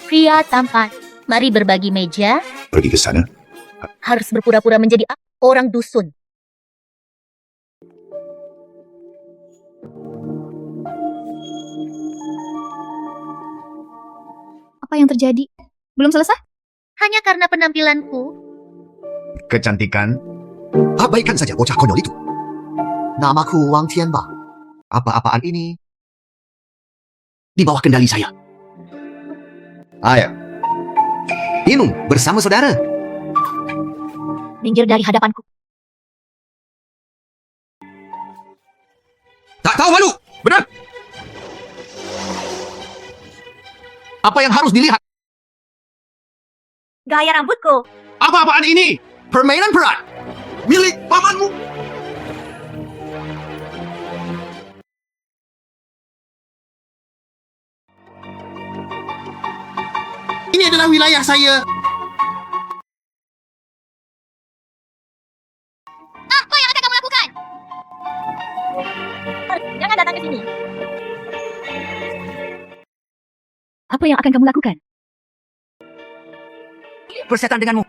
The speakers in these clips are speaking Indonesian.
Pria tampan, mari berbagi meja. Pergi ke sana. Harus berpura-pura menjadi orang dusun. Apa yang terjadi? Belum selesai? Hanya karena penampilanku. Kecantikan. Abaikan saja bocah konyol itu. Namaku Wang Tianba. Apa-apaan ini? Di bawah kendali saya. Ayo. Minum bersama saudara. Minggir dari hadapanku. Tak tahu malu. Benar. Apa yang harus dilihat? Gaya rambutku. Apa-apaan ini? Permainan peran. Milik pamanmu. Ini adalah wilayah saya. Apa yang akan kamu lakukan? Jangan datang ke sini. Apa yang akan kamu lakukan? Bersetan denganmu.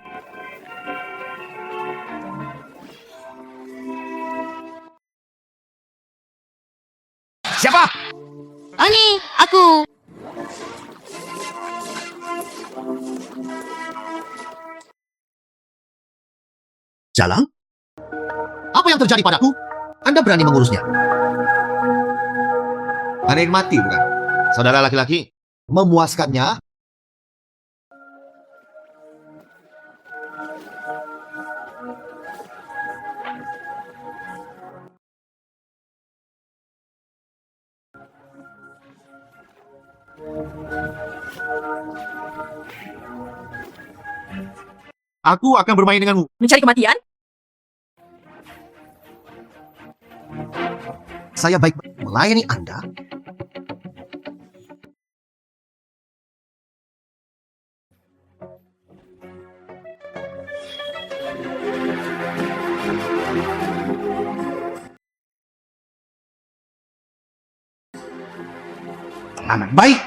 Siapa? Ani, aku. Jalang? Apa yang terjadi padaku? Anda berani mengurusnya? Ada yang mati bukan? Saudara laki-laki. Memuaskannya? Aku akan bermain denganmu. Mencari kematian? Saya baik melayani Anda. Anak baik.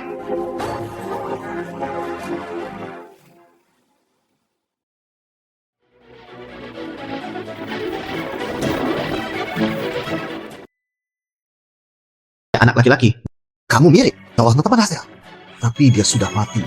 Anak laki-laki. Kamu mirip Tawah teman saya. Tapi dia sudah mati.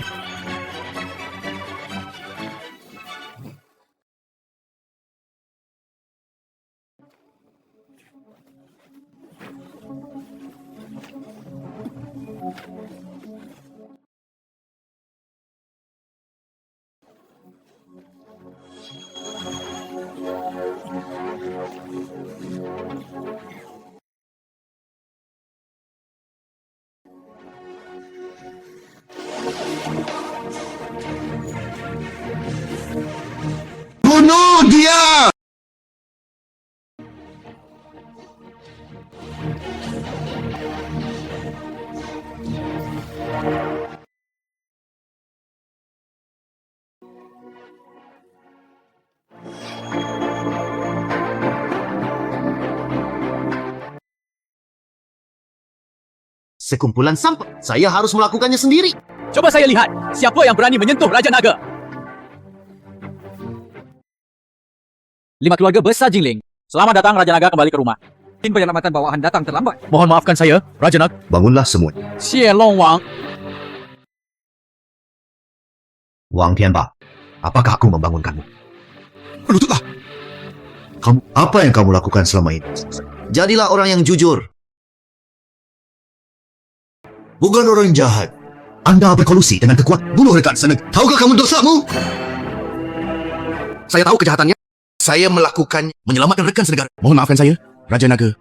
Bunuh dia! Sekumpulan sampah. Saya harus melakukannya sendiri. Coba saya lihat, siapa yang berani menyentuh Raja Naga? 5 keluarga besar Jingling. Selamat datang Raja Naga kembali ke rumah. Tim penyelamatan bawahan datang terlambat. Mohon maafkan saya, Raja Naga. Bangunlah semuanya. Xie Long Wang. Wang Tianba, apakah aku membangunkanmu? Lututlah. Apa yang kamu lakukan selama ini? Jadilah orang yang jujur. Bukan orang jahat. Anda berkolusi dengan kekuatan bunuh rekan seneg. Tahukah kamu dosamu? Saya tahu kejahatannya. Saya melakukan menyelamatkan rekan senegara. Mohon maafkan saya, Raja Naga.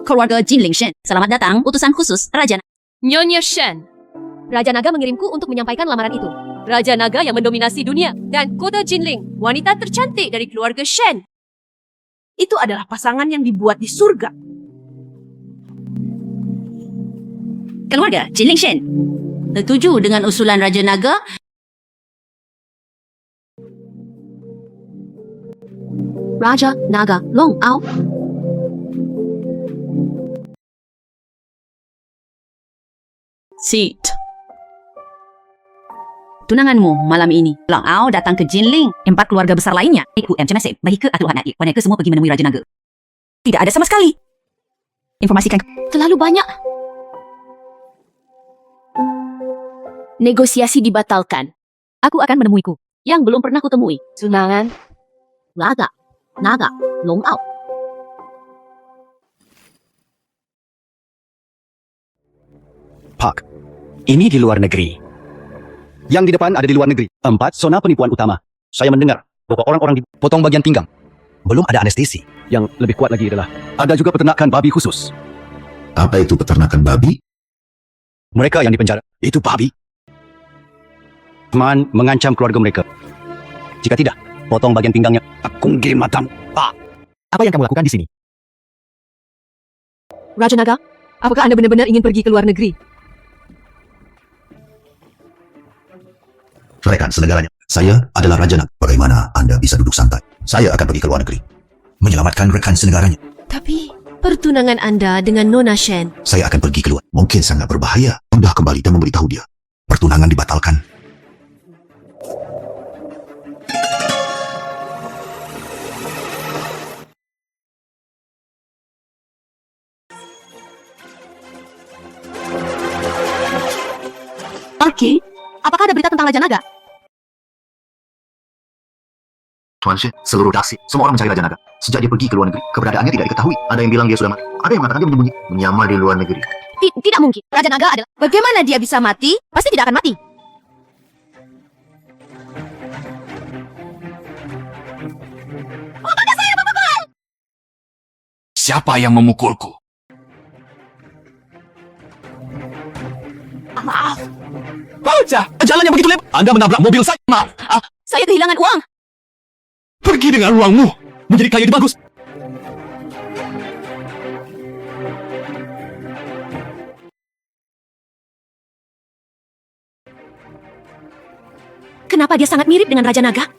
Keluarga Jinling Shen, selamat datang utusan khusus Raja Naga. Nyonya Shen. Raja Naga mengirimku untuk menyampaikan lamaran itu. Raja Naga yang mendominasi dunia, dan Kota Jinling, wanita tercantik dari keluarga Shen. Itu adalah pasangan yang dibuat di surga. Keluarga Jinling Shen setuju dengan usulan Raja Naga. Raja Naga Long Ao. Seat. Tunanganmu malam ini. Long Ao datang ke Jinling. 4 keluarga besar lainnya. Ibu M. Nasib, Bahike atau Hanaib. Mereka semua pergi menemui Raja Naga. Tidak ada sama sekali. Informasikan. Terlalu banyak. Negosiasi dibatalkan. Aku akan menemuiku. Yang belum pernah kutemui. Tunangan Raja Naga Long Ao. Pak, ini di luar negeri. Yang di depan ada di luar negeri. 4, zona penipuan utama. Saya mendengar bahwa orang-orang dipotong bagian pinggang. Belum ada anestesi. Yang lebih kuat lagi adalah ada juga peternakan babi khusus. Apa itu peternakan babi? Mereka yang dipenjara itu babi. Teman mengancam keluarga mereka. Jika tidak, potong bagian pinggangnya. Aku kirim matamu. Pak, Apa yang kamu lakukan di sini? Raja Naga, apakah Anda benar-benar ingin pergi ke luar negeri? Rekan senegaranya, saya adalah Raja Naga. Bagaimana Anda bisa duduk santai? Saya akan pergi ke luar negeri. Menyelamatkan rekan senegaranya. Tapi pertunangan Anda dengan Nona Shen. Saya akan pergi keluar. Mungkin sangat berbahaya. Anda kembali dan memberitahu dia. Pertunangan dibatalkan. Oke. Apakah ada berita tentang Raja Naga? Tuan Shen, seluruh daksi, semua orang mencari Raja Naga. Sejak dia pergi ke luar negeri, keberadaannya tidak diketahui. Ada yang bilang dia sudah mati. Ada yang mengatakan dia menyamar di luar negeri. Tidak mungkin. Raja Naga adalah... Bagaimana dia bisa mati? Pasti tidak akan mati. Siapa yang memukulku? Maaf. Baca, jalan yang begitu lebar. Anda menabrak mobil saya. Maaf. Saya kehilangan uang. Pergi dengan uangmu. Menjadi kaya lebih bagus. Kenapa dia sangat mirip dengan Raja Naga?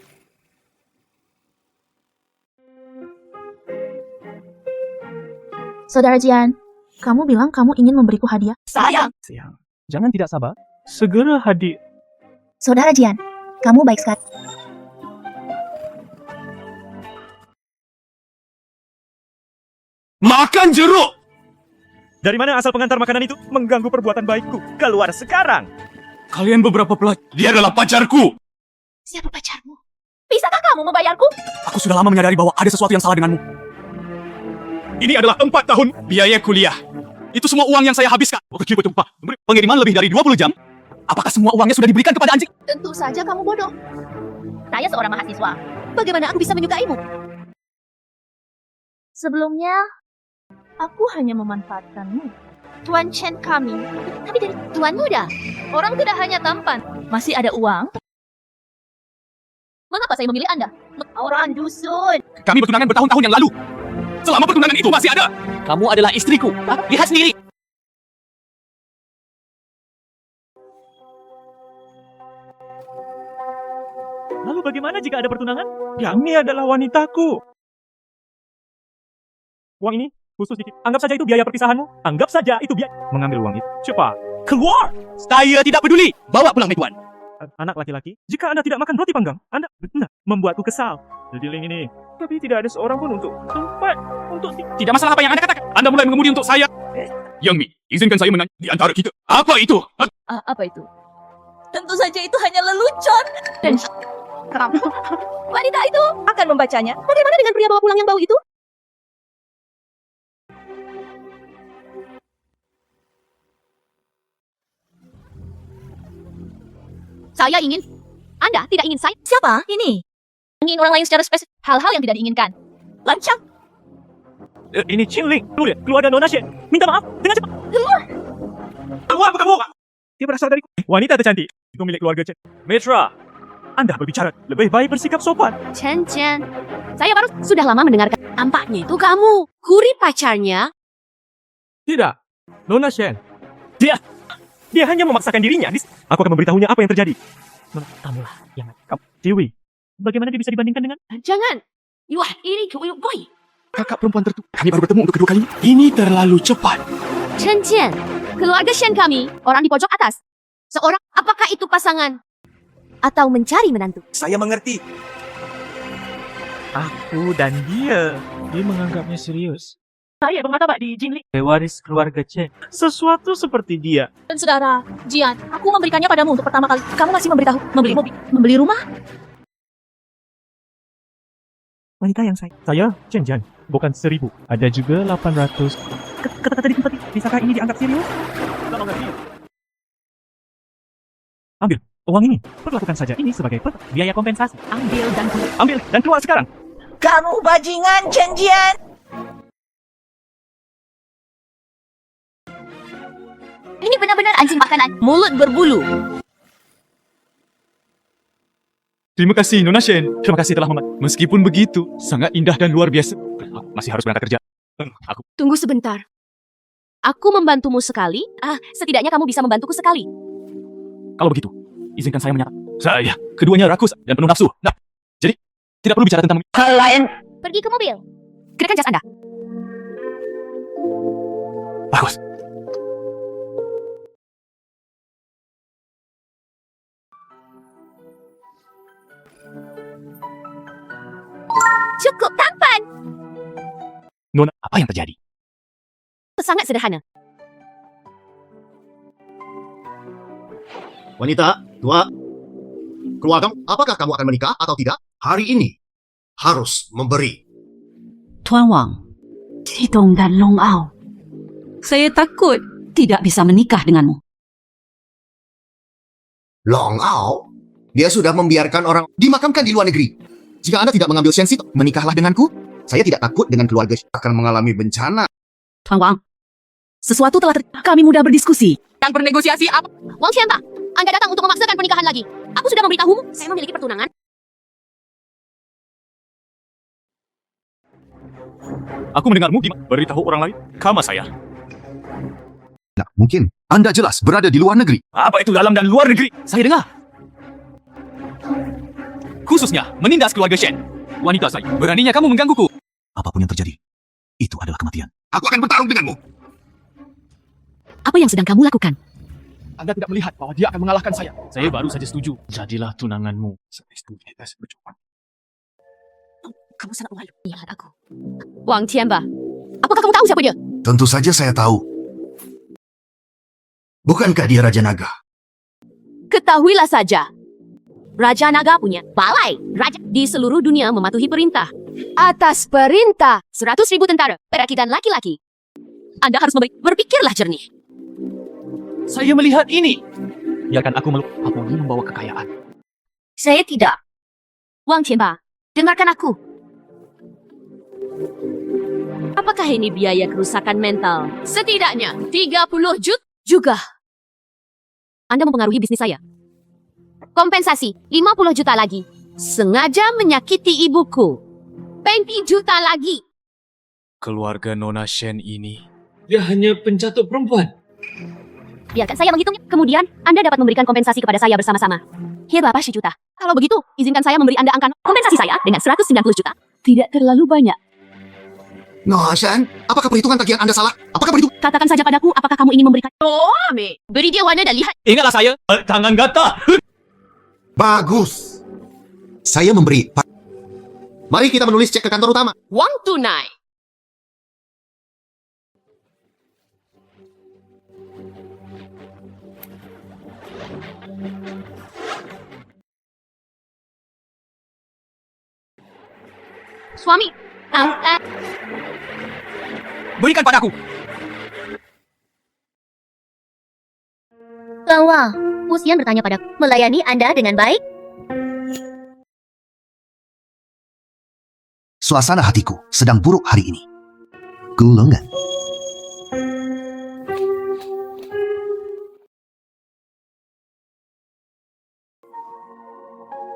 Saudara Jian, kamu bilang kamu ingin memberiku hadiah? Sayang. Siang. Jangan tidak sabar. Segera hadir. Saudara Jian, kamu baik sekali. Makan jeruk! Dari mana asal pengantar makanan itu? Mengganggu perbuatan baikku. Keluar sekarang. Kalian beberapa pelajar. Dia adalah pacarku. Siapa pacarmu? Bisakah kamu membayarku? Aku sudah lama menyadari bahwa ada sesuatu yang salah denganmu. Ini adalah 4 tahun biaya kuliah. Itu semua uang yang saya habiskan. Kecil betul, Pak. Pengiriman lebih dari 20 jam. Apakah semua uangnya sudah diberikan kepada anjing? Tentu saja kamu bodoh. Saya seorang mahasiswa. Bagaimana aku bisa menyukaimu? Sebelumnya, aku hanya memanfaatkanmu. Tuan Chen kami. Tapi dari tuan muda. Orang tidak hanya tampan. Masih ada uang? Mengapa saya memilih Anda? Orang dusun. Kami bertunangan bertahun-tahun yang lalu. Selama pertunangan itu masih ada. Kamu adalah istriku. Lihat sendiri. Lalu bagaimana jika ada pertunangan? Yami adalah wanitaku. Uang ini khusus dikit. Anggap saja itu biaya perpisahanmu. Anggap saja itu biaya. Mengambil uang itu. Cepat. Keluar. Saya tidak peduli. Bawa pulang Tuan. Anak laki-laki, jika Anda tidak makan roti panggang, Anda benar membuatku kesal. Jadi link ini. Tapi tidak ada seorang pun untuk tempat. Tidak masalah apa yang Anda katakan. Anda mulai mengemudi untuk saya. Yang Mi, izinkan saya menanya di antara kita. Apa itu? Apa itu? Tentu saja itu hanya lelucon. Dan wanita itu akan membacanya. Bagaimana dengan pria bawa pulang yang bau itu? Saya ingin. Anda tidak ingin saya? Siapa? Ini. Ingin orang lain secara spesifik. Hal-hal yang tidak diinginkan. Lancang. Ini Jinling. Keluarga Nona Shen. Minta maaf dengan cepat. Keluar, bukan bohong. Dia berasal dari wanita tercantik. Itu milik keluarga Chen. Metra, Anda berbicara lebih baik bersikap sopan. Chen Chen, saya baru sudah lama mendengarkan. Tampaknya itu kamu. Kuri pacarnya. Tidak, Nona Shen. Dia hanya memaksakan dirinya. Aku akan memberitahunya apa yang terjadi. Nona, kamulah yang kamu. Dewi, bagaimana dia bisa dibandingkan dengan Jangan. Wah, ini kuyuk boy. kakak perempuan tertua? Kami baru bertemu untuk kedua kalinya. Ini terlalu cepat. Chen Chen, keluarga Shen kami, orang di pojok atas. Seorang, apakah itu pasangan? Atau mencari menantu? Saya mengerti. Aku dan dia menganggapnya serius. Saya bermartabat di Jinli. Waris keluarga Chen. Sesuatu seperti dia. Dan saudara, Jian, aku memberikannya padamu untuk pertama kali. Kamu masih memberitahu membeli mobil, membeli rumah? Wanita yang saya Chen Jian, bukan 1000. Ada juga 800. Kata-kata di tempat ini, bisakah ini dianggap serius? Tak mengerti. Ambil uang ini, perlakukan saja ini sebagai biaya kompensasi. Ambil dan keluar sekarang. Kamu bajingan, Chen Jian. Ini benar-benar anjing makanan. Mulut berbulu. Terima kasih, Nona Shen. Terima kasih telah membantu. Meskipun begitu, sangat indah dan luar biasa. Masih harus berangkat kerja. Aku Tunggu sebentar. Aku membantumu sekali. Setidaknya kamu bisa membantuku sekali. Kalau begitu, izinkan saya menyatakan. Saya, keduanya rakus dan penuh nafsu. Nah, jadi, tidak perlu bicara tentang Hal lain. Pergi ke mobil. Kenakan jas Anda. bagus. Cukup tampan. Nona, apa yang terjadi? Sangat sederhana. Wanita, tua, keluarga, apakah kamu akan menikah atau tidak? Hari ini harus memberi. Tuan Wang, Tidong dan Long Ao. Saya takut tidak bisa menikah denganmu. Long Ao, dia sudah membiarkan orang dimakamkan di luar negeri. Jika Anda tidak mengambil sensi, menikahlah denganku. Saya tidak takut dengan keluarga akan mengalami bencana. Tuan Wang, sesuatu telah kami mudah berdiskusi. Dan bernegosiasi apa? Wang Xianba, Anda datang untuk memaksakan pernikahan lagi. Aku sudah memberitahumu, saya memiliki pertunangan. Aku mendengarmu beritahu orang lain. Kama saya. Nah, mungkin Anda jelas berada di luar negeri. Apa itu dalam dan luar negeri? Saya dengar. Khususnya menindas keluarga Shen. Wanita saya, beraninya kamu menggangguku. Apapun yang terjadi, itu adalah kematian. Aku akan bertarung denganmu. Apa yang sedang kamu lakukan? Anda tidak melihat bahwa dia akan mengalahkan saya. Saya baru saja setuju. Jadilah tunanganmu. Saya setuju atas percobaan. Kamu sangat malu. Lihat aku. Wang Tianba, apakah kamu tahu siapa dia? Tentu saja saya tahu. Bukankah dia Raja Naga? Ketahuilah saja. Raja Naga punya balai raja di seluruh dunia mematuhi perintah. Atas perintah 100.000 tentara, perakitan laki-laki. Anda harus berpikirlah jernih. Saya melihat ini. Biarkan aku meluk. Aku ingin membawa kekayaan. Saya tidak. Wang Tianba, dengarkan aku. Apakah ini biaya kerusakan mental? Setidaknya 30 juta juga. Anda mempengaruhi bisnis saya. Kompensasi 50 juta lagi. Sengaja menyakiti ibuku. 20 juta lagi. Keluarga Nona Shen ini. Dia hanya pencatut perempuan. Biarkan saya menghitungnya. Kemudian, Anda dapat memberikan kompensasi kepada saya bersama-sama. Berapa 10 juta? Kalau begitu, izinkan saya memberi Anda angka kompensasi saya dengan 190 juta. Tidak terlalu banyak. Nona Shen, apakah perhitungan tagihan Anda salah? Apakah perhitungan? Katakan saja padaku, apakah kamu ingin memberikan... Oh, Ame. Beri dia warna dan lihat. Ingatlah saya. Tangan gatal. Bagus. Saya memberi. Mari kita menulis cek ke kantor utama. Wang tunai. Suami, Berikan padaku. Tuan Wang, Pusian bertanya padaku, melayani Anda dengan baik? Suasana hatiku sedang buruk hari ini. Gulungan.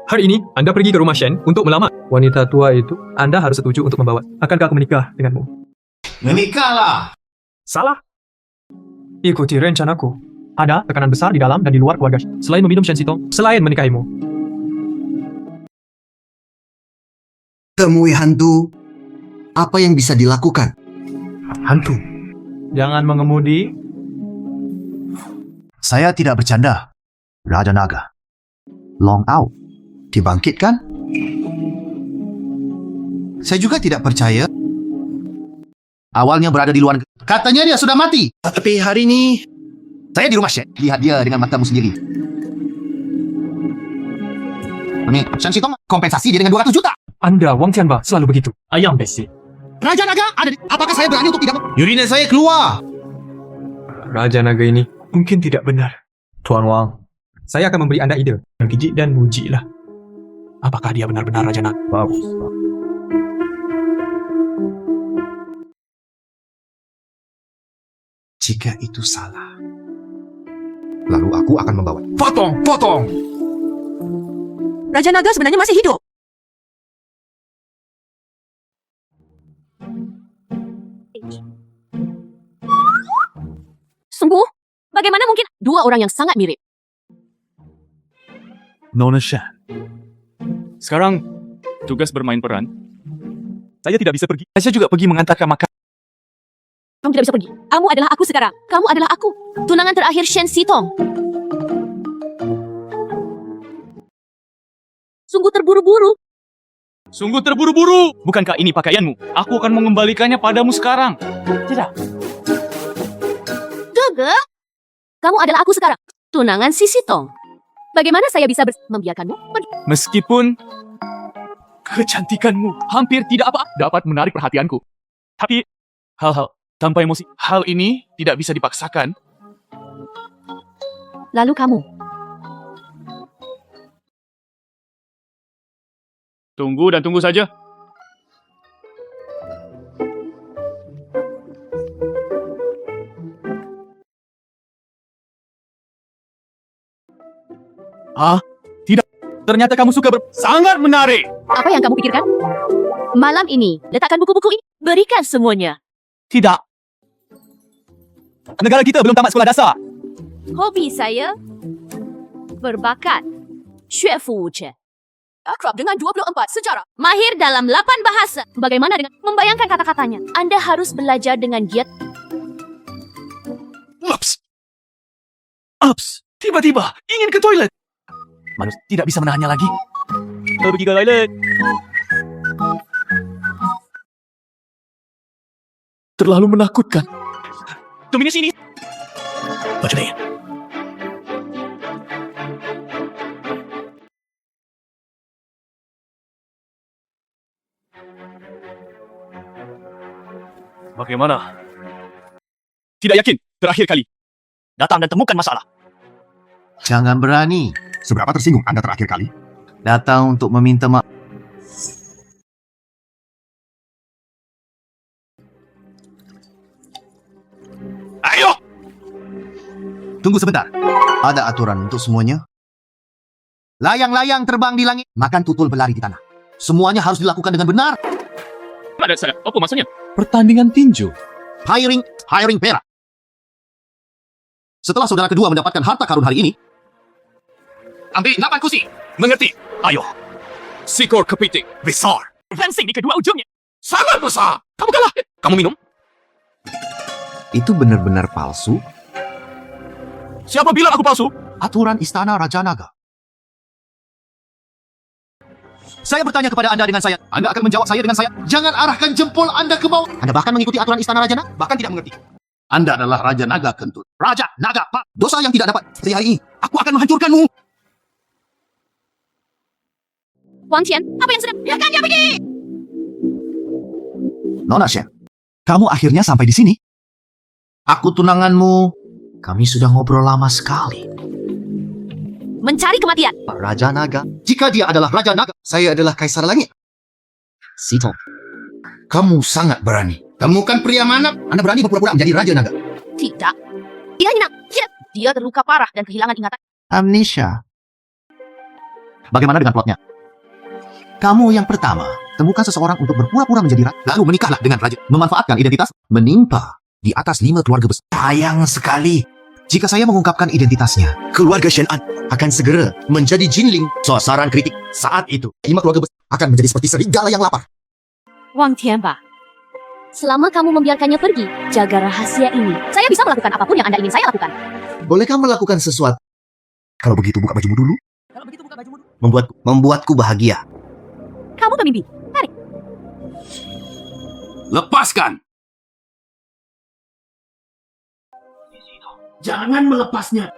Hari ini, Anda pergi ke rumah Shen untuk melamar. Wanita tua itu, Anda harus setuju untuk membawa. Akankah aku menikah denganmu? Menikahlah. Salah. Ikuti rencanaku. Ada tekanan besar di dalam dan di luar keluarga. Selain meminum Shen Sitong, selain menikahimu. Temui hantu. Apa yang bisa dilakukan? Hantu. Jangan mengemudi. Saya tidak bercanda. Raja Naga. Long out. Dibangkitkan? Saya juga tidak percaya. Awalnya berada di luar negeri. Katanya dia sudah mati. Tapi hari ini saya di rumah Shen. Lihat dia dengan matamu sendiri. Ini Shen Sitong kompensasi dia dengan 200 juta. Anda, Wang Tianba, selalu begitu. Ayam besi. Raja Naga ada di... Apakah saya berani untuk tidak... Urine saya keluar. Raja Naga ini mungkin tidak benar. Tuan Wang, saya akan memberi Anda ide. Gigi dan mujilah. Apakah dia benar-benar Raja Naga? Bagus. Jika itu salah, lalu aku akan membawa... Potong! Raja Naga sebenarnya masih hidup. Sungguh? Bagaimana mungkin dua orang yang sangat mirip? Nona Shen. Sekarang, tugas bermain peran. Saya tidak bisa pergi. Saya juga pergi mengantarkan makan. Kamu tidak bisa pergi. Kamu adalah aku sekarang. Kamu adalah aku. Tunangan terakhir Shen Sitong. Sungguh terburu-buru. Sungguh terburu-buru. Bukankah ini pakaianmu? Aku akan mengembalikannya padamu sekarang. Tidak. Gaga? Kamu adalah aku sekarang. Tunangan si Sitong. Bagaimana saya bisa membiarkanmu pergi? Meskipun kecantikanmu hampir tidak apa dapat menarik perhatianku. Tapi hal-hal tanpa emosi, hal ini tidak bisa dipaksakan. Lalu kamu? Tunggu dan tunggu saja. Tidak. Ternyata kamu suka sangat menarik. Apa yang kamu pikirkan? Malam ini, letakkan buku-buku ini. Berikan semuanya. Tidak. Negara kita belum tamat sekolah dasar. Hobi saya berbakat Xue Fu Wuchen. Akrab dengan 24 sejarah. Mahir dalam 8 bahasa. Bagaimana dengan membayangkan kata-katanya? Anda harus belajar dengan giat. Ups. Tiba-tiba ingin ke toilet. Manusia tidak bisa menahannya lagi. Pergi ke toilet. Terlalu menakutkan. Tunggu sini. Baca deh. Bagaimana? Tidak yakin. Terakhir kali. Datang dan temukan masalah. Jangan berani. Seberapa tersinggung Anda terakhir kali? Datang untuk meminta maaf. Ayo! Tunggu sebentar. Ada aturan untuk semuanya. Layang-layang terbang di langit, makan tutul berlari di tanah. Semuanya harus dilakukan dengan benar. Ada saya. Apa maksudnya? Pertandingan tinju. Hiring perak. Setelah saudara kedua mendapatkan harta karun hari ini, Ambil 8 kursi. Mengerti? Ayo. Sikor kepiting. Besar. Fencing di kedua ujungnya. Sangat besar. Kamu kalah. Kamu minum? itu benar-benar palsu. Siapa bilang aku palsu? Aturan Istana Raja Naga. Saya bertanya kepada Anda dengan saya. Anda akan menjawab saya dengan saya. Jangan arahkan jempol Anda ke bawah. Anda bahkan mengikuti aturan Istana Raja Naga, bahkan tidak mengerti. Anda adalah Raja Naga Kentut. Raja Naga, Pak. Dosa yang tidak dapat. Seperti hari ini, aku akan menghancurkanmu. Wang Qian, apa yang sedang... Biarkan dia pergi! Nona Shen, kamu akhirnya sampai di sini. Aku tunanganmu. Kami sudah ngobrol lama sekali. Mencari kematian. Pak Raja Naga. Jika dia adalah Raja Naga, saya adalah Kaisar Langit. Sitong. Kamu sangat berani. Temukan pria mana? Anda berani berpura-pura menjadi Raja Naga. Tidak. Dia hina. Dia terluka parah dan kehilangan ingatan. Amnesia. Bagaimana dengan plotnya? Kamu yang pertama, temukan seseorang untuk berpura-pura menjadi raja, lalu menikahlah dengan raja, memanfaatkan identitas, menimpa di atas 5 keluarga besar. Sayang sekali. Jika saya mengungkapkan identitasnya, Keluarga Shen An akan segera menjadi Jinling. Sasaran kritik saat itu 5 keluarga besar akan menjadi seperti serigala yang lapar. Wang Tianba, selama kamu membiarkannya pergi, jaga rahasia ini. Saya bisa melakukan apapun yang Anda ingin saya lakukan. Bolehkah melakukan sesuatu? Kalau begitu buka bajumu dulu. Kalau begitu buka bajumu. Membuatku bahagia. Kamu pemimpi. Tarik. Lepaskan! Jangan melepasnya.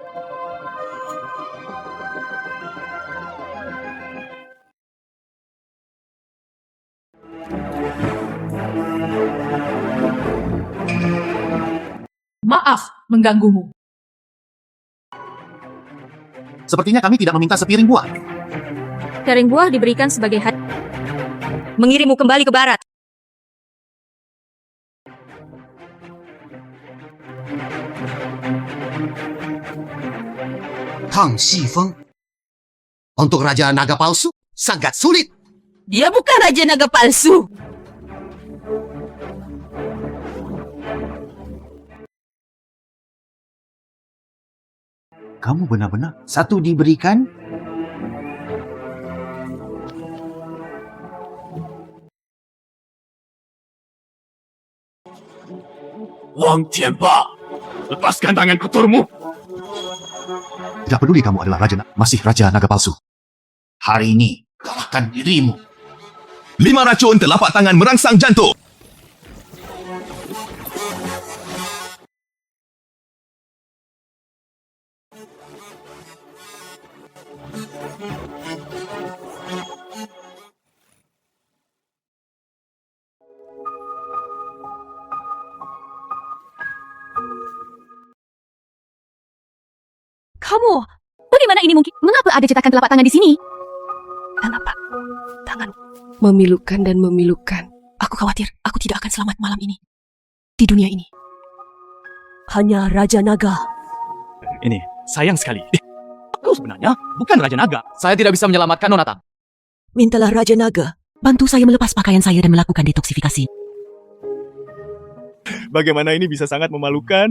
Maaf mengganggumu. sepertinya kami tidak meminta sepiring buah. Kering buah diberikan sebagai hadiah. Mengirimmu kembali ke barat. Tang Xifeng. Untuk Raja Naga palsu, sangat sulit. Dia bukan Raja Naga palsu. Kamu benar-benar satu diberikan? Wang Tianba, lepaskan tangan kotormu. Tidak peduli kamu adalah masih Raja Naga palsu. Hari ini, kalahkan dirimu. 5 racun telapak tangan merangsang jantung. Kamu, bagaimana ini mungkin? Mengapa ada cetakan telapak tangan di sini? Telapak tangan memilukan dan memilukan. Aku khawatir aku tidak akan selamat malam ini. Di dunia ini. Hanya Raja Naga. Ini, sayang sekali. Aku sebenarnya bukan Raja Naga. Saya tidak bisa menyelamatkan Nona Tang. Mintalah Raja Naga bantu saya melepas pakaian saya dan melakukan detoksifikasi. Bagaimana ini bisa sangat memalukan?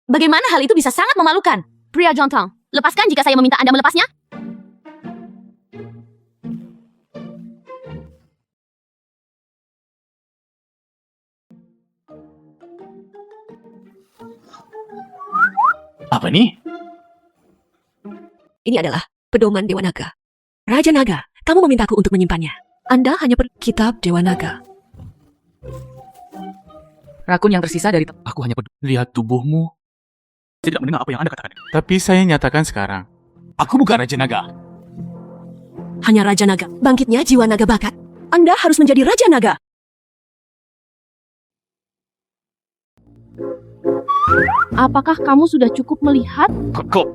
Bagaimana hal itu bisa sangat memalukan? Pria Jontong, lepaskan jika saya meminta Anda melepasnya. Apa nih? Ini adalah pedoman Dewa Naga. Raja Naga, kamu memintaku untuk menyimpannya. Anda hanya perlu kitab Dewa Naga. Rakun yang tersisa dari... Aku hanya peduli. Lihat tubuhmu. Tidak mendengar apa yang Anda katakan. Tapi saya nyatakan sekarang. Aku bukan Raja Naga. Hanya Raja Naga. Bangkitnya jiwa naga bakat. Anda harus menjadi Raja Naga. Apakah kamu sudah cukup melihat? Kok?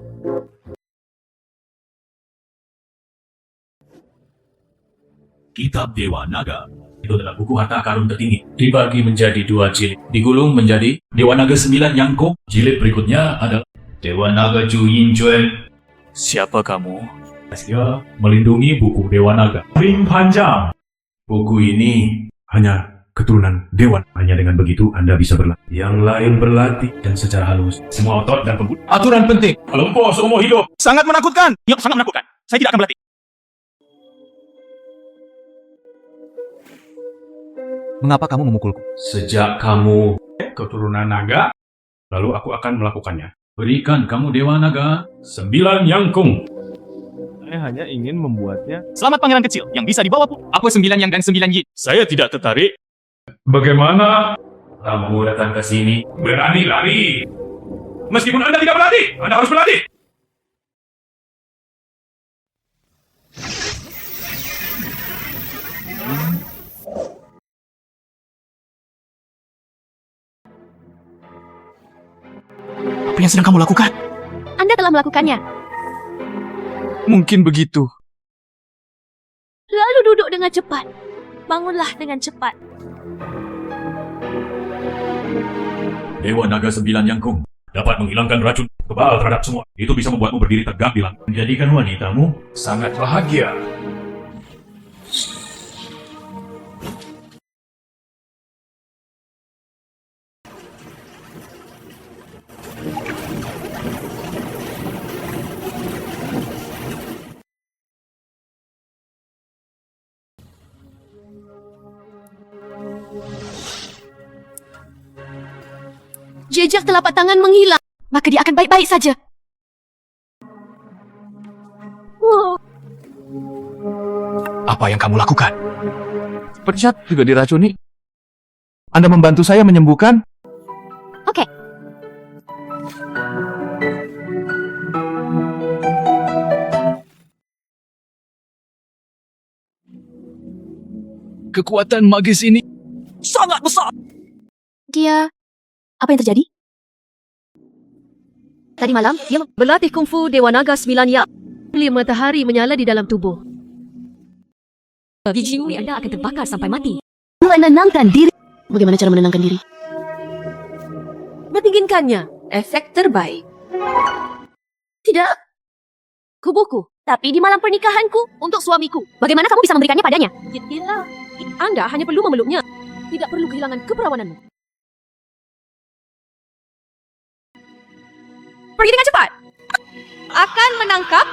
Kitab Dewa Naga. Itu adalah buku harta karun tertinggi. Dibagi menjadi 2 jilid. Digulung menjadi Dewa Naga 9 Yangkong. Jilid berikutnya adalah Dewa Naga Ju Yinjuan. Siapa kamu? Dia melindungi buku Dewa Naga. Ring panjang. Buku ini hanya keturunan Dewan. Hanya dengan begitu Anda bisa berlatih. Yang lain berlatih dan secara halus. Semua otot dan pembuluh. Aturan penting. Lumpuh seumur hidup. Sangat menakutkan. Ya, sangat menakutkan. Saya tidak akan berlatih. Mengapa kamu memukulku? Sejak kamu keturunan naga, lalu aku akan melakukannya. Berikan kamu Dewa Naga 9 Yangkong. Saya hanya ingin membuatnya. Selamat pangeran kecil yang bisa dibawa pun. Apa 9 yang dan 9 yin? Saya tidak tertarik. Bagaimana? Kamu datang ke sini berani lari. Meskipun Anda tidak berlatih, Anda harus berlatih. Apa yang sedang kamu lakukan? Anda telah melakukannya. Mungkin begitu. Lalu duduk dengan cepat. Bangunlah dengan cepat. Dewa Naga 9 Yangkong dapat menghilangkan racun. kebal terhadap semua. Itu bisa membuatmu berdiri tegak di langit. Menjadikan wanitamu sangat bahagia. Jejak telapak tangan menghilang, maka dia akan baik-baik saja. Apa yang kamu lakukan? Pecat juga diracuni. Anda membantu saya menyembuhkan? Oke. Kekuatan magis ini sangat besar. Dia... Apa yang terjadi? Tadi malam, dia Berlatih kungfu Dewa Naga 9 yang matahari menyala di dalam tubuh. Biji uli Anda akan terbakar sampai mati. menenangkan diri. Bagaimana cara menenangkan diri? Menginginkannya, efek terbaik. Tidak. Kubuku, tapi di malam pernikahanku untuk suamiku. Bagaimana kamu bisa memberikannya padanya? Tidak. Anda hanya perlu memeluknya. Tidak perlu kehilangan keperawananmu. Pergi dengan cepat. Akan menangkap.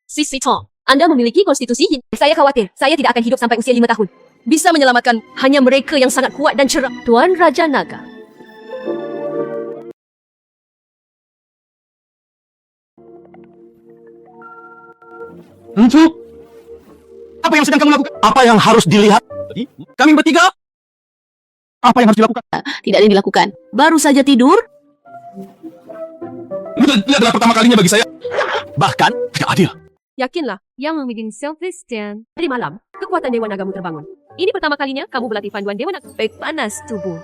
Sisi Tong, Anda memiliki konstitusi yin. Saya khawatir, saya tidak akan hidup sampai usia 5 tahun. Bisa menyelamatkan hanya mereka yang sangat kuat dan cerah. Tuan Raja Naga. Apa yang sedang kamu lakukan? Apa yang harus dilihat? Kami bertiga? Apa yang harus dilakukan? Tidak ada yang dilakukan. Baru saja tidur. Ini adalah pertama kalinya bagi saya. Bahkan tidak adil. Yakinlah, yang memiliki self-esteem. Dari malam, kekuatan Dewa Nagamu terbangun. Ini pertama kalinya kamu berlatih panduan Dewa Naga. Baik panas tubuh.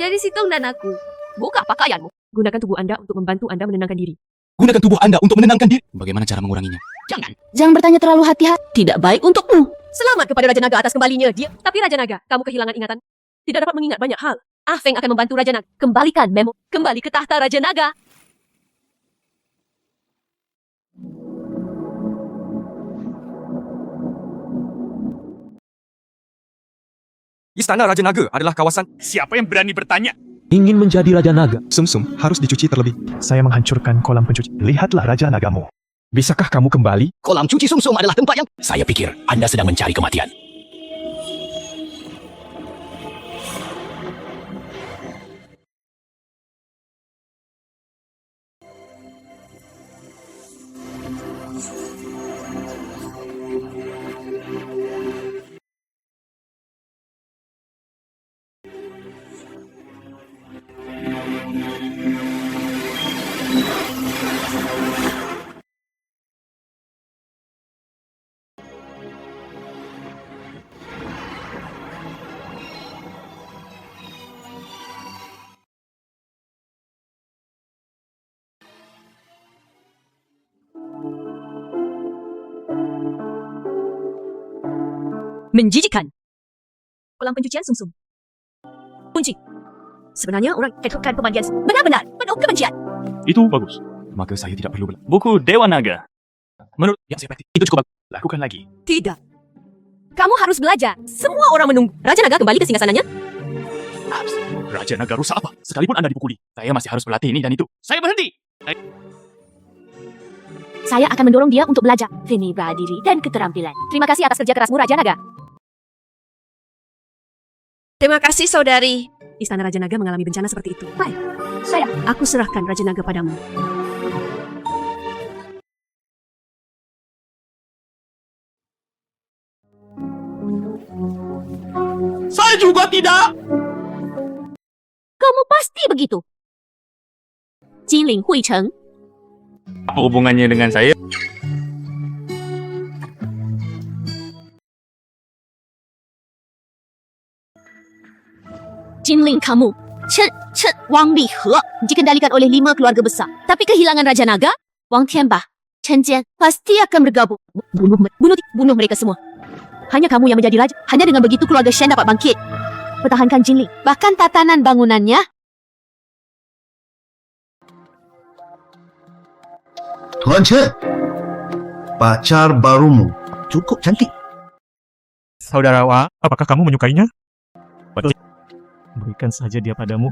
Jadi Sitong dan aku. Buka pakaianmu. Gunakan tubuh Anda untuk membantu Anda menenangkan diri. Gunakan tubuh Anda untuk menenangkan diri. Bagaimana cara menguranginya? Jangan bertanya terlalu hati-hati. Tidak baik untukmu. Selamat kepada Raja Naga atas kembalinya dia. Tapi Raja Naga, kamu kehilangan ingatan. Tidak dapat mengingat banyak hal. Ah Feng akan membantu Raja Naga. Kembalikan memo. Kembali ke tahta Raja Naga. Istana Raja Naga adalah kawasan. Siapa yang berani bertanya? Ingin menjadi Raja Naga. Sumsum harus dicuci terlebih. Saya menghancurkan kolam pencuci. Lihatlah Raja Nagamu. Bisakah kamu kembali? Kolam cuci sumsum adalah tempat yang... Saya pikir Anda sedang mencari kematian. Menjijikan. Kolam pencucian sumsum. Kunci. Sebenarnya orang ketukan pemandian benar-benar penuh kebencian. Itu bagus. Maka saya tidak perlu buku Dewa Naga. Menurut yang saya perhati, itu cukup bagus. Lakukan lagi. Tidak. Kamu harus belajar. Semua orang menunggu. Raja Naga kembali ke singgasananya. Raja Naga rusak apa? Sekalipun Anda dipukuli, saya masih harus berlatih ini dan itu. Saya berhenti. Saya akan mendorong dia untuk belajar. Seni berdiri dan keterampilan. Terima kasih atas kerja kerasmu, Raja Naga. Terima kasih, saudari. Istana Raja Naga mengalami bencana seperti itu. Baik, aku serahkan Raja Naga padamu. Saya juga tidak. Kamu pasti begitu. Jinling Huicheng. Apa hubungannya dengan saya? Jinling kamu. Chen Wang Li He dikendalikan oleh 5 keluarga besar. Tapi kehilangan Raja Naga, Wang Tianbah, Chen Jian pasti akan bergabung. Bunuh mereka semua. Hanya kamu yang menjadi raja. Hanya dengan begitu keluarga Shen dapat bangkit. Pertahankan Jinling. Bahkan tatanan bangunannya. Tuan Chen, pacar barumu cukup cantik. Saudara Wang, apakah kamu menyukainya? Berikan saja dia padamu.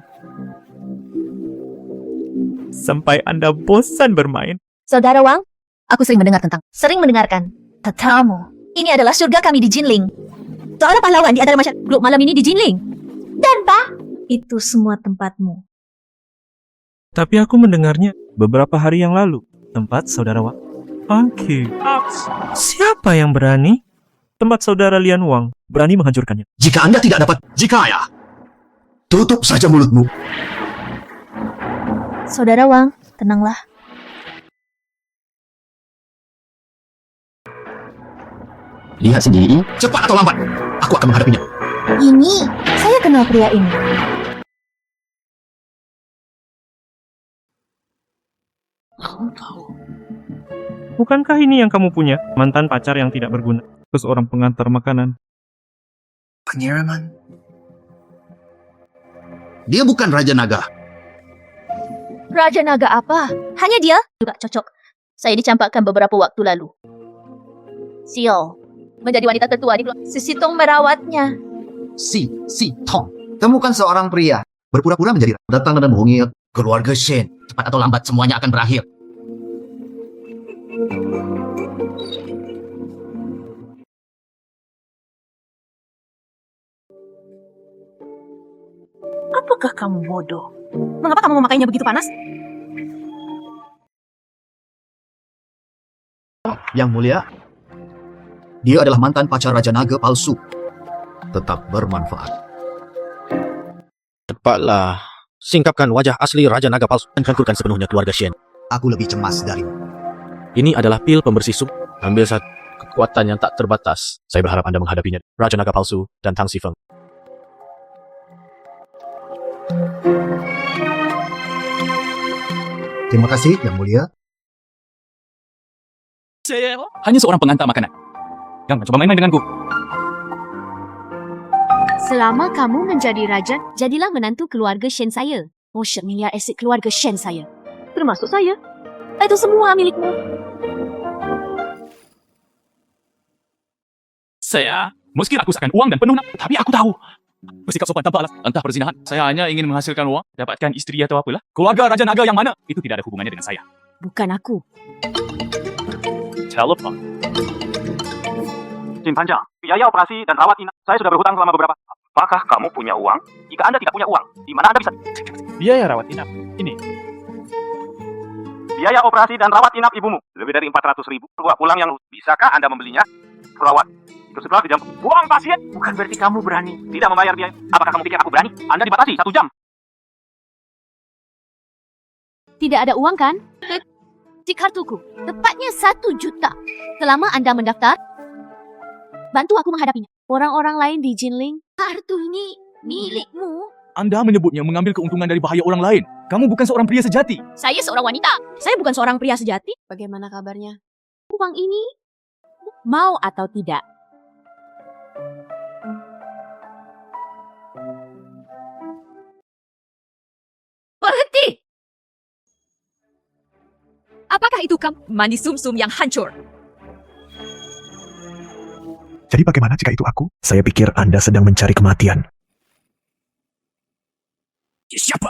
Sampai Anda bosan bermain. Saudara Wang, aku sering mendengarkan tentangmu. Ini adalah surga kami di Jinling. Seorang pahlawan di antara masyarakat grup malam ini di Jinling. Dan itu semua tempatmu. Tapi aku mendengarnya beberapa hari yang lalu. Tempat saudara Wang. Oke. Siapa yang berani? Tempat saudara Lian Wang berani menghancurkannya. Jika Anda tidak dapat jikaya, tutup saja mulutmu. Saudara Wang, tenanglah. Lihat sendiri. Cepat atau lambat, aku akan menghadapinya. Ini, saya kenal pria ini. Bukankah ini yang kamu punya? Mantan pacar yang tidak berguna. Seorang pengantar makanan. Pengiriman. Dia bukan Raja Naga. Raja Naga apa? Hanya dia juga cocok. Saya dicampakkan beberapa waktu lalu. Sio menjadi wanita tertua di keluarga. Si Sitong merawatnya. Si Tong. Temukan seorang pria. Berpura-pura menjadi datang dan menghubungi keluarga Shen. Cepat atau lambat semuanya akan berakhir. Apakah kamu bodoh? Mengapa kamu memakainya begitu panas? Yang mulia, dia adalah mantan pacar Raja Naga palsu. Tetap bermanfaat. Cepatlah. Singkapkan wajah asli Raja Naga palsu dan hancurkan sepenuhnya keluarga Shen. Aku lebih cemas darimu. Ini adalah pil pembersih sub. Ambil satu kekuatan yang tak terbatas. Saya berharap Anda menghadapinya. Raja Naga palsu dan Tang Sifeng. Terima kasih, Yang Mulia. Saya hanya seorang pengantar makanan. Jangan coba main-main denganku. Selama kamu menjadi raja, jadilah menantu keluarga Shen saya. Motion miliar aset keluarga Shen saya. Termasuk saya. Itu semua milikmu. Saya meski rakuskan uang dan penuh, tapi aku tahu bersikap sopan tanpa alas, entah perzinahan. Saya hanya ingin menghasilkan uang, dapatkan istri atau apalah. Keluarga Raja Naga yang mana? Itu tidak ada hubungannya dengan saya. Bukan aku. Telepon. Jin Panjang, biaya operasi dan rawat inap. Saya sudah berhutang selama beberapa. Apakah kamu punya uang? Jika Anda tidak punya uang, di mana Anda bisa? Biaya rawat inap. Ini. Biaya operasi dan rawat inap ibumu lebih dari 400.000. Keluar pulang yang bisakah Anda membelinya? Perawat. Itu setelah dijam. Buang pasien. Bukan berarti kamu berani tidak membayar biaya. Apakah kamu pikir aku berani? Anda dibatasi 1 jam. Tidak ada uang kan? Di kartuku. Tepatnya 1 juta. Selama Anda mendaftar, bantu aku menghadapinya. Orang-orang lain di Jinling, kartu ini milikmu. Anda menyebutnya mengambil keuntungan dari bahaya orang lain. Kamu bukan seorang pria sejati. Saya seorang wanita. Saya bukan seorang pria sejati. Bagaimana kabarnya? Uang ini, mau atau tidak. Berhenti! Apakah itu kamu? Mandi sumsum yang hancur. Jadi bagaimana jika itu aku? Saya pikir Anda sedang mencari kematian. Siapa?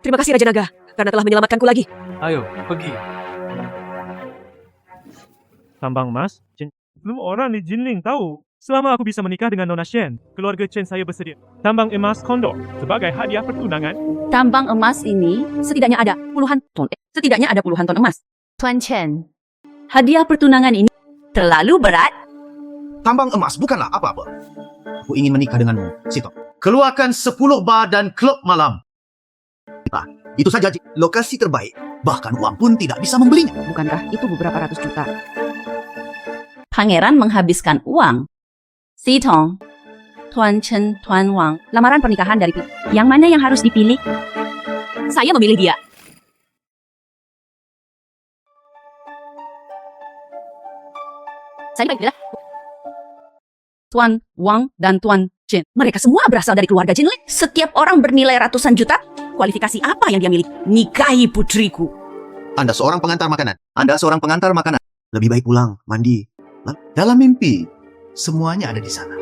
Terima kasih Raja Naga, karena telah menyelamatkanku lagi. Ayo, pergi. Tambang emas? Belum orang di Jinling tahu. Selama aku bisa menikah dengan Nona Shen, keluarga Chen saya bersedia. Tambang emas kondor sebagai hadiah pertunangan. Tambang emas ini setidaknya ada puluhan ton. Setidaknya ada puluhan ton emas. Tuan Chen, Hadiah pertunangan ini terlalu berat. Tambang emas bukanlah apa-apa. Aku ingin menikah denganmu, Sito. Keluarkan 10 bar dan klub malam. Itu saja, lokasi terbaik. Bahkan uang pun tidak bisa membelinya. Bukankah itu beberapa ratus juta? Pangeran menghabiskan uang. Sitong, Tuan Chen, Tuan Wang. Lamaran pernikahan dari yang mana yang harus dipilih? Saya memilih dia. Saya baik Tuan Wang dan Tuan Chen. Mereka semua berasal dari keluarga Jinling. Setiap orang bernilai ratusan juta. Kualifikasi apa yang dia miliki? Nikahi putriku. Anda seorang pengantar makanan. Anda seorang pengantar makanan. Lebih baik pulang, mandi. Dalam mimpi, semuanya ada di sana.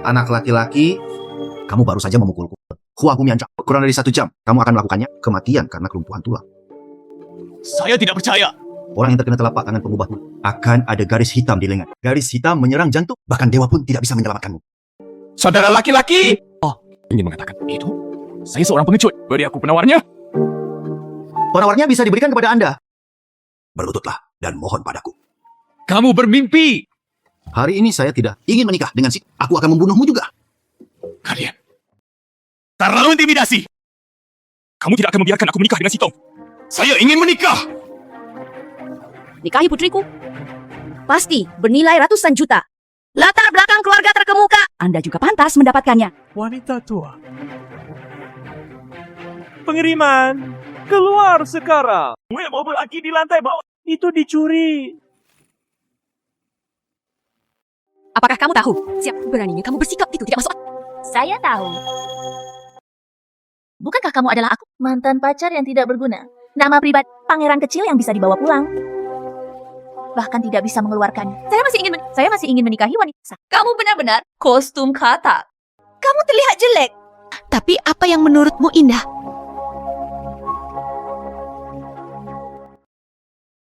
Anak laki-laki, kamu baru saja memukulku. Aku miancak. Kurang dari 1 jam, kamu akan melakukannya kematian karena kelumpuhan tulang. Saya tidak percaya. Orang yang terkena telapak tangan pengubah tulang akan ada garis hitam di lengan. Garis hitam menyerang jantung. Bahkan dewa pun tidak bisa menyelamatkanmu. Saudara laki-laki. Oh, ingin mengatakan itu? Saya seorang pengecut. Beri aku penawarnya. Penawarnya bisa diberikan kepada Anda. Berlututlah dan mohon padaku. Kamu bermimpi. Hari ini saya tidak ingin menikah dengan si. Aku akan membunuhmu juga. Kalian terlalu intimidasi. Kamu tidak akan membiarkan aku menikah dengan Sitong. Saya ingin menikah. Nikahi putriku. Pasti bernilai ratusan juta. Latar belakang keluarga terkemuka. Anda juga pantas mendapatkannya. Wanita tua. Pengiriman. Keluar sekarang. Mobil lagi di lantai bawah. Itu dicuri. Apakah kamu tahu? Siapa beraninya kamu bersikap itu tidak masuk akal? Saya tahu. Bukankah kamu adalah aku? Mantan pacar yang tidak berguna. Nama pribadi, pangeran kecil yang bisa dibawa pulang. Bahkan tidak bisa mengeluarkannya. Saya masih ingin menikahi wanita. Kamu benar-benar kostum kata. Kamu terlihat jelek. Tapi apa yang menurutmu indah?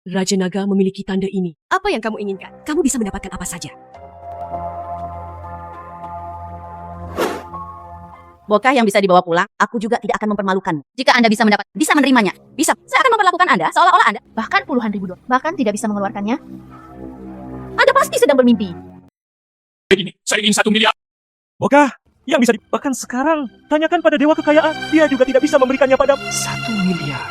Raja Naga memiliki tanda ini. Apa yang kamu inginkan? Kamu bisa mendapatkan apa saja. Bokah yang bisa dibawa pulang, aku juga tidak akan mempermalukanmu. Jika Anda bisa menerimanya. Bisa. Saya akan memperlakukan Anda seolah-olah Anda. Bahkan puluhan ribu dolar. Bahkan tidak bisa mengeluarkannya. Anda pasti sedang bermimpi. Ini, saya ingin 1 miliar. Bokah, yang bisa bahkan sekarang, tanyakan pada dewa kekayaan. Dia juga tidak bisa memberikannya padamu. 1 miliar.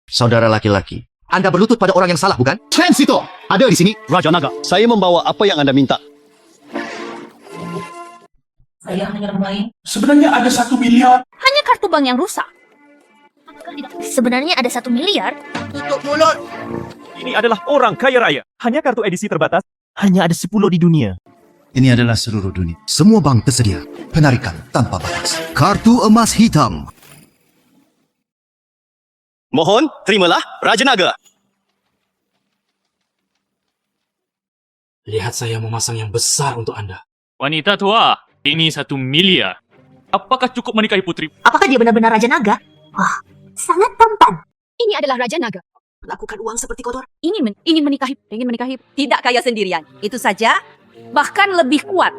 Saudara laki-laki, Anda berlutut pada orang yang salah, bukan? Chen Sito, ada di sini. Raja Naga, saya membawa apa yang Anda minta. Saya hanya bermain. Sebenarnya ada 1 miliar. Hanya kartu bank yang rusak. Sebenarnya ada 1 miliar. Tutup mulut. Ini adalah orang kaya raya. Hanya kartu edisi terbatas. Hanya ada 10 di dunia. Ini adalah seluruh dunia. Semua bank tersedia. Penarikan tanpa batas. Kartu emas hitam. Mohon, terimalah Raja Naga. Lihat saya memasang yang besar untuk Anda. Wanita tua, ini 1 miliar. Apakah cukup menikahi putri? Apakah dia benar-benar Raja Naga? Wah, sangat tampan. Ini adalah Raja Naga. Lakukan uang seperti kotor. Ingin menikahi. Tidak kaya sendirian. Itu saja. Bahkan lebih kuat.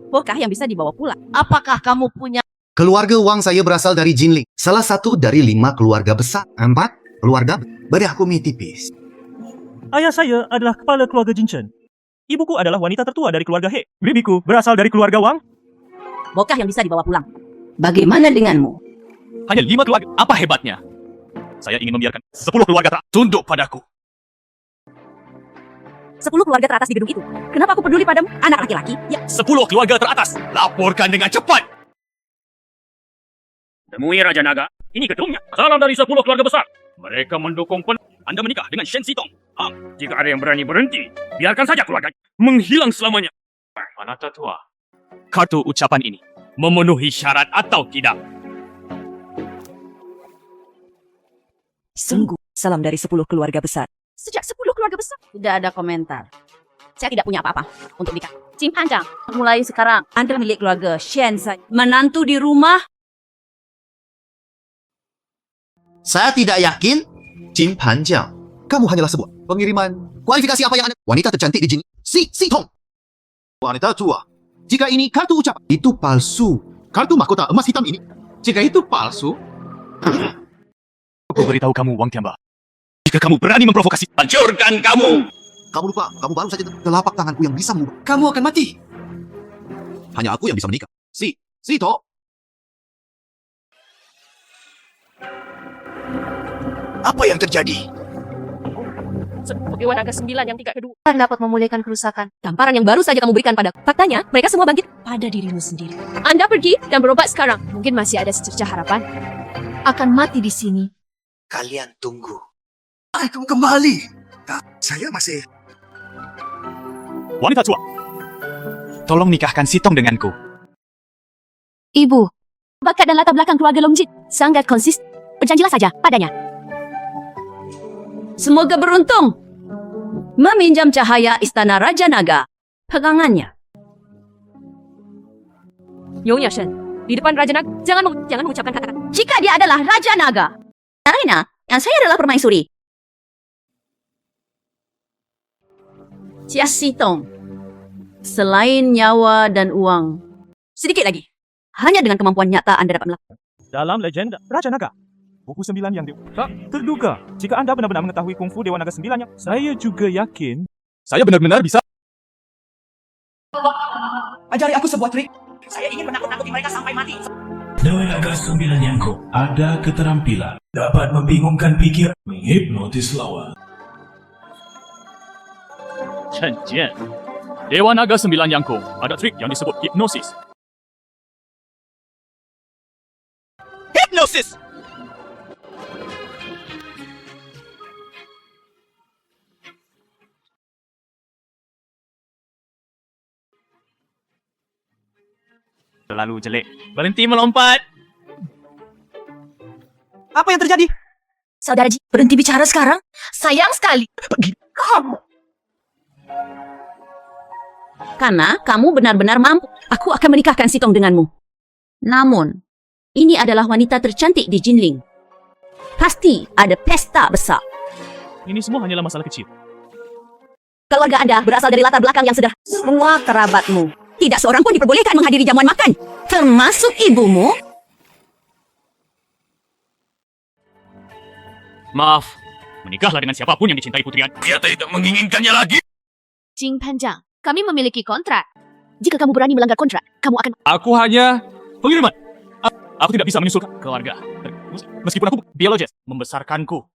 Bokah yang bisa dibawa pulang. Apakah kamu punya Keluarga Wang saya berasal dari Jinling. Salah satu dari 5 keluarga besar. 4 keluarga. Beri aku mie tipis. Ayah saya adalah kepala keluarga Jinchen. Ibuku adalah wanita tertua dari keluarga He. Bibiku berasal dari keluarga Wang. Bokah yang bisa dibawa pulang. Bagaimana denganmu? Hanya 5 keluarga. Apa hebatnya? Saya ingin membiarkan 10 keluarga tunduk padaku. 10 keluarga teratas di gedung itu. Kenapa aku peduli padamu? Anak laki-laki? Ya. 10 keluarga teratas. Laporkan dengan cepat. Temui Raja Naga. Ini gedungnya. Salam dari 10 keluarga besar. Mereka mendukung Anda menikah dengan Shen Sitong. Jika ada yang berani berhenti, biarkan saja keluarga menghilang selamanya. Wanita tua. Kartu ucapan ini memenuhi syarat atau tidak? Sungguh, salam dari 10 keluarga besar. Sejak 10 keluarga besar, tidak ada komentar. Saya tidak punya apa-apa untuk nikah. Jin Panjang, mulai sekarang, Anda milik keluarga Shen saja. Menantu di rumah. Saya tidak yakin. Jin Panjang, kamu hanyalah sebuah pengiriman. Kualifikasi apa yang Anda? Wanita tercantik di Jin. Sitong. Wanita tua. Jika ini kartu ucapan, itu palsu. Kartu mahkota emas hitam ini. Jika itu palsu, Aku beritahu kamu, Wang Tiamba. Jika kamu berani memprovokasi, hancurkan kamu. kamu lupa. Kamu baru saja telapak tanganku yang bisa mengubah. Kamu akan mati. Hanya aku yang bisa menikah. Sito. Apa yang terjadi? Dewa Naga 9 yang tingkat kedua. dapat memulihkan kerusakan. Tamparan yang baru saja kamu berikan padaku. Faktanya, mereka semua bangkit pada dirimu sendiri. Anda pergi dan berobat sekarang. Mungkin masih ada secercah harapan. Akan mati di sini. Kalian tunggu. Aku kembali. Saya masih... Wanita tua, tolong nikahkan Sitong denganku. Ibu, bakat dan latar belakang keluarga Longjit sangat konsisten. Berjanjilah saja padanya. Semoga beruntung meminjam cahaya Istana Raja Naga. Pegangannya. Nyonya Shen, di depan Raja Naga, jangan mengucapkan kata-kata. Jika dia adalah Raja Naga, Arena, yang saya adalah permaisuri. Cia Sitong, selain nyawa dan uang, sedikit lagi. Hanya dengan kemampuan nyata Anda dapat melakukan. Dalam legenda Raja Naga, buku 9 yang tak terduga. Jika Anda benar-benar mengetahui kungfu Dewa Naga 9 yang saya juga yakin. Saya benar-benar bisa. Ajari aku sebuah trik. Saya ingin menakut-nakuti mereka sampai mati. Dewa Naga 9 Yangko ada keterampilan dapat membingungkan pikiran, menghipnotis lawan. Chen Jian, Dewa Naga 9 Yangko ada trik yang disebut hipnosis. Hipnosis! Terlalu jelek. Berhenti melompat. Apa yang terjadi? Saudara Ji, berhenti bicara sekarang. Sayang sekali. Pergi kamu. Karena kamu benar-benar mampu. Aku akan menikahkan Sitong denganmu. Namun, ini adalah wanita tercantik di Jinling. Pasti ada pesta besar. Ini semua hanyalah masalah kecil. Keluarga Anda berasal dari latar belakang yang sudah semua kerabatmu. Tidak seorang pun diperbolehkan menghadiri jamuan makan. Termasuk ibumu. Maaf, menikahlah dengan siapapun yang dicintai putri Anda. Dia tidak menginginkannya lagi. Jing Panjang, kami memiliki kontrak. Jika kamu berani melanggar kontrak, kamu akan... Aku hanya pengiriman. Aku tidak bisa menyusulkan keluarga. Meskipun aku biologis, membesarkanku.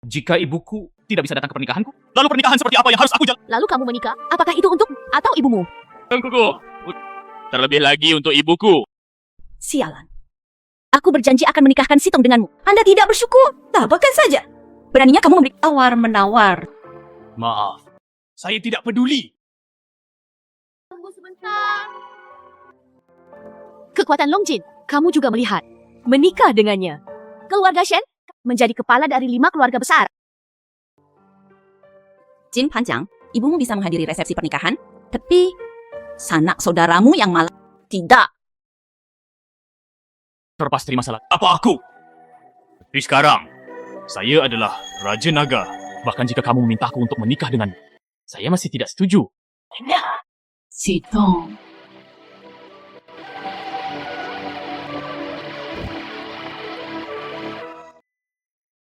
Jika ibuku tidak bisa datang ke pernikahanku, lalu pernikahan seperti apa yang harus aku jalani? Lalu kamu menikah, apakah itu untuk atau ibumu? Untukku. Terlebih lagi untuk ibuku. Sialan. Aku berjanji akan menikahkan Sitong denganmu. Anda tidak bersyukur. Dapatkan saja. Beraninya kamu memberi tawar-menawar. Maaf, saya tidak peduli. Tunggu sebentar. Kekuatan Longjin, kamu juga melihat. Menikah dengannya. Keluarga Shen menjadi kepala dari 5 keluarga besar. Jin Panjang, ibumu bisa menghadiri resepsi pernikahan, tapi sanak saudaramu yang malah tidak. Terlepas dari masalah apa aku? Tapi sekarang, saya adalah Raja Naga. Bahkan jika kamu memintaku untuk menikah denganmu, saya masih tidak setuju. Sitong.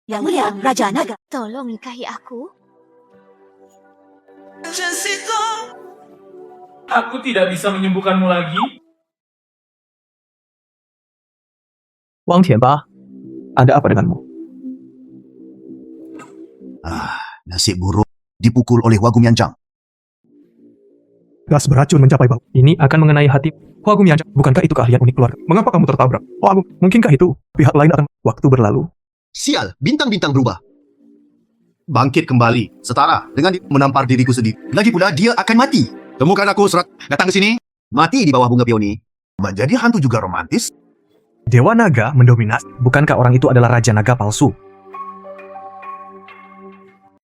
Yang mulia Raja Naga. Tolong nikahi aku. Aku tidak bisa menyembuhkanmu lagi. Wang Tianba, ada apa denganmu? Nasib buruk dipukul oleh Wagum Yanchang. Gas beracun mencapai bau. Ini akan mengenai hati. Wagum Yanchang, bukankah itu keahlian unik keluarga? Mengapa kamu tertabrak? Wagum, mungkinkah itu pihak lain akan waktu berlalu? Sial, bintang-bintang berubah. Bangkit kembali, setara dengan menampar diriku sendiri. Lagi pula dia akan mati. Temukan aku surat. Datang ke sini. Mati di bawah bunga peoni. Menjadi hantu juga romantis. Dewa Naga mendominasi. Bukankah orang itu adalah Raja Naga palsu?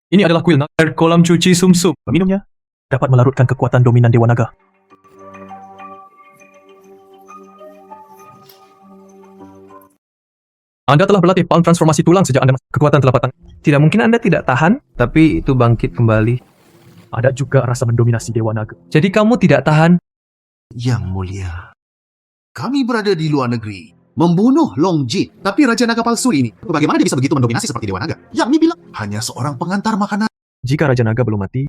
Ini adalah kuil air kolam cuci sumsum. Meminumnya dapat melarutkan kekuatan dominan Dewa Naga. Anda telah berlatih palm transformasi tulang sejak Anda kekuatan telapak tangan. Tidak mungkin Anda tidak tahan, tapi itu bangkit kembali. Ada juga rasa mendominasi Dewa Naga. Jadi kamu tidak tahan. Yang mulia, kami berada di luar negeri, membunuh Longjit. Tapi Raja Naga palsu ini, bagaimana dia bisa begitu mendominasi seperti Dewa Naga? Yang bilang hanya seorang pengantar makanan. Jika Raja Naga belum mati,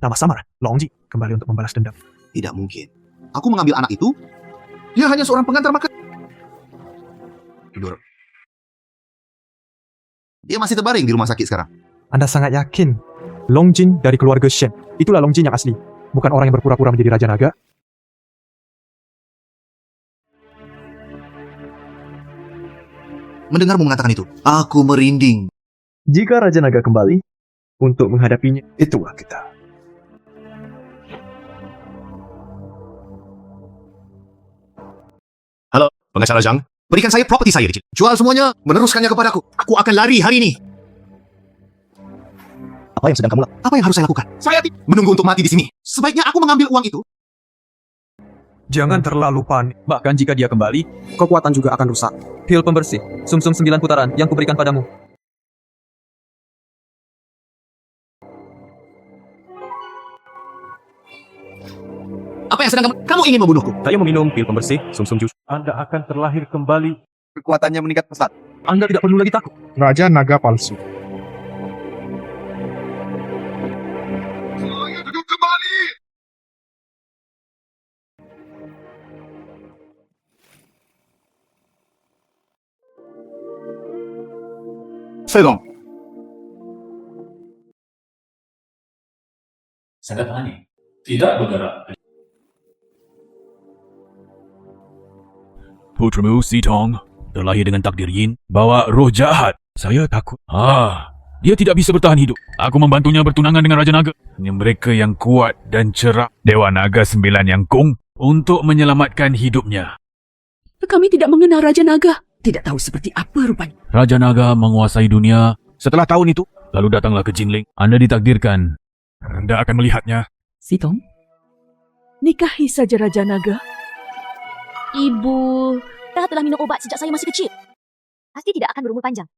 nama samar Longjit kembali untuk membalas dendam. Tidak mungkin. Aku mengambil anak itu, dia hanya seorang pengantar makanan. Tidur. Dia masih terbaring di rumah sakit sekarang. Anda sangat yakin Long Jin dari keluarga Shen. Itulah Long Jin yang asli. Bukan orang yang berpura-pura menjadi Raja Naga. Mendengarmu mengatakan itu, aku merinding. Jika Raja Naga kembali, untuk menghadapinya, itulah kita. Halo, pengacara Zhang. Berikan saya properti saya di sini. Jual semuanya, meneruskannya kepadaku. Aku akan lari hari ini. Apa yang sedang kamu lakukan? Apa yang harus saya lakukan? Saya menunggu untuk mati di sini. Sebaiknya aku mengambil uang itu. Jangan terlalu panik. Bahkan jika dia kembali, kekuatan juga akan rusak. Pil pembersih, sumsum 9 putaran yang kuberikan padamu. Apa yang sedang kamu ingin membunuhku? Saya meminum pil pembersih, sumsum jus. Anda akan terlahir kembali. Kekuatannya meningkat pesat. Anda tidak perlu lagi takut. Raja Naga palsu. Fedong. Sangat aneh. Tidak bergerak. Putramu Si Tong terlahir dengan takdir yin, bawa roh jahat. Saya takut. Dia tidak bisa bertahan hidup. Aku membantunya bertunangan dengan Raja Naga. Hanya mereka yang kuat dan cerah. Dewa Naga 9 yang kung untuk menyelamatkan hidupnya. Kami tidak mengenal Raja Naga. Tidak tahu seperti apa rupanya. Raja Naga menguasai dunia setelah tahun itu. Lalu datanglah ke Jinling. Anda ditakdirkan. Anda akan melihatnya. Si Tong, nikahi saja Raja Naga. Ibu, dah telah minum obat sejak saya masih kecil. Pasti tidak akan berumur panjang.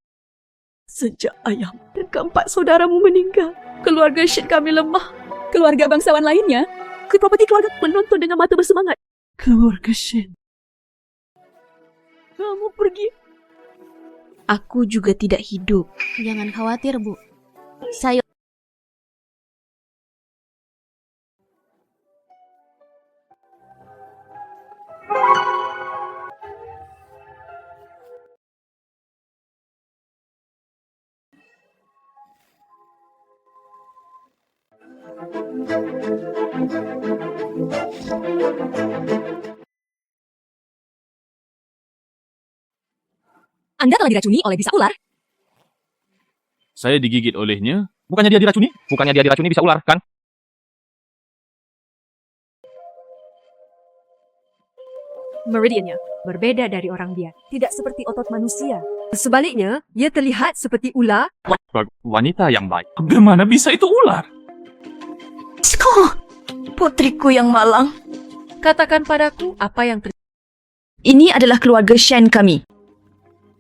Sejak ayam dan keempat saudaramu meninggal, keluarga Shen kami lemah. Keluarga bangsawan lainnya, properti keluarga menonton dengan mata bersemangat. Keluarga Shen, kamu pergi. Aku juga tidak hidup. Jangan khawatir, Bu. Saya Anda telah diracuni oleh bisa ular. Saya digigit olehnya. Bukannya dia diracuni? Bukannya dia diracuni bisa ular, kan? Meridiannya berbeda dari orang dia. Tidak seperti otot manusia. Sebaliknya, ia terlihat seperti ular. Wanita yang baik. Bagaimana bisa itu ular? Putriku yang malang. Katakan padaku apa yang terjadi. Ini adalah keluarga Shen kami.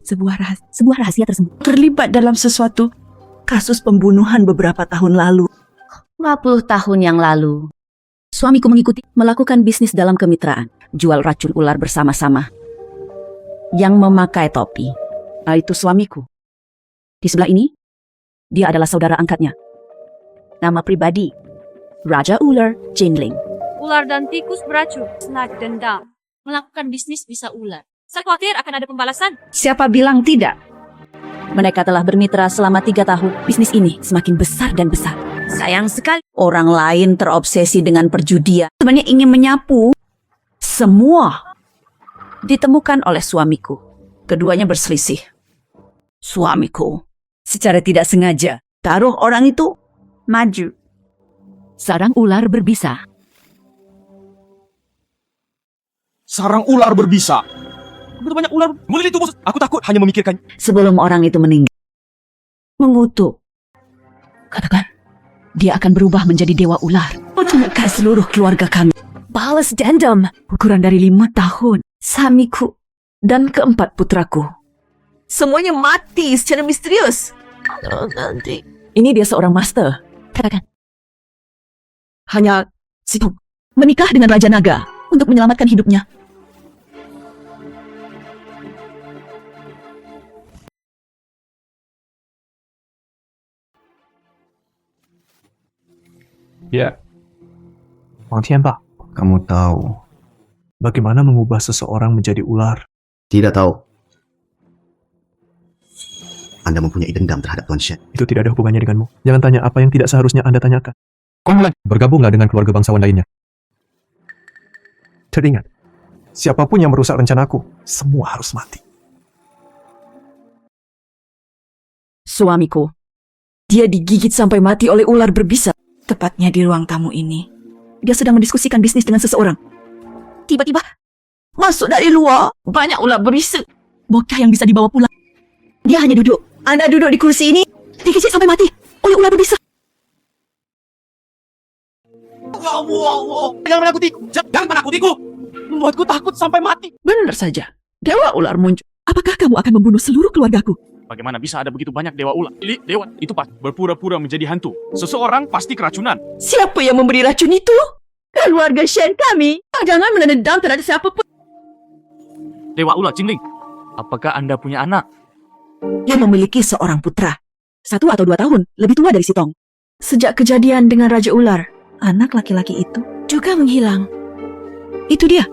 Sebuah rahasia tersembunyi. Terlibat dalam sesuatu kasus pembunuhan beberapa tahun lalu. 50 tahun yang lalu, suamiku melakukan bisnis dalam kemitraan. Jual racun ular bersama-sama. Yang memakai topi. Itu suamiku. Di sebelah ini, dia adalah saudara angkatnya. Nama pribadi, Raja Ular Jinling. Ular dan tikus beracun. Snack dendam. Melakukan bisnis bisa ular. Saya khawatir akan ada pembalasan. Siapa bilang tidak? Mereka telah bermitra selama 3 tahun. Bisnis ini semakin besar dan besar. Sayang sekali. Orang lain terobsesi dengan perjudian. Sebenarnya ingin menyapu. Semua ditemukan oleh suamiku. Keduanya berselisih. Suamiku secara tidak sengaja taruh orang itu maju. Sarang ular berbisa. Sarang ular berbisa. Begitu banyak ular melilit tubuh. Aku takut hanya memikirkan. Sebelum orang itu meninggal, mengutuk. Katakan, dia akan berubah menjadi dewa ular. Menemukan seluruh keluarga kami. Balas dendam. Ukuran dari 5 tahun. Suamiku dan keempat putraku. Semuanya mati secara misterius. Nanti. Ini dia seorang master. Katakan. Hanya Si Tong menikah dengan Raja Naga untuk menyelamatkan hidupnya. Ya. Wang Tianba, Kamu tahu. bagaimana mengubah seseorang menjadi ular? Tidak tahu. Anda mempunyai dendam terhadap Tuan Shen. Itu tidak ada hubungannya denganmu. Jangan tanya apa yang tidak seharusnya Anda tanyakan. Bergabunglah dengan keluarga bangsawan lainnya. Teringat, siapapun yang merusak rencanaku, semua harus mati. Suamiku, dia digigit sampai mati oleh ular berbisa. Tepatnya di ruang tamu ini. Dia sedang mendiskusikan bisnis dengan seseorang. Tiba-tiba, masuk dari luar, banyak ular berbisa. Bocah yang bisa dibawa pulang. Dia hanya duduk. Anda duduk di kursi ini, digigit sampai mati oleh ular berbisa. Jangan menakutiku! Jangan menakutiku! Membuatku takut sampai mati. Benar saja, dewa ular muncul. Apakah kamu akan membunuh seluruh keluargaku? Bagaimana bisa ada begitu banyak dewa ular? Dewa itu pasti berpura-pura menjadi hantu. Seseorang pasti keracunan. Siapa yang memberi racun itu? Keluarga Shen kami. Jangan menendam terhadap siapapun. Dewa ular Jingling, apakah Anda punya anak? Dia memiliki seorang putra. 1 atau 2 tahun, lebih tua dari Sitong. Sejak kejadian dengan Raja Ular, anak laki-laki itu juga menghilang. Itu dia.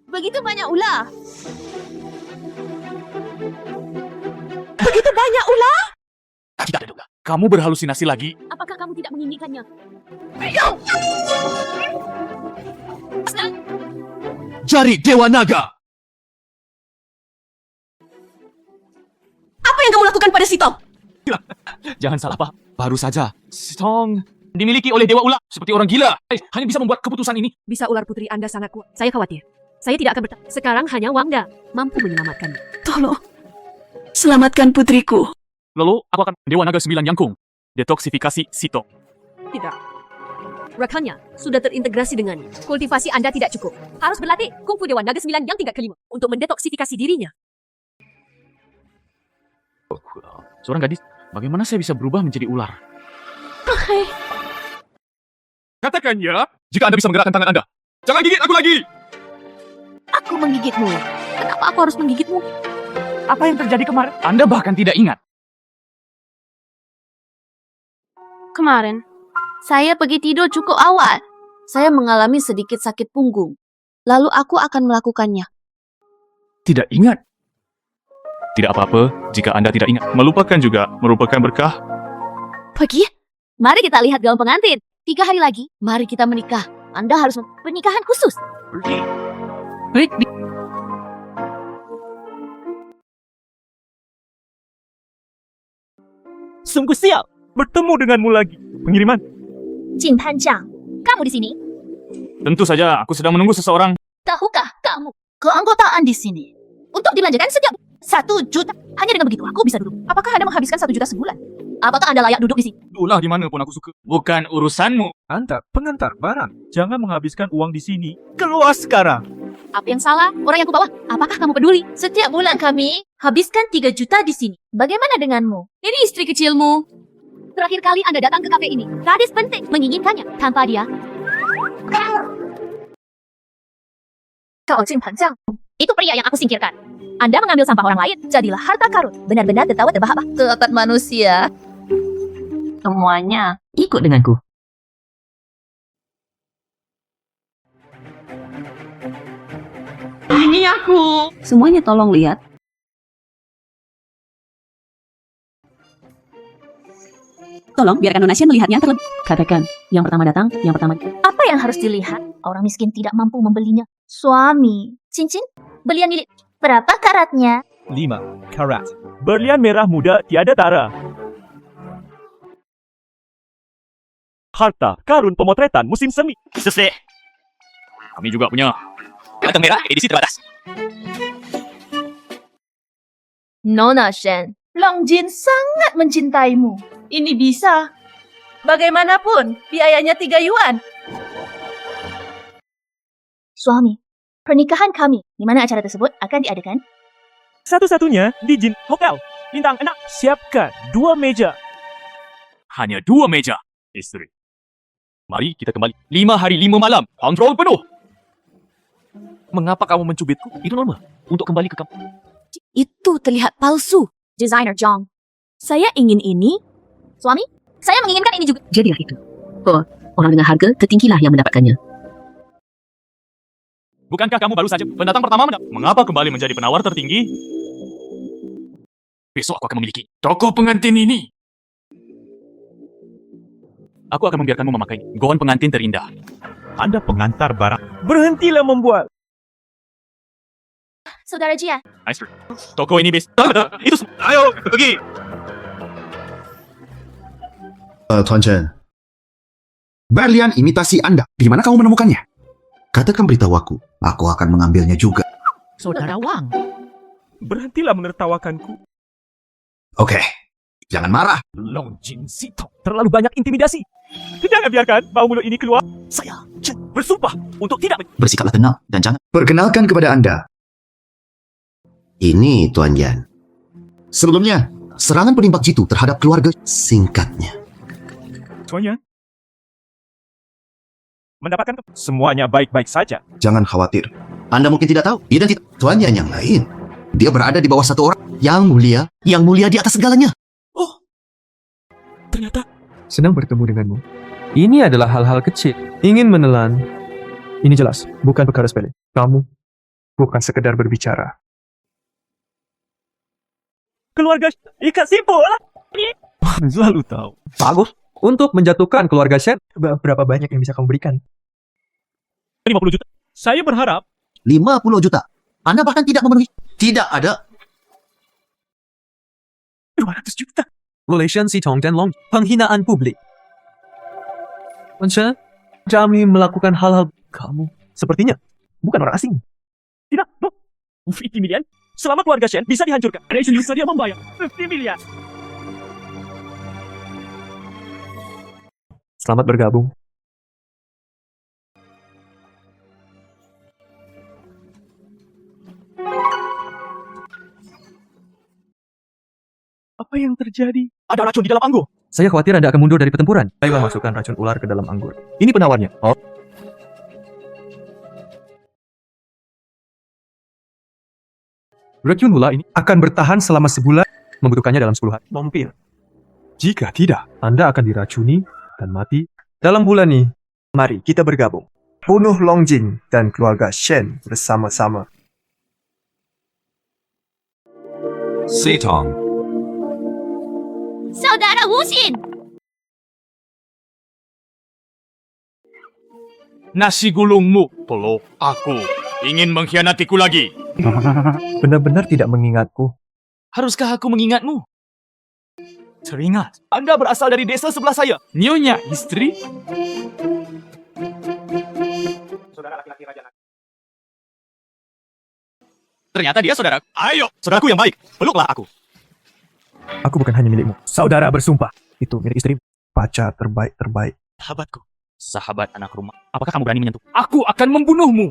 Begitu banyak ular. Begitu banyak ular? Tidak ada duga. Kamu berhalusinasi lagi? Apakah kamu tidak menginginkannya? Jari Dewa Naga! Apa yang kamu lakukan pada Sitong? Jangan salah paham. Baru saja, Sitong dimiliki oleh Dewa Ular seperti orang gila. Hanya bisa membuat keputusan ini. Bisa ular putri Anda sangat kuat. Saya khawatir. Saya tidak akan bertahan. Sekarang hanya Wangda mampu menyelamatkannya. Tolong, selamatkan putriku. Lalu, aku akan Dewa Naga 9 Yangkung. Detoksifikasi Sitong. Tidak. Rekannya sudah terintegrasi dengannya. Kultivasi Anda tidak cukup. Harus berlatih Kungfu Dewa Naga 9 yang tingkat kelima untuk mendetoksifikasi dirinya. Seorang gadis, bagaimana saya bisa berubah menjadi ular? Katakan ya, jika Anda bisa menggerakkan tangan Anda. Jangan gigit aku lagi! Aku menggigitmu. Kenapa aku harus menggigitmu? Apa yang terjadi kemarin? Anda bahkan tidak ingat. Kemarin, saya pergi tidur cukup awal. Saya mengalami sedikit sakit punggung. Lalu aku akan melakukannya. Tidak ingat? Tidak apa-apa jika Anda tidak ingat. Melupakan juga merupakan berkah. Pergi? Mari kita lihat gaun pengantin. 3 hari lagi, mari kita menikah. Anda harus pernikahan khusus. Sungguh sial bertemu denganmu lagi. Pengiriman. Jin Panjang, kamu di sini? Tentu saja, aku sedang menunggu seseorang. Tahukah kamu keanggotaan di sini untuk dibelanjakan setiap 1 juta? Hanya dengan begitu aku bisa duduk. Apakah Anda menghabiskan 1 juta sebulan? Apakah Anda layak duduk di sini? Duduklah di mana pun aku suka. Bukan urusanmu. Anda pengantar barang. Jangan menghabiskan uang di sini. Keluar sekarang. Apa yang salah? Orang yang kubawa. Apakah kamu peduli? Setiap bulan kami habiskan 3 juta di sini. Bagaimana denganmu? Ini istri kecilmu. Terakhir kali Anda datang ke kafe ini, gadis penting menginginkannya. Tanpa dia, Kau Jin Panjang, itu pria yang aku singkirkan. Anda mengambil sampah orang lain, jadilah harta karun. Benar-benar tertawa terbahak-bahak. Keotak manusia. Semuanya ikut denganku. Ini aku. Semuanya tolong lihat. Tolong biarkan Nona Shen melihatnya terlebih. Katakan, yang pertama datang, yang pertama. Apa yang harus dilihat? Orang miskin tidak mampu membelinya. Suami. Cincin? Belian milik. Berapa karatnya? 5 karat. Berlian merah muda tiada tara. Harta karun pemotretan musim semi. Selesai. Kami juga punya. Kantong merah edisi terbatas. Nona Shen, Long Jin sangat mencintaimu. Ini bisa. Bagaimanapun, biayanya 3 yuan. Suami, pernikahan kami, di mana acara tersebut akan diadakan? Satu-satunya di Jin Hotel. Bintang 6. Siapkan 2 meja. Hanya 2 meja, istri. Mari kita kembali. 5 hari 5 malam. Kontrol penuh. Mengapa kamu mencubitku? Itu normal. Untuk kembali ke kampung. itu terlihat palsu. Designer Jong. Saya ingin ini. Suami, saya menginginkan ini juga. Jadilah itu. Oh, orang dengan harga tertinggilah yang mendapatkannya. Bukankah kamu baru saja pendatang pertama mengapa kembali menjadi penawar tertinggi? Besok aku akan memiliki toko pengantin ini. Aku akan membiarkanmu memakai gaun pengantin terindah. Anda pengantar barang. Berhentilah membuat. Saudara Jia, Ice cream. Toko ini itu ayo pergi. Tuan Chen, Berlian imitasi Anda. Di mana kamu menemukannya? Katakan beritahu aku akan mengambilnya juga. Saudara Wang. Berhentilah menertawakanku. Oke, jangan marah. Long Jin Sitong. Terlalu banyak intimidasi. Jangan biarkan bau mulut ini keluar. Saya bersumpah untuk tidak. Bersikaplah tenang dan jangan. Perkenalkan kepada Anda. Ini Tuan Yan. Sebelumnya, serangan penimpak jitu terhadap keluarga singkatnya. Tuan Yan. Mendapatkan semuanya baik-baik saja. jangan khawatir. Anda mungkin tidak tahu identitas Tuan Yan yang lain. Dia berada di bawah satu orang yang mulia di atas segalanya. Ternyata senang bertemu denganmu. Ini adalah hal-hal kecil. Ingin menelan. Ini jelas, bukan perkara sepele. Kamu bukan sekedar berbicara. Keluarga ikat simpul. Selalu tahu. Bagus. Untuk menjatuhkan keluarga Shen, berapa banyak yang bisa kamu berikan? 50 juta. Saya berharap 50 juta. Anda bahkan tidak memenuhi. Tidak ada. 200 juta. Relation Sitong dan Long. Penghinaan publik. Chen, kami melakukan hal-hal kamu. Sepertinya bukan orang asing. Tidak. 50 miliar. Selama keluarga Shen bisa dihancurkan. Relation dia membayar 50 miliar. Selamat bergabung. Apa yang terjadi? ada racun di dalam anggur. Saya khawatir Anda akan mundur dari pertempuran. Baiklah, masukkan racun ular ke dalam anggur. Ini penawarnya. Oh. Racun ular ini akan bertahan selama sebulan, membutuhkannya dalam 10 hari. Mampir. Jika tidak, Anda akan diracuni dan mati dalam bulan ini. Mari kita bergabung. Bunuh Longjing dan keluarga Shen bersama-sama. Sitong. Saudara Wu Xin. Nasi gulungmu, peluk aku. Ingin mengkhianatiku lagi. Benar-benar tidak mengingatku. Haruskah aku mengingatmu? Teringat, Anda berasal dari desa sebelah saya. Nyonya istri. Saudara laki-laki Raja Naga. Ternyata dia saudara. Ayo, saudaraku yang baik. Peluklah aku. Aku bukan hanya milikmu. Saudara bersumpah. Itu milik istrimu. Pacar terbaik-terbaik. Sahabatku. Sahabat anak rumah. Apakah kamu berani menyentuh? Aku akan membunuhmu.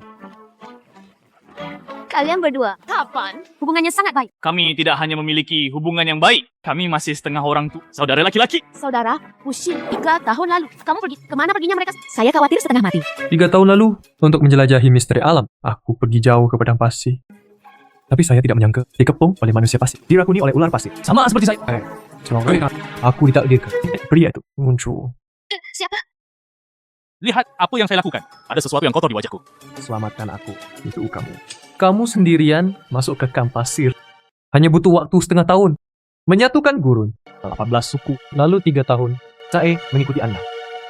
kalian berdua. Kapan? Hubungannya sangat baik. Kami tidak hanya memiliki hubungan yang baik. Kami masih setengah orang tua. Saudara laki-laki. Saudara, Wu Xin 3 tahun lalu. Kamu pergi. Kemana perginya mereka? Saya khawatir setengah mati. 3 tahun lalu, untuk menjelajahi misteri alam, aku pergi jauh ke padang pasir. Tapi saya tidak menyangka dikepung oleh manusia pasir, dirakuni oleh ular pasir. Sama seperti saya. Semoga aku ditakdirkan. Pria itu muncul. Siapa? Lihat apa yang saya lakukan. Ada sesuatu yang kotor di wajahku. Selamatkan aku. Itu kamu. Kamu sendirian masuk ke kamp pasir. Hanya butuh waktu setengah tahun. Menyatukan gurun. 18 suku. Lalu 3 tahun. Sae mengikuti Anda.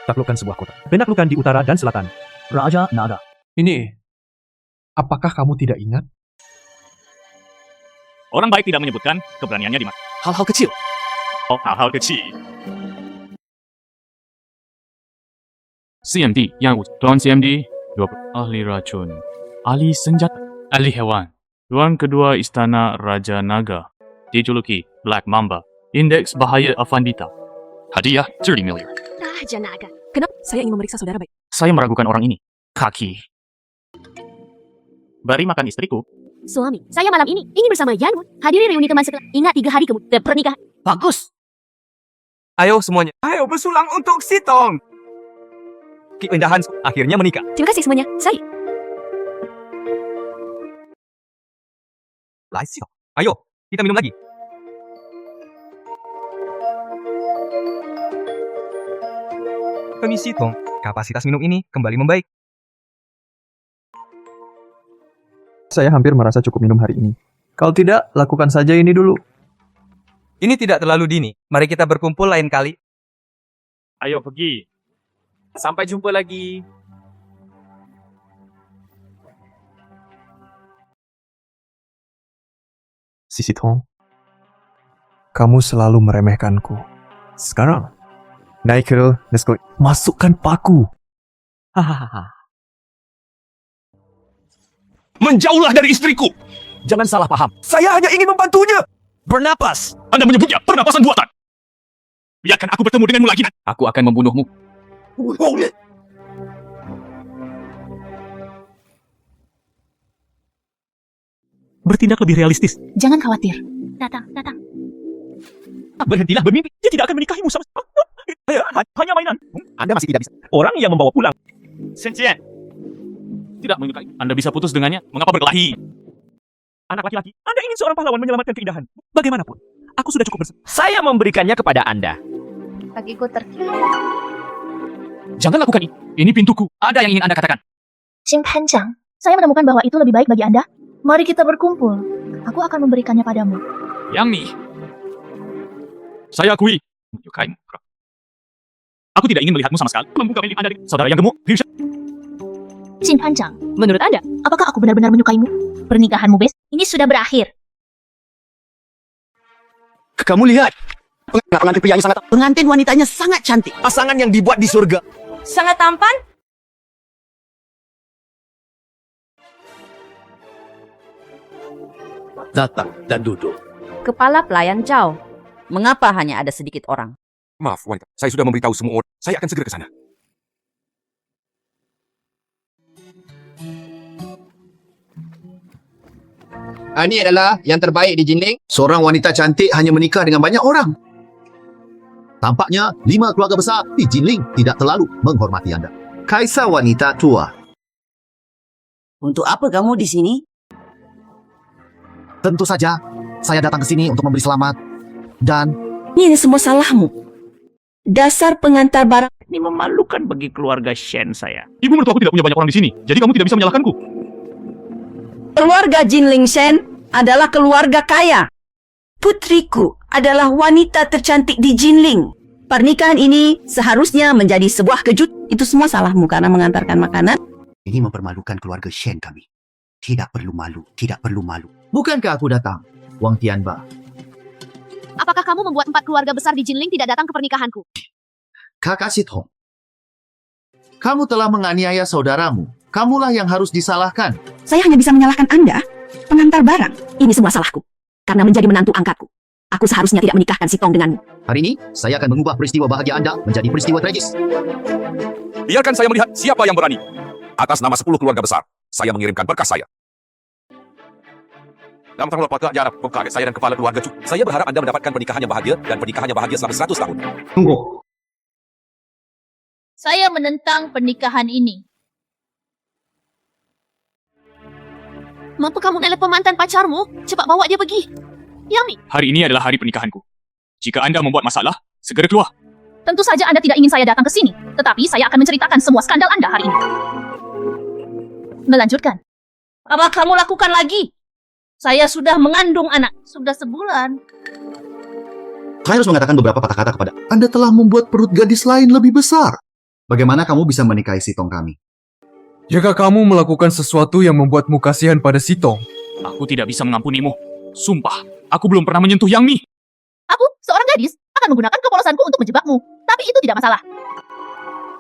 Taklukkan sebuah kota. Penaklukan di utara dan selatan. Raja Naga. Ini. Apakah kamu tidak ingat? Orang baik tidak menyebutkan keberaniannya di mana. Hal-hal kecil. Oh, hal-hal kecil. CMD yang Tuan CMD 20 ahli racun, ahli senjata, ahli hewan. Tuan kedua istana Raja Naga, dijuluki Black Mamba. Indeks bahaya Avandita. Hadiah 30 miliar. Raja Naga. Kenapa saya ingin memeriksa saudara baik? Saya meragukan orang ini. Kaki. Beri makan istriku. Suami, saya malam ini ingin bersama Yanwon hadiri reuni teman sekelas. Ingat 3 hari kemudian pernikahan. Bagus. Ayo semuanya. Ayo bersulang untuk Sitong. Keindahan akhirnya menikah. Terima kasih semuanya. Saya. Sitong. Ayo, kita minum lagi. Kami Sitong, kapasitas minum ini kembali membaik. Saya hampir merasa cukup minum hari ini. Kalau tidak, lakukan saja ini dulu. Ini tidak terlalu dini. Mari kita berkumpul lain kali. Ayo pergi. Sampai jumpa lagi. Sisithong, kamu selalu meremehkanku. Sekarang, naik ke Nesko, masukkan paku. Hahaha. Menjauhlah dari istriku. Jangan salah paham. Saya hanya ingin membantunya. Bernapas. Anda menyebutnya pernapasan buatan. Biarkan aku bertemu denganmu lagi. Aku akan membunuhmu. Bertindak lebih realistis. Jangan khawatir. Datang. Berhentilah bermimpi. Dia tidak akan menikahimu sama hanya mainan. Anda masih tidak bisa. Orang yang membawa pulang. Shen tidak menyukai. Anda bisa putus dengannya. Mengapa berkelahi? Anak laki-laki, Anda ingin seorang pahlawan menyelamatkan keindahan. Bagaimanapun, aku sudah cukup bersama. Saya memberikannya kepada Anda. Kakiku terkilir. Jangan lakukan ini. Ini pintuku. Ada yang ingin Anda katakan? Xing Panjang, saya menemukan bahwa itu lebih baik bagi Anda. Mari kita berkumpul. Aku akan memberikannya padamu. Yang Mi. Saya akui. Menyukaimu. Aku tidak ingin melihatmu sama sekali. Membuka milik Anda dengan saudara yang gemuk. Xing Panjang, Menurut Anda, apakah aku benar-benar menyukaimu? Pernikahanmu ini sudah berakhir. Kamu lihat. Pengantin pria yang sangat... Pengantin wanitanya sangat cantik. Pasangan yang dibuat di surga. Sangat tampan? Datang dan duduk. Kepala pelayan Chow. Mengapa hanya ada sedikit orang? Maaf, wanita. Saya sudah memberitahu semua orang. Saya akan segera ke sana. Ini adalah yang terbaik di Jinling. Seorang wanita cantik hanya menikah dengan banyak orang. Tampaknya 5 keluarga besar di Jinling tidak terlalu menghormati Anda. Kaisar wanita tua. Untuk apa kamu di sini? Tentu saja, saya datang ke sini untuk memberi selamat. Dan Ini semua salahmu. Dasar pengantar barang. Ini memalukan bagi keluarga Shen saya. Ibu mertuaku tidak punya banyak orang di sini. Jadi kamu tidak bisa menyalahkanku. Keluarga Jinling Shen adalah keluarga kaya. Putriku adalah wanita tercantik di Jinling. Pernikahan ini seharusnya menjadi sebuah kejut. Itu semua salahmu karena mengantarkan makanan. ini mempermalukan keluarga Shen kami. Tidak perlu malu, tidak perlu malu. Bukankah aku datang, Wang Tianba? Apakah kamu membuat 4 keluarga besar di Jinling tidak datang ke pernikahanku? Kakak Sithong, kamu telah menganiaya saudaramu. Kamulah yang harus disalahkan. Saya hanya bisa menyalahkan Anda, pengantar barang. Ini semua salahku. Karena menjadi menantu angkatku. Aku seharusnya tidak menikahkan Sithong denganmu. Hari ini, saya akan mengubah peristiwa bahagia Anda menjadi peristiwa tragis. Biarkan saya melihat siapa yang berani. Atas nama 10 keluarga besar, saya mengirimkan berkas saya. Dalam tanggal jarak saya dan kepala keluarga Chu. Saya berharap Anda mendapatkan pernikahan yang bahagia dan pernikahan yang bahagia selama 100 tahun. Tunggu. Saya menentang pernikahan ini. Mengapa kamu nelpon pemantan pacarmu? Cepat bawa dia pergi. Yami. Hari ini adalah hari pernikahanku. Jika Anda membuat masalah, segera keluar. Tentu saja Anda tidak ingin saya datang ke sini. Tetapi saya akan menceritakan semua skandal Anda hari ini. Melanjutkan. Apa kamu lakukan lagi? Saya sudah mengandung anak. Sudah sebulan. Saya harus mengatakan beberapa patah kata kepada Anda telah membuat perut gadis lain lebih besar. Bagaimana kamu bisa menikahi Sithong kami? Jika kamu melakukan sesuatu yang membuatmu kasihan pada Sithong, Aku tidak bisa mengampunimu. Sumpah, aku belum pernah menyentuh Yang Mi. Aku, seorang gadis, akan menggunakan kepolosanku untuk menjebakmu. Tapi itu tidak masalah.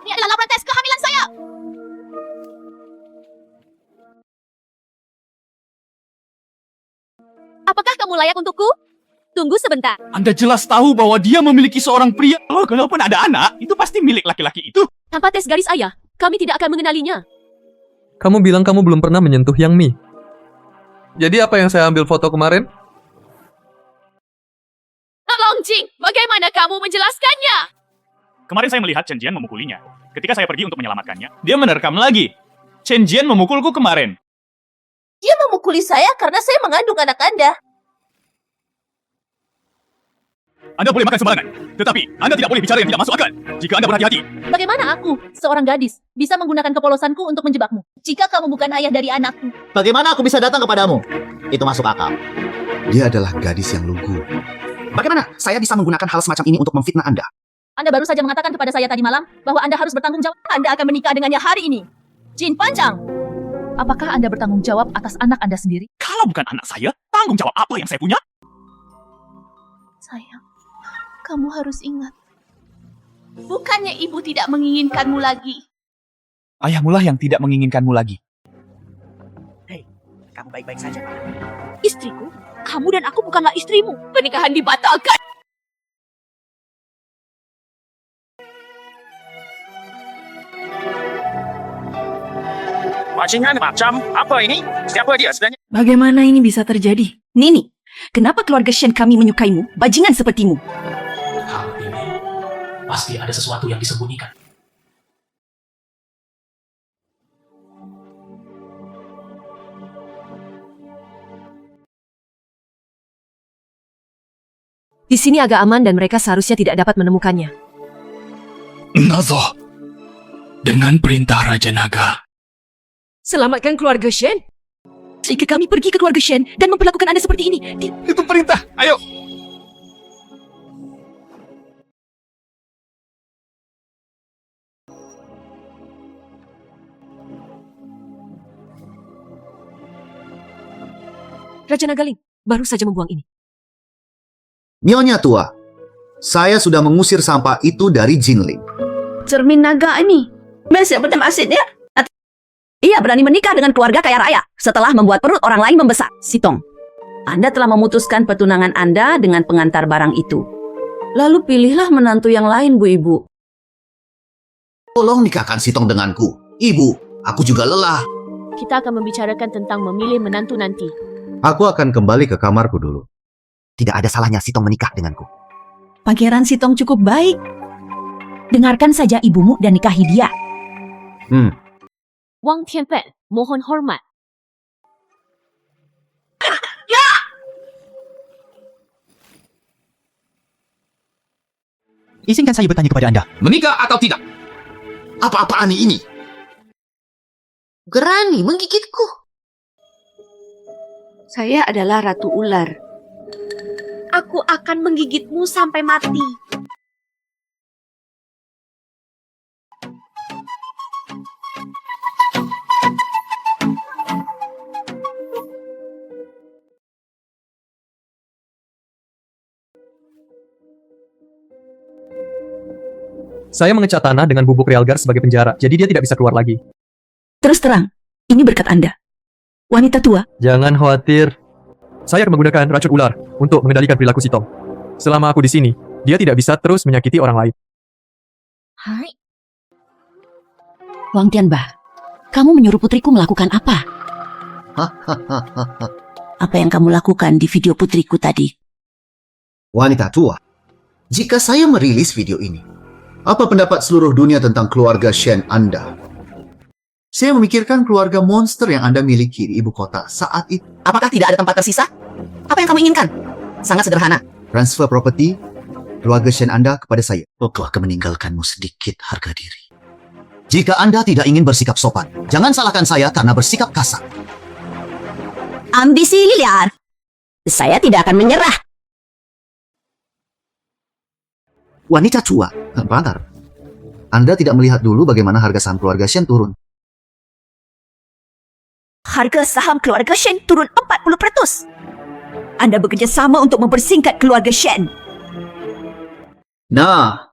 Ini adalah laporan tes kehamilan saya. Apakah kamu layak untukku? Tunggu sebentar. Anda jelas tahu bahwa dia memiliki seorang pria. Oh, kalaupun ada anak, itu pasti milik laki-laki itu. Tanpa tes garis ayah, kami tidak akan mengenalinya. kamu bilang kamu belum pernah menyentuh Yang Mi. Jadi apa yang saya ambil foto kemarin? Longjing, bagaimana kamu menjelaskannya? Kemarin saya melihat Chen Jian memukulinya. Ketika saya pergi untuk menyelamatkannya, dia menerkam lagi. Chen Jian memukulku kemarin. Dia memukuli saya karena saya mengandung anak Anda. Anda boleh makan sembarangan. Tetapi, Anda tidak boleh bicara yang tidak masuk akal. Jika Anda berhati-hati, Bagaimana aku, seorang gadis, bisa menggunakan kepolosanku untuk menjebakmu? Jika kamu bukan ayah dari anakku. Bagaimana aku bisa datang kepadamu? Itu masuk akal. Dia adalah gadis yang lugu. Bagaimana saya bisa menggunakan hal semacam ini untuk memfitnah Anda? Anda baru saja mengatakan kepada saya tadi malam bahwa Anda harus bertanggung jawab. Anda akan menikah dengannya hari ini. Jin Panjang, apakah Anda bertanggung jawab atas anak Anda sendiri? kalau bukan anak saya, tanggung jawab apa yang saya punya? Sayang, kamu harus ingat. Bukannya ibu tidak menginginkanmu lagi. Ayahmulah yang tidak menginginkanmu lagi. Kamu baik-baik saja. Istriku, kamu dan aku bukanlah istrimu. Pernikahan dibatalkan. Bajingan macam apa ini? Siapa dia sebenarnya? Bagaimana ini bisa terjadi? Nini, kenapa keluarga Shen kami menyukaimu? Bajingan sepertimu. Hal ini pasti ada sesuatu yang disembunyikan. Di sini agak aman dan mereka seharusnya tidak dapat menemukannya. Nazo, dengan perintah Raja Naga, Selamatkan keluarga Shen. Jika kami pergi ke keluarga Shen dan memperlakukan Anda seperti ini, Itu perintah. Ayo. Raja Nagaling baru saja membuang ini. Nyonya tua, saya sudah mengusir sampah itu dari Jinling. cermin naga ini. Masih bernama asidnya. Ia berani menikah dengan keluarga kaya raya setelah membuat perut orang lain membesar. Sitong, Anda telah memutuskan pertunangan Anda dengan pengantar barang itu. Lalu pilihlah menantu yang lain, Bu Ibu. Tolong nikahkan Sitong denganku. Ibu, aku juga lelah. Kita akan membicarakan tentang memilih menantu nanti. Aku akan kembali ke kamarku dulu. Tidak ada salahnya Sitong menikah denganku. Pangeran Sitong cukup baik. Dengarkan saja ibumu dan nikahi dia. Wang Tianpen, mohon hormat. Izinkan saya bertanya kepada Anda. Menikah atau tidak? Apa-apaan ini? Berani menggigitku. Saya adalah Ratu Ular. Aku akan menggigitmu sampai mati. Saya mengecat tanah dengan bubuk realgar sebagai penjara, jadi dia tidak bisa keluar lagi. Terus terang, ini berkat Anda. Wanita tua, Jangan khawatir. Saya akan menggunakan racun ular untuk mengendalikan perilaku Sitong. Selama aku di sini, dia tidak bisa terus menyakiti orang lain. Hai, Wang Tianba, kamu menyuruh putriku melakukan apa? Apa yang kamu lakukan di video putriku tadi? Wanita tua, Jika saya merilis video ini, apa pendapat seluruh dunia tentang keluarga Shen Anda? Saya memikirkan keluarga monster yang Anda miliki di ibu kota saat itu. Apakah tidak ada tempat tersisa? Apa yang kamu inginkan? Sangat sederhana. Transfer properti keluarga Shen Anda kepada saya. Aku akan meninggalkanmu sedikit harga diri. Jika Anda tidak ingin bersikap sopan, jangan salahkan saya karena bersikap kasar. Ambisi liar. Saya tidak akan menyerah. Wanita tua, bentar. Anda tidak melihat dulu bagaimana harga saham keluarga Shen turun. Harga saham keluarga Shen turun 40%. Anda bekerja sama untuk mempersingkat keluarga Shen. Nah,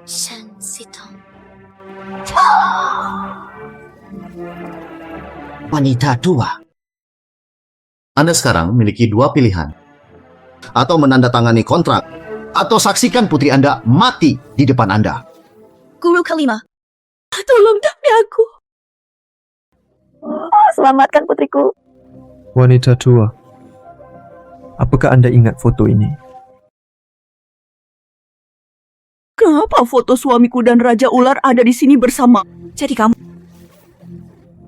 Shen Sitong. wanita tua. Anda sekarang memiliki dua pilihan. Atau menandatangani kontrak, atau saksikan putri Anda mati di depan Anda. Guru kelima. Tolong tapi aku. Selamatkan putriku. Wanita tua, apakah Anda ingat foto ini? Kenapa foto suamiku dan Raja Ular ada di sini bersama? Jadi kamu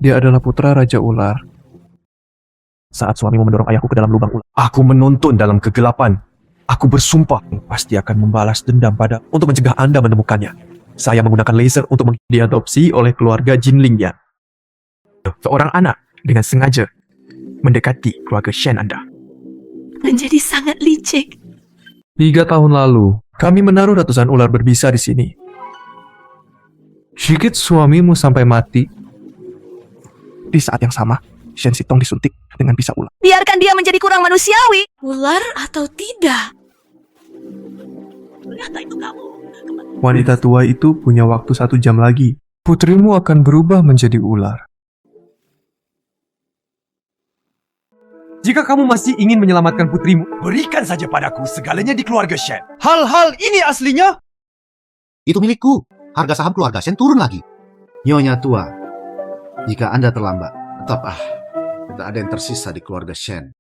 Dia adalah putra Raja Ular. saat suamimu mendorong ayahku ke dalam lubang ular. Aku menonton dalam kegelapan. Aku bersumpah pasti akan membalas dendam pada untuk mencegah Anda menemukannya. Saya menggunakan laser untuk diadopsi oleh keluarga Jinling Yan. Seorang anak dengan sengaja mendekati keluarga Shen Anda. Menjadi sangat licik. 3 tahun lalu, kami menaruh ratusan ular berbisa di sini. Sikit suamimu sampai mati. Di saat yang sama, Shen Sitong disuntik dengan bisa ular. Biarkan dia menjadi kurang manusiawi. Ular atau tidak? Ternyata itu kamu. Wanita tua itu punya waktu 1 jam lagi. Putrimu akan berubah menjadi ular. Jika kamu masih ingin menyelamatkan putrimu, Berikan saja padaku segalanya di keluarga Shen. Hal-hal ini aslinya? Itu milikku. Harga saham keluarga Shen turun lagi. Nyonya tua, jika Anda terlambat, tetap tidak ada yang tersisa di keluarga Shen.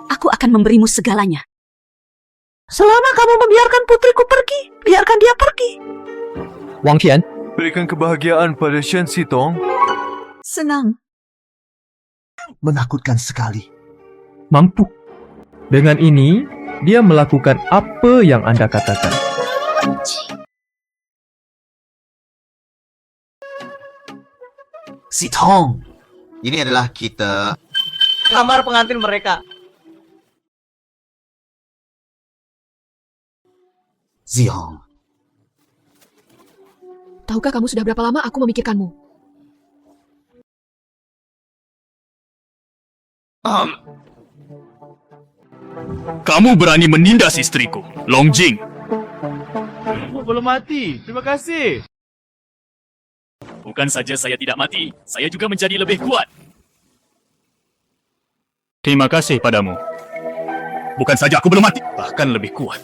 Aku akan memberimu segalanya. Selama kamu membiarkan putriku pergi, biarkan dia pergi. Wang Qian, berikan kebahagiaan pada Shen Sitong. Senang. Menakutkan sekali. Mampu. Dengan ini, dia melakukan apa yang Anda katakan. Sitong, ini adalah kita. kamar pengantin mereka. Ziong. Tahukah kamu sudah berapa lama aku memikirkanmu? Kamu berani menindas istriku, Long Jing. Aku belum mati. Terima kasih. Bukan saja saya tidak mati, saya juga menjadi lebih kuat. Terima kasih padamu. Bukan saja aku belum mati, bahkan lebih kuat.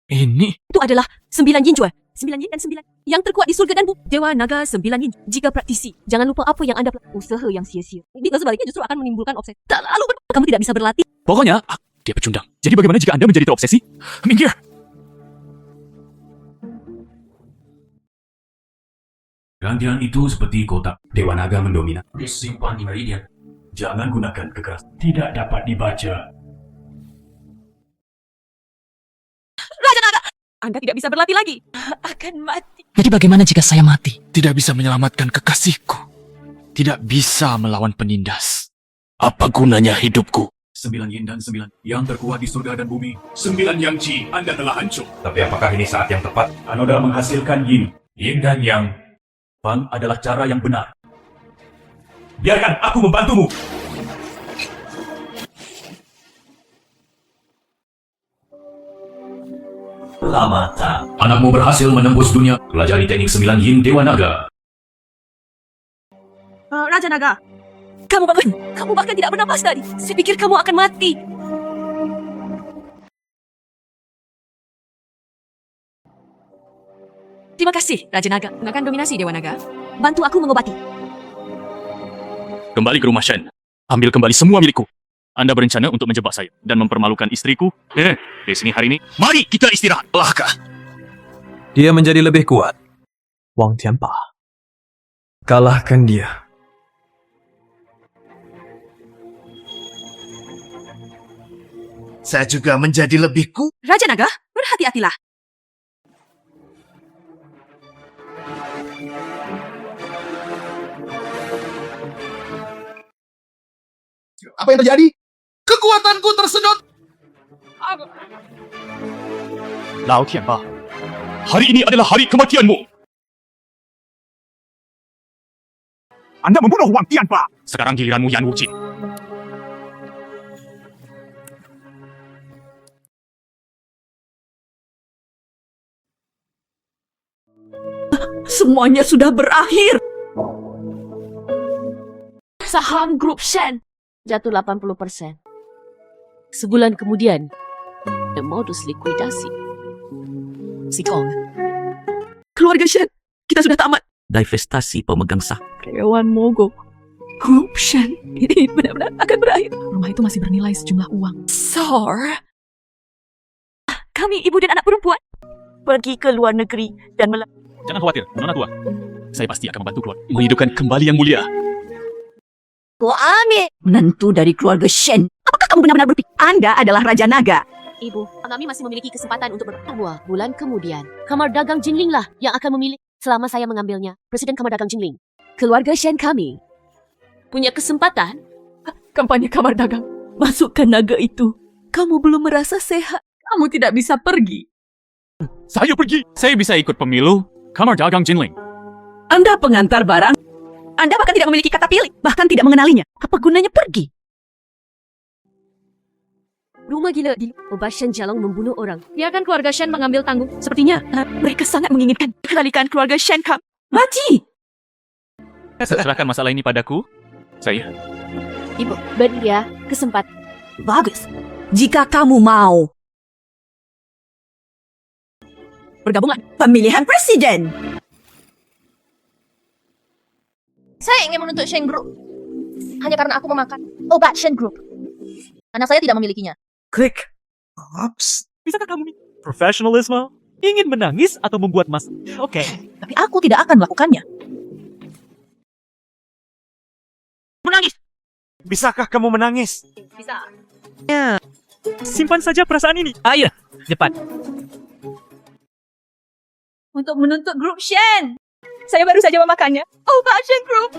Ini Itu adalah 9 yin jua. 9 yin dan 9. Yang terkuat di surga dan bumi. Dewa naga 9 yin. Jika praktisi, jangan lupa apa yang Anda usaha yang sia-sia. Bila sebaliknya justru akan menimbulkan obsesi. Tak lalu kamu tidak bisa berlatih. Pokoknya, dia pecundang. Jadi bagaimana jika Anda menjadi terobsesi? Minggir! Gantian itu seperti kotak Dewa Naga mendominan. Disimpan di Meridian. Jangan gunakan kekerasan. Tidak dapat dibaca. Raja naga! Anda tidak bisa berlatih lagi. Akan mati. Jadi bagaimana jika saya mati? Tidak bisa menyelamatkan kekasihku. Tidak bisa melawan penindas. Apa gunanya hidupku? 9 yin dan 9 yang terkuat di surga dan bumi. 9 yang Qi, Anda telah hancur. Tapi apakah ini saat yang tepat? Anoda menghasilkan yin. Yin dan yang. Fang adalah cara yang benar. Biarkan aku membantumu. Lamata. Anakmu berhasil menembus dunia. Pelajari teknik 9 yin Dewa Naga. Raja naga. Kamu bangun. Kamu bahkan tidak bernapas tadi. Saya pikir kamu akan mati. Terima kasih, Raja Naga. Gunakan dominasi Dewa Naga. Bantu aku mengobati. Kembali ke rumah Shen. Ambil kembali semua milikku. Anda berencana untuk menjebak saya dan mempermalukan istriku? Di sini hari ini. Mari kita istirahat. Belahkah? dia menjadi lebih kuat. Wang Tianpa. Kalahkan dia. Saya juga menjadi lebih kuat. Raja Naga, berhati-hatilah. Apa yang terjadi? Kekuatanku tersedot. Lao Tianpa, hari ini adalah hari kematianmu. Anda membunuh Wang Tianpa. Sekarang giliranmu Yan Wuqin. Semuanya sudah berakhir. Saham grup Shen jatuh 80%. Sebulan kemudian, ada modus likuidasi. Sitong. Keluarga Shen, kita sudah tamat. Divestasi pemegang saham. Karyawan mogok. Grup Shen, ini benar-benar akan berakhir. Rumah itu masih bernilai sejumlah uang. Sor, Kami ibu dan anak perempuan pergi ke luar negeri dan Jangan khawatir, Nona tua. Saya pasti akan membantu keluarga menghidupkan kembali yang mulia. menantu dari keluarga Shen. Apakah kamu benar-benar berpikir Anda adalah Raja Naga? Ibu, kami masih memiliki kesempatan untuk dua bulan kemudian. Kamar dagang Jinling lah yang akan memilih selama saya mengambilnya. Presiden Kamar Dagang Jinling. Keluarga Shen kami punya kesempatan. Kampanye kamar dagang. Masukkan naga itu. Kamu belum merasa sehat. Kamu tidak bisa pergi. Saya pergi. Saya bisa ikut pemilu Kamar Dagang Jinling. Anda pengantar barang. Anda bahkan tidak memiliki kata pilih. Bahkan tidak mengenalinya. Apa gunanya pergi? Rumah gila di Obat Shen Jalong membunuh orang. Biarkan keluarga Shen mengambil tanggung. Sepertinya mereka sangat menginginkan kembalikan keluarga Shen Kam. Mati! Serahkan masalah ini padaku. Saya. Ibu, beri dia kesempatan. Bagus. Jika kamu mau bergabungan pemilihan presiden. Saya ingin menuntut Shen Group. Hanya karena aku memakan obat Shen Group. Anak saya tidak memilikinya. Klik. Ups. Bisakah kamu profesionalisme? Ingin menangis atau membuat mas? Oke. Tapi aku tidak akan melakukannya. Menangis. Bisakah kamu menangis? Bisa. Ya. Simpan saja perasaan ini. Ayo, cepat. Untuk menuntut grup Shen. Saya baru saja memakannya. Obat Shen Group.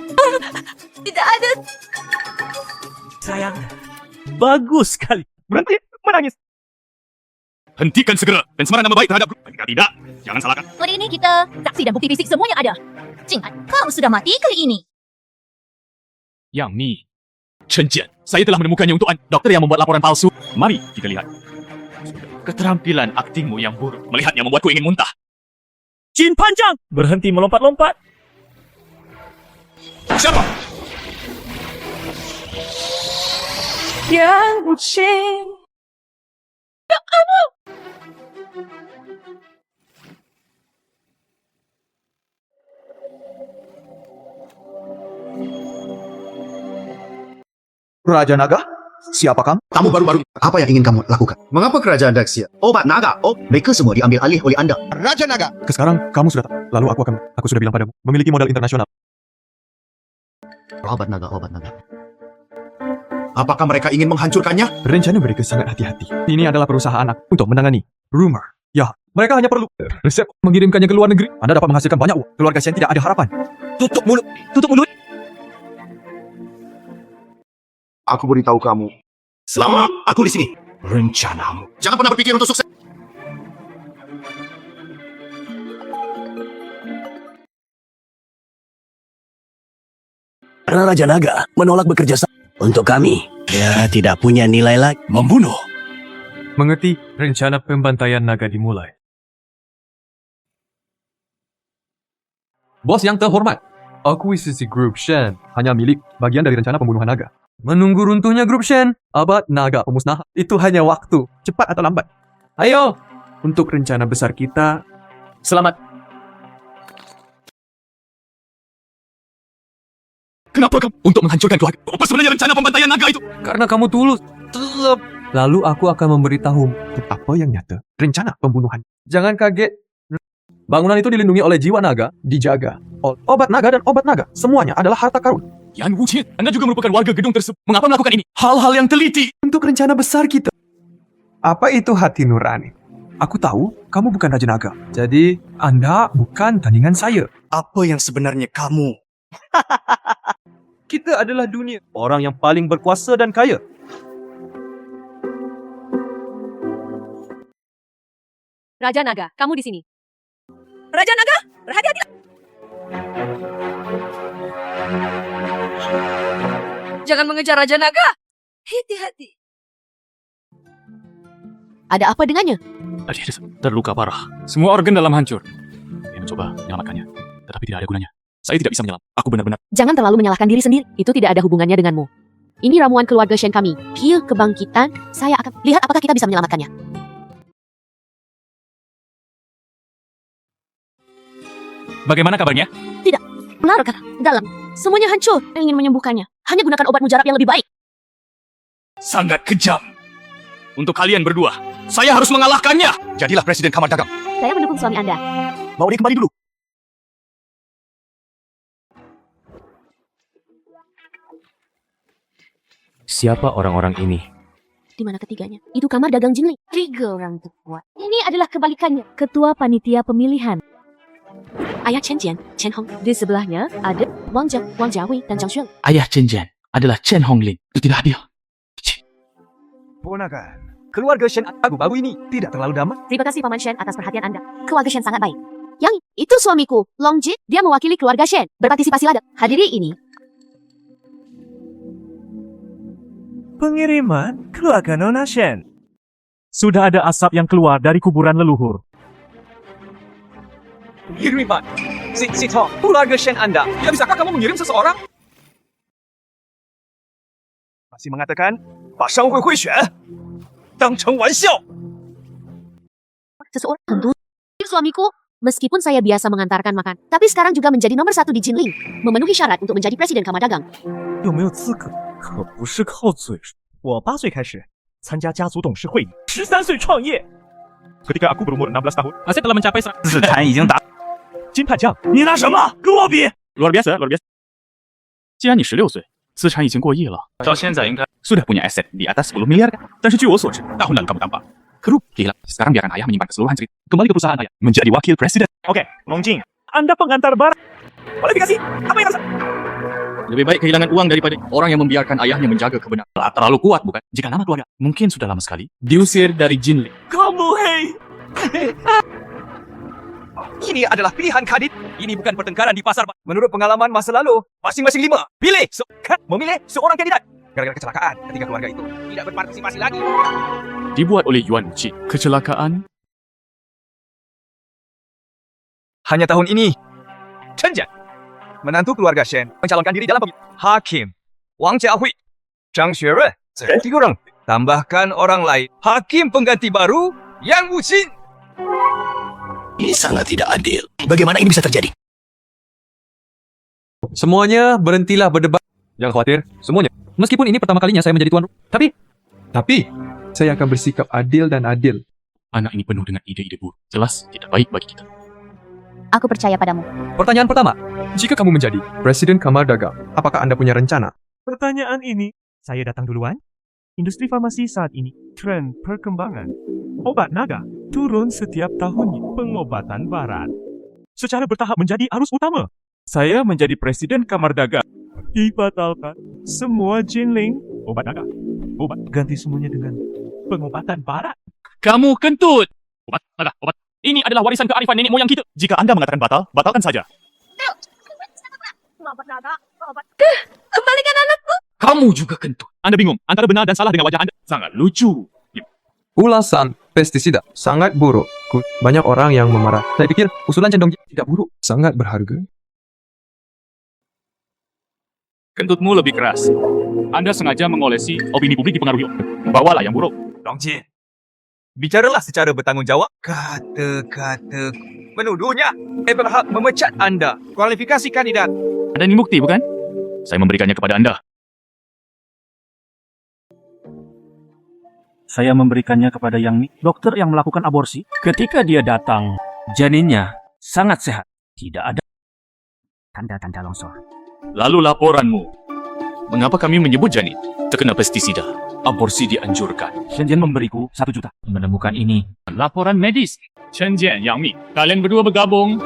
Tidak ada. Sayang. Bagus sekali. Berhenti menangis. Hentikan segera dan sebarang nama baik terhadap grup. Jika tidak, jangan salahkan. Kali ini kita saksi dan bukti fisik semuanya ada. Jinghan, kamu sudah mati kali ini. Yang Mi, Chen Jian, saya telah menemukannya untuk dokter yang membuat laporan palsu. Mari kita lihat. Keterampilan aktingmu yang buruk melihatnya membuatku ingin muntah. Jin panjang. Berhenti melompat-lompat. Siapa? Yang Shen. Raja Naga? Siapa kamu? Kamu baru-baru apa yang ingin kamu lakukan? Mengapa kerajaan Daxia? Obat naga. Oh, mereka semua diambil alih oleh Anda. Raja Naga. Sekarang kamu sudah tahu. Lalu aku sudah bilang padamu, memiliki modal internasional. Obat naga, obat naga. Apakah mereka ingin menghancurkannya? Rencana mereka sangat hati-hati. Ini adalah perusahaan anak untuk menangani rumor. Ya, mereka hanya perlu resep mengirimkannya ke luar negeri. Anda dapat menghasilkan banyak uang. Keluarga Shen tidak ada harapan. Tutup mulut. Tutup mulut. Aku beritahu kamu. Selama aku di sini, rencanamu. Jangan pernah berpikir untuk sukses. Karena Raja Naga menolak bekerja sama untuk kami. Dia tidak punya nilai lagi. Membunuh. Mengerti, rencana pembantaian naga dimulai. Bos yang terhormat, akuisisi grup Shen hanya milik bagian dari rencana pembunuhan naga. Menunggu runtuhnya grup Shen, abad naga pemusnahan. Itu hanya waktu, cepat atau lambat. Ayo, untuk rencana besar kita, selamat. Kenapa kamu untuk menghancurkan keluarga? Apa sebenarnya rencana pembantaian naga itu? Karena kamu tulus. Lalu aku akan memberitahu untuk apa yang nyata. Rencana pembunuhan. Jangan kaget. Bangunan itu dilindungi oleh jiwa naga, dijaga. Obat naga dan obat naga, semuanya adalah harta karun. Yan Wuqian, Anda juga merupakan warga gedung tersebut. Mengapa melakukan ini? Hal-hal yang teliti. Untuk rencana besar kita. Apa itu hati nurani? Aku tahu kamu bukan Raja Naga. Jadi, Anda bukan tandingan saya. Apa yang sebenarnya kamu? Kita adalah dunia. Orang yang paling berkuasa dan kaya. Raja Naga, kamu di sini. Raja Naga, berhati-hatilah. Jangan mengejar Raja Naga. Hati-hati. Ada apa dengannya? Tadi terluka parah. Semua organ dalam hancur. Dia mencoba menyelamatkannya, tetapi tidak ada gunanya. Saya tidak bisa menyelam. Aku benar-benar. Jangan terlalu menyalahkan diri sendiri. Itu tidak ada hubungannya denganmu. Ini ramuan keluarga Shen kami. Pil kebangkitan. Saya akan lihat apakah kita bisa menyelamatkannya. Bagaimana kabarnya? Tidak. Benar kata. Dalam. Semuanya hancur. Ingin menyembuhkannya. Hanya gunakan obat mujarab yang lebih baik. Sangat kejam. untuk kalian berdua. Saya harus mengalahkannya. Jadilah Presiden Kamar Dagang. Saya mendukung suami Anda. Bawa dia kembali dulu. Siapa orang-orang ini? Di mana ketiganya? Itu kamar dagang Jinling. 3 orang terkuat. Ini adalah kebalikannya. Ketua panitia pemilihan. Ayah Chen Jian, Chen Hong. Di sebelahnya ada Wang Jia, Wang Jiahui, dan Zhang Xuan. Ayah Chen Jian adalah Chen Honglin. Itu tidak adil. Ponakan, keluarga Shen baru ini tidak terlalu damai. Terima kasih Paman Shen atas perhatian Anda. Keluarga Shen sangat baik. Yang itu suamiku, Long Jin. Dia mewakili keluarga Shen. Berpartisipasilah. Hadiri ini. Pengiriman keluarga Nona Shen. Sudah ada asap yang keluar dari kuburan leluhur. Pengiriman. Si Tong, keluarga Shen Anda. Ya, bisakah kamu mengirim seseorang? Masih mengatakan, Pak Shanghui Hui Xuan, dangcheng wanxiao. Seseorang tentu. Suamiku, meskipun saya biasa mengantarkan makan, tapi sekarang juga menjadi nomor 1 di Jinling. Memenuhi syarat untuk menjadi presiden kamar dagang. 有没有资格？可不是靠嘴。我8岁开始参加家族董事会议，13岁创业。Ketika aku berumur 16 tahun, Aset telah mencapai 资产已经达。金判将，你拿什么跟我比？ Luar biasa, luar biasa. 既然你16岁，资产已经过亿了，到现在应该 sudah punya aset di atas 10 miliar kan? 但是据我所知，tahun lalu kamu tampak kerugian. Sekarang biarkan ayah menyimpan keseluruhan cerita. Kembali ke perusahaan ayah, menjadi wakil presiden. Oke, Long Jing, Anda pengantar barang. Kualifikasi, apa yang harus? Lebih baik kehilangan uang daripada orang yang membiarkan ayahnya menjaga kebenaran. Terlalu kuat, bukan? Jika nama keluarga mungkin sudah lama sekali diusir dari Jinling. Kamu hei. Ini adalah pilihan kadit. Ini bukan pertengkaran di pasar. Menurut pengalaman masa lalu, masing-masing 5. Pilih. Memilih seorang kandidat. Gara-gara kecelakaan, ketiga keluarga itu tidak berpartisipasi lagi. Dibuat oleh Yuan Wuqi. Kecelakaan. Hanya tahun ini, Chen Jian, menantu keluarga Shen, mencalonkan diri dalam pemilu. Hakim, Wang Jiahui, Zhang Xuerun, 3 orang. Tambahkan orang lain. Hakim pengganti baru, Yang Wuxin. Ini sangat tidak adil. Bagaimana ini bisa terjadi? Semuanya berhentilah berdebat. Jangan khawatir, semuanya. Meskipun ini pertama kalinya saya menjadi tuan rumah, tapi saya akan bersikap adil dan adil. Anak ini penuh dengan ide-ide buruk. Jelas tidak baik bagi kita. Aku percaya padamu. Pertanyaan pertama, jika kamu menjadi Presiden Kamar Dagang, apakah Anda punya rencana? Pertanyaan ini, saya datang duluan. Industri farmasi saat ini, tren perkembangan. Obat naga turun setiap tahunnya. Pengobatan barat secara bertahap menjadi arus utama. Saya menjadi Presiden Kamar Dagang. Dibatalkan semua Jinling. Obat naga. Obat ganti semuanya dengan pengobatan barat. Kamu kentut. Obat naga, obat. Ini adalah warisan kearifan nenek moyang kita. Jika Anda mengatakan batal, batalkan saja. Kembalikan anakku. Kamu juga kentut. Anda bingung antara benar dan salah dengan wajah Anda. Sangat lucu. Ulasan pestisida sangat buruk. Banyak orang yang memarah. Saya pikir usulan Cendong tidak buruk, sangat berharga. Kentutmu lebih keras. Anda sengaja mengolesi opini publik dipengaruhi. Bawalah yang buruk. Long Jin, bicaralah secara bertanggung jawab. Kata-kata menuduhnya. Saya berhak memecat Anda. Kualifikasi kandidat. Ada ini bukti, bukan? Saya memberikannya kepada Anda. Saya memberikannya kepada Yang Mi, dokter yang melakukan aborsi. Ketika dia datang, janinnya sangat sehat. Tidak ada tanda-tanda longsor. Lalu laporanmu. Mengapa kami menyebut janin terkena pestisida? Aborsi dianjurkan. Shen Jian memberiku 1 juta menemukan ini. Laporan medis. Chen Jian, Yang Mi, kalian berdua bergabung.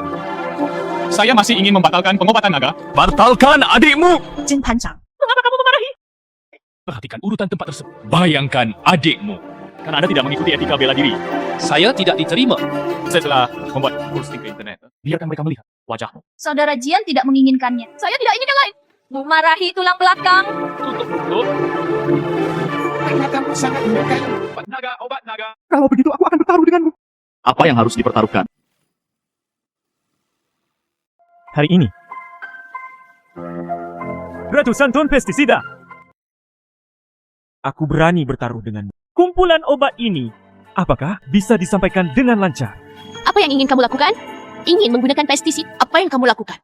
Saya masih ingin membatalkan pengobatan naga. Batalkan adikmu! Jin Pancang. Mengapa kamu memarahi? Perhatikan urutan tempat tersebut. Bayangkan adikmu. Karena Anda tidak mengikuti etika bela diri. Saya tidak diterima. Saya telah membuat posting ke internet. Biarkan mereka melihat wajahmu. Saudara Jian tidak menginginkannya. Saya tidak ingin yang lain. Memarahi tulang belakang. Tutup mulut. Karena kamu sangat menyukai obat naga, obat naga. Kalau begitu aku akan bertaruh denganmu. Apa yang harus dipertaruhkan? Hari ini, ratusan ton pestisida. Aku berani bertaruh denganmu. Kumpulan obat ini, apakah bisa disampaikan dengan lancar? Apa yang ingin kamu lakukan? Ingin menggunakan pestisid? Apa yang kamu lakukan?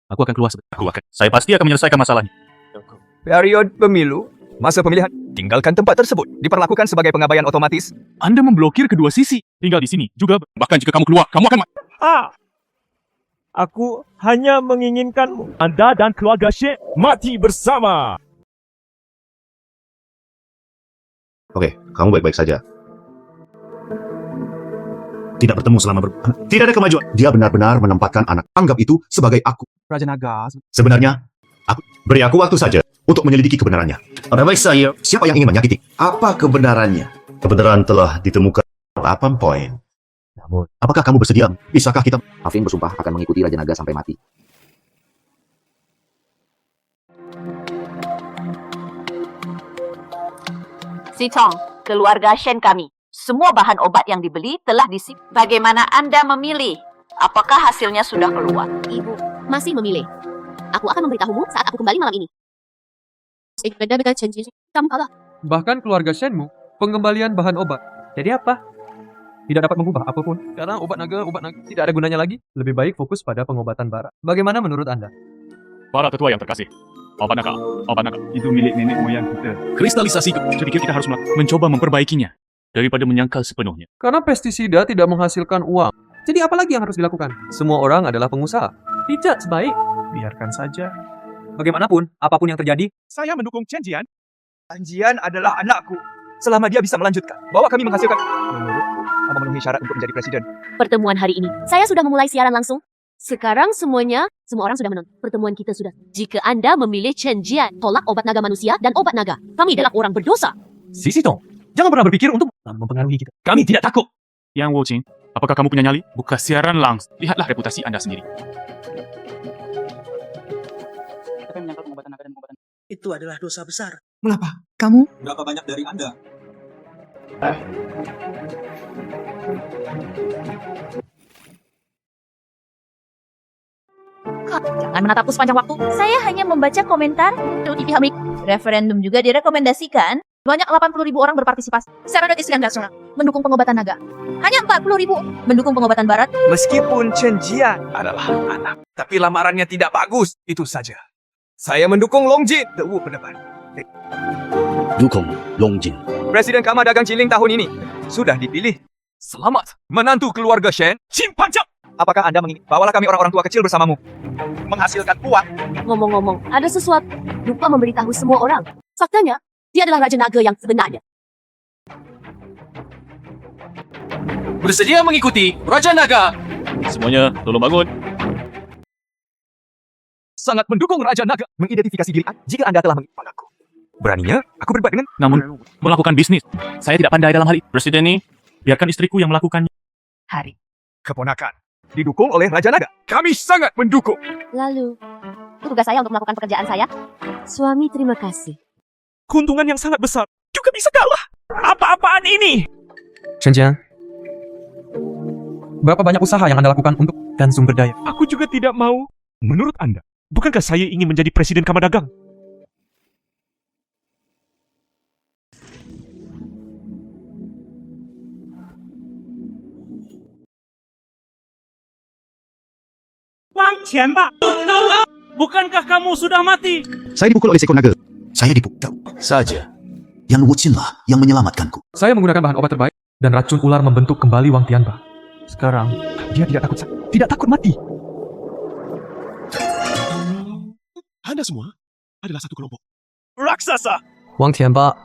Aku akan keluar sebentar. Saya pasti akan menyelesaikan masalahnya. Periode pemilu Masa pemilihan, tinggalkan tempat tersebut. Diperlakukan sebagai pengabaian otomatis. Anda memblokir kedua sisi. Tinggal di sini juga. Bahkan jika kamu keluar, kamu akan mati. Aku hanya menginginkanmu, Anda dan keluarga Syekh, mati bersama. Oke, kamu baik-baik saja. Tidak bertemu selama tidak ada kemajuan. Dia benar-benar menempatkan anak. Anggap itu sebagai aku. Raja Naga. Sebenarnya, beri aku waktu saja untuk menyelidiki kebenarannya. Pada baik saya, siapa yang ingin menyakiti? Apa kebenarannya? Kebenaran telah ditemukan. 8 poin. Namun, apakah kamu bersedia? Bisakah kita? Afin bersumpah akan mengikuti Raja Naga sampai mati. Sitong, keluarga Shen kami. Semua bahan obat yang dibeli telah disimpan. Bagaimana Anda memilih? Apakah hasilnya sudah keluar? Ibu masih memilih. Aku akan memberitahumu saat aku kembali malam ini. Kamu kalah. Bahkan keluarga Shenmu, pengembalian bahan obat. Jadi apa? Tidak dapat mengubah apapun. Karena obat naga tidak ada gunanya lagi. Lebih baik fokus pada pengobatan bara. Bagaimana menurut Anda? Para tetua yang terkasih. Obat naga. Itu milik nenek moyang kita. Kristalisasi. Saya pikir kita harus mencoba memperbaikinya. Daripada menyangkal sepenuhnya. Karena pestisida tidak menghasilkan uang. Jadi apa lagi yang harus dilakukan? Semua orang adalah pengusaha. Tidak sebaik. Biarkan saja. Bagaimanapun, apapun yang terjadi, Saya mendukung Chen Jian. Jian adalah anakku. Selama dia bisa melanjutkan, bahwa kami menghasilkan memenuhi syarat untuk menjadi presiden. Pertemuan hari ini, saya sudah memulai siaran langsung. Sekarang semua orang sudah menonton. Pertemuan kita sudah. Jika Anda memilih Chen Jian, tolak obat naga manusia dan obat naga. Kami adalah orang berdosa. Sitong, jangan pernah berpikir untuk mempengaruhi kita. Kami tidak takut. Yang Wu Qing, apakah kamu punya nyali? Buka siaran langsung. Lihatlah reputasi Anda sendiri. Itu adalah dosa besar. Mengapa? Kamu? Berapa banyak dari Anda? Jangan menatapku sepanjang waktu. Saya hanya membaca komentar di pihak referendum juga direkomendasikan. Banyak 80.000 orang berpartisipasi. Secara Islam nasional mendukung pengobatan naga. Hanya 40.000 mendukung pengobatan barat. Meskipun Chen Jian adalah anak, tapi lamarannya tidak bagus. Itu saja. Saya mendukung Long Jin. Pendapat. Dukung Long Jin. Presiden Kamar Dagang Jinling tahun ini sudah dipilih. Selamat, menantu keluarga Shen, Qin Panjang. Apakah Anda mengingat? Bawalah kami orang-orang tua kecil bersamamu. Menghasilkan uang. Ngomong-ngomong, ada sesuatu. Lupa memberitahu semua orang. Faktanya, dia adalah Raja Naga yang sebenarnya. Bersedia mengikuti Raja Naga. Semuanya, tolong bangun. Sangat mendukung Raja Naga. Mengidentifikasi diri jika Anda telah mengikuti aku. Beraninya, aku berdebat dengan... Namun, melakukan bisnis. Saya tidak pandai dalam hal itu. Presiden ini, biarkan istriku yang melakukannya. Hari. Keponakan. Didukung oleh Raja Naga. Kami sangat mendukung. Lalu, tugas saya untuk melakukan pekerjaan saya. Suami, terima kasih. Keuntungan yang sangat besar juga bisa kalah. Apa-apaan ini? Chen Jian, berapa banyak usaha yang Anda lakukan untuk dan sumber daya? Aku juga tidak mau. Menurut Anda, bukankah saya ingin menjadi presiden Kamar Dagang? Wang Qianba, bukankah kamu sudah mati? Saya dipukul oleh seekor naga. Saya dipukul saja. Yang Wu Qin lah yang menyelamatkanku. Saya menggunakan bahan obat terbaik dan racun ular membentuk kembali Wang Tianba. Sekarang, Dia tidak takut mati. Anda semua adalah satu kelompok. Raksasa! Wang Tianba,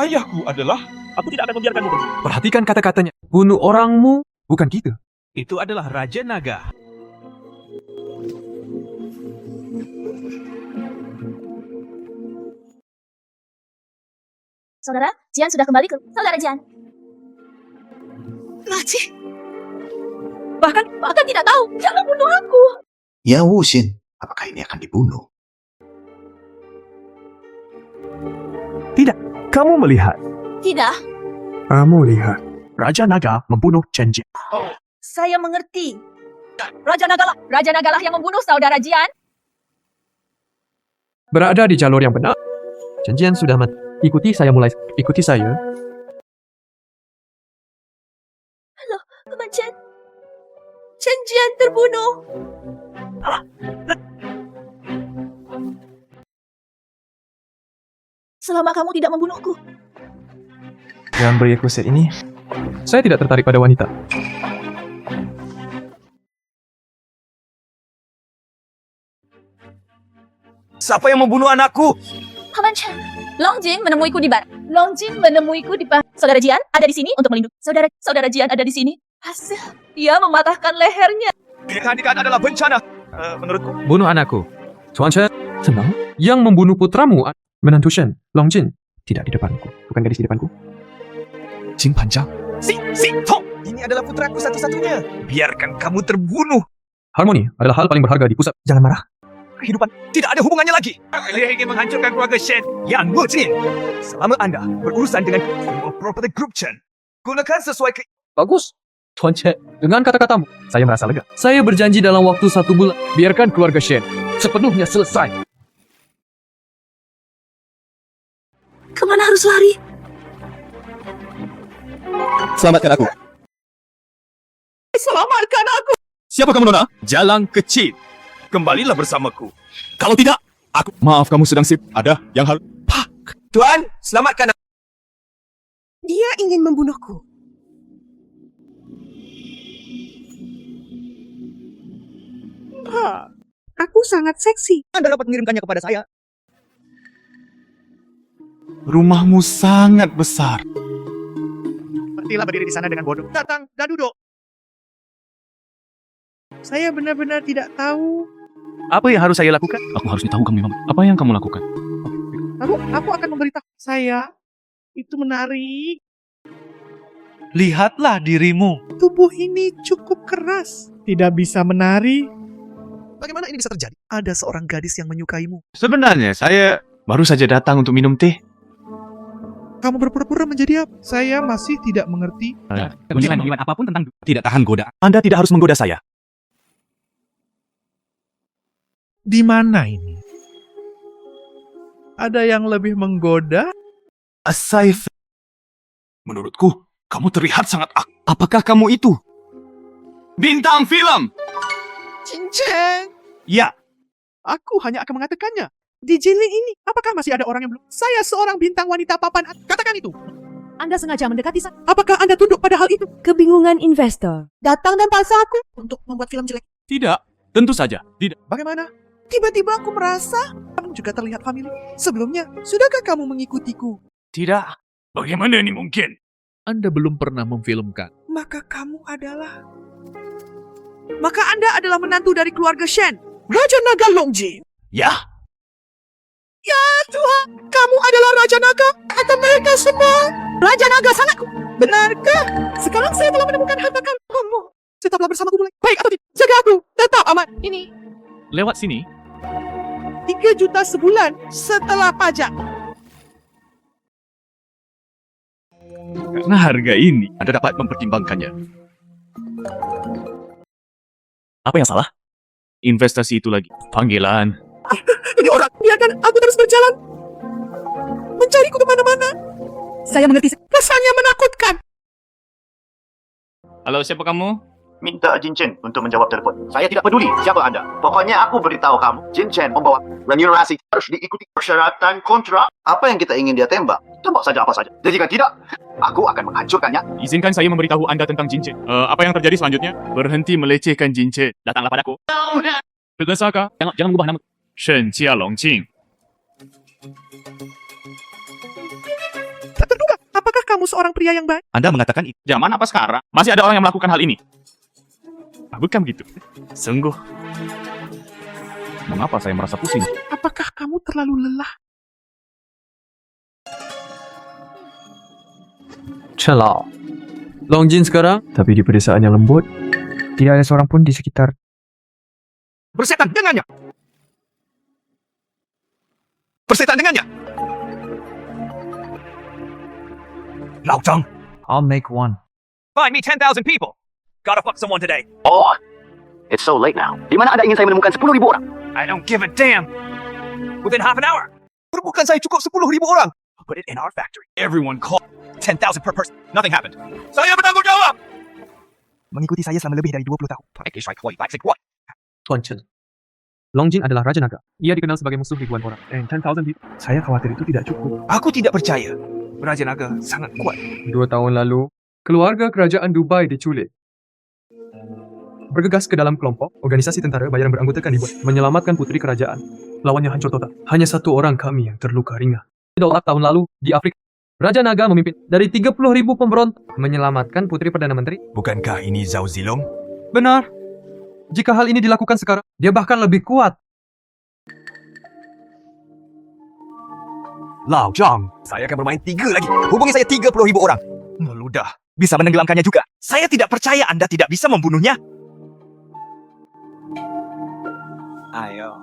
Ayahku adalah... Aku tidak akan membiarkanmu pergi. perhatikan kata-katanya. Bunuh orangmu, bukan kita. Itu adalah Raja Naga. Saudara, Jian sudah kembali ke... Saudara Jian. Laci. Bahkan tidak tahu. Jangan bunuh aku. Ya Wu Xin, apakah ini akan dibunuh? Kamu melihat. Tidak. Kamu lihat. Raja Naga membunuh Chen Jian. Saya mengerti. Raja Nagalah yang membunuh saudara Jian. Berada di jalur yang benar. Chen Jian sudah mati. Ikuti saya. Halo, Teman Chen. Chen Jian terbunuh. selama kamu tidak membunuhku. Jangan beri aku set ini. Saya tidak tertarik pada wanita. Siapa yang membunuh anakku? Paman Chen, Long Jin menemuiku di bar. Long Jin menemuiku di bar. Saudara Jian ada di sini untuk melindungi. Saudara Jian ada di sini. Hasil, dia mematahkan lehernya. Pernikahan adalah bencana. Menurutku. Bunuh anakku. Tuan Chen, tenang. Yang membunuh putramu, menantu Shen, Long Jin. Tidak di depanku. Bukan gadis di depanku. Jin Panjang. Si Tong. Ini adalah putraku satu-satunya. Biarkan kamu terbunuh. Harmoni adalah hal paling berharga di pusat. Jangan marah. Kehidupan tidak ada hubungannya lagi. Saya ingin menghancurkan keluarga Shen yang Mujin. Selama Anda berurusan dengan property group Chen, gunakan sesuai Bagus. Tuan Chen, dengan kata-katamu, saya merasa lega. Saya berjanji dalam waktu 1 bulan, biarkan keluarga Shen sepenuhnya selesai. Kemana harus lari? Selamatkan aku. Selamatkan aku. Siapa kamu, Nona? Jalang kecil. Kembalilah bersamaku. Kalau tidak, aku... Maaf, kamu sedang sip. Ada yang harus... Tuan, selamatkan aku. Dia ingin membunuhku. Aku sangat seksi. Anda dapat mengirimkannya kepada saya. Rumahmu sangat besar. Berhentilah berdiri di sana dengan bodoh. Datang dan duduk. Saya benar-benar tidak tahu. Apa yang harus saya lakukan? Aku harus tahu kamu, Mama. Apa yang kamu lakukan? Lalu aku akan memberitahu saya. Itu menarik. Lihatlah dirimu. Tubuh ini cukup keras. Tidak bisa menari. Bagaimana ini bisa terjadi? Ada seorang gadis yang menyukaimu. Sebenarnya, saya baru saja datang untuk minum teh. Kamu berpura-pura menjadi apa? Saya masih tidak mengerti. Jangan apapun tentang tidak tahan goda. Anda tidak harus menggoda saya. Di mana ini? Ada yang lebih menggoda? Asai. Menurutku, kamu terlihat sangat Apakah kamu itu? Bintang film! Cincin! Ya. Aku hanya akan mengatakannya. Di Jinling ini, apakah masih ada orang yang belum? Saya seorang bintang wanita papan. Katakan itu. Anda sengaja mendekati saya. Apakah Anda tunduk pada hal itu? Kebingungan investor. Datang dan paksa aku untuk membuat film jelek. Tidak, tentu saja. Tidak. Bagaimana? Tiba-tiba aku merasa kamu juga terlihat familiar. Sebelumnya, sudahkah kamu mengikutiku? Tidak. Bagaimana ini mungkin? Anda belum pernah memfilmkan. Maka kamu adalah... Maka Anda adalah menantu dari keluarga Shen, Raja Naga Longjin. Ya. Ya Tuhan, kamu adalah Raja Naga atau mereka semua? Raja Naga sangat benarkah? Sekarang saya telah menemukan harta kamu. Tetaplah bersamaku mulai. Baik atau tidak? Jaga aku. Tetap aman. Ini Lewat sini. 3 juta sebulan setelah pajak. Karena harga ini, Anda dapat mempertimbangkannya. Apa yang salah? Investasi itu lagi. Panggilan. Ini orang, biarkan aku terus berjalan. Mencariku kemana-mana. Saya mengerti, rasanya menakutkan. Halo, siapa kamu? Minta Jin Chen untuk menjawab telepon. Saya tidak peduli siapa Anda. Pokoknya aku beritahu kamu, Jin Chen membawa remunerasi harus diikuti persyaratan kontrak. Apa yang kita ingin dia tembak, tembak saja apa saja. Dan jika tidak, aku akan menghancurkannya. Izinkan saya memberitahu Anda tentang Jin Chen. Apa yang terjadi selanjutnya? Berhenti melecehkan Jin Chen. Datanglah padaku. Berdasarkan. Jangan mengubah nama. Shen Jia Longjing. Tak terduga, apakah kamu seorang pria yang baik? Anda mengatakan itu. Zaman apa sekarang? Masih ada orang yang melakukan hal ini. Bukan begitu. Sungguh. Mengapa saya merasa pusing? Apakah kamu terlalu lelah? Celau. Longjin sekarang? Tapi di pedesaan yang lembut, tidak ada seorang pun di sekitar. Bersetan dengannya. Bersetan dengannya. Lao Zhang. I'll make one. Find me 10,000 people. Gotta fuck someone today. Oh, it's so late now. Di mana Anda ingin saya menemukan 10.000 orang? I don't give a damn. Within half an hour. Bukan saya cukup 10,000 orang. Put it in our factory. Everyone call 10,000 per person. Nothing happened. Saya bertanggung jawab. Mengikuti saya selama lebih dari 20 tahun. Tuan Chen, Long Jin adalah Raja Naga. Ia dikenal sebagai musuh ribuan orang. And 10,000 people. Saya khawatir itu tidak cukup. Aku tidak percaya. Raja Naga sangat kuat. 2 tahun lalu, keluarga kerajaan Dubai diculik. Bergegas ke dalam kelompok, organisasi tentara bayaran beranggotakan dibuat menyelamatkan putri kerajaan. Lawannya hancur total. Hanya 1 orang kami yang terluka ringan. Tahun lalu di Afrika, Raja Naga memimpin dari 30,000 pemberontak menyelamatkan putri Perdana Menteri. Bukankah ini Zhao Zilong? Benar. Jika hal ini dilakukan sekarang, dia bahkan lebih kuat. Lao Zhang, saya akan bermain 3 lagi. Hubungi saya 30,000 orang. Meludah. Bisa menenggelamkannya juga. Saya tidak percaya Anda tidak bisa membunuhnya. Ayo.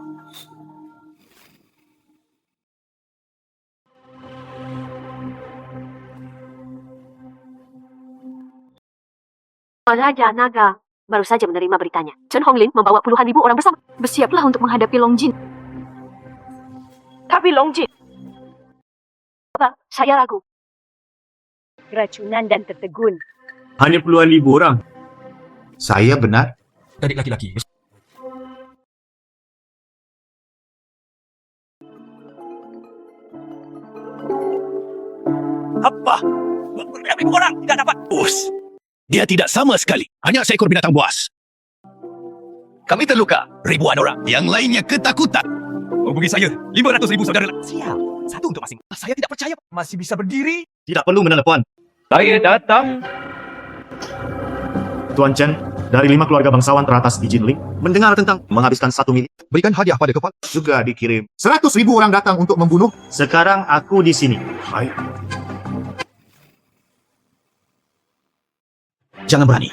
Raja Naga baru saja menerima beritanya. Chen Honglin membawa puluhan ribu orang bersama. Bersiaplah untuk menghadapi Long Jin. Tapi Long Jin, saya ragu. Keracunan dan tertegun. Hanya puluhan ribu orang. Saya benar. Adik laki-laki. Apa? Ribu orang tidak dapat. Dia tidak sama sekali. Hanya seekor binatang buas. Kami terluka. Ribuan orang. Yang lainnya ketakutan. Hubungi saya. 500,000 saudara. Siap. 1 untuk masing. Saya tidak percaya. Masih bisa berdiri. Tidak perlu menelepon. Saya datang. Tuan Chen, dari 5 keluarga bangsawan teratas di Jinling, mendengar tentang menghabiskan 1 miliar. Berikan hadiah pada kepala. Juga dikirim 100,000 orang datang untuk membunuh. Sekarang aku di sini. Baik. Jangan berani.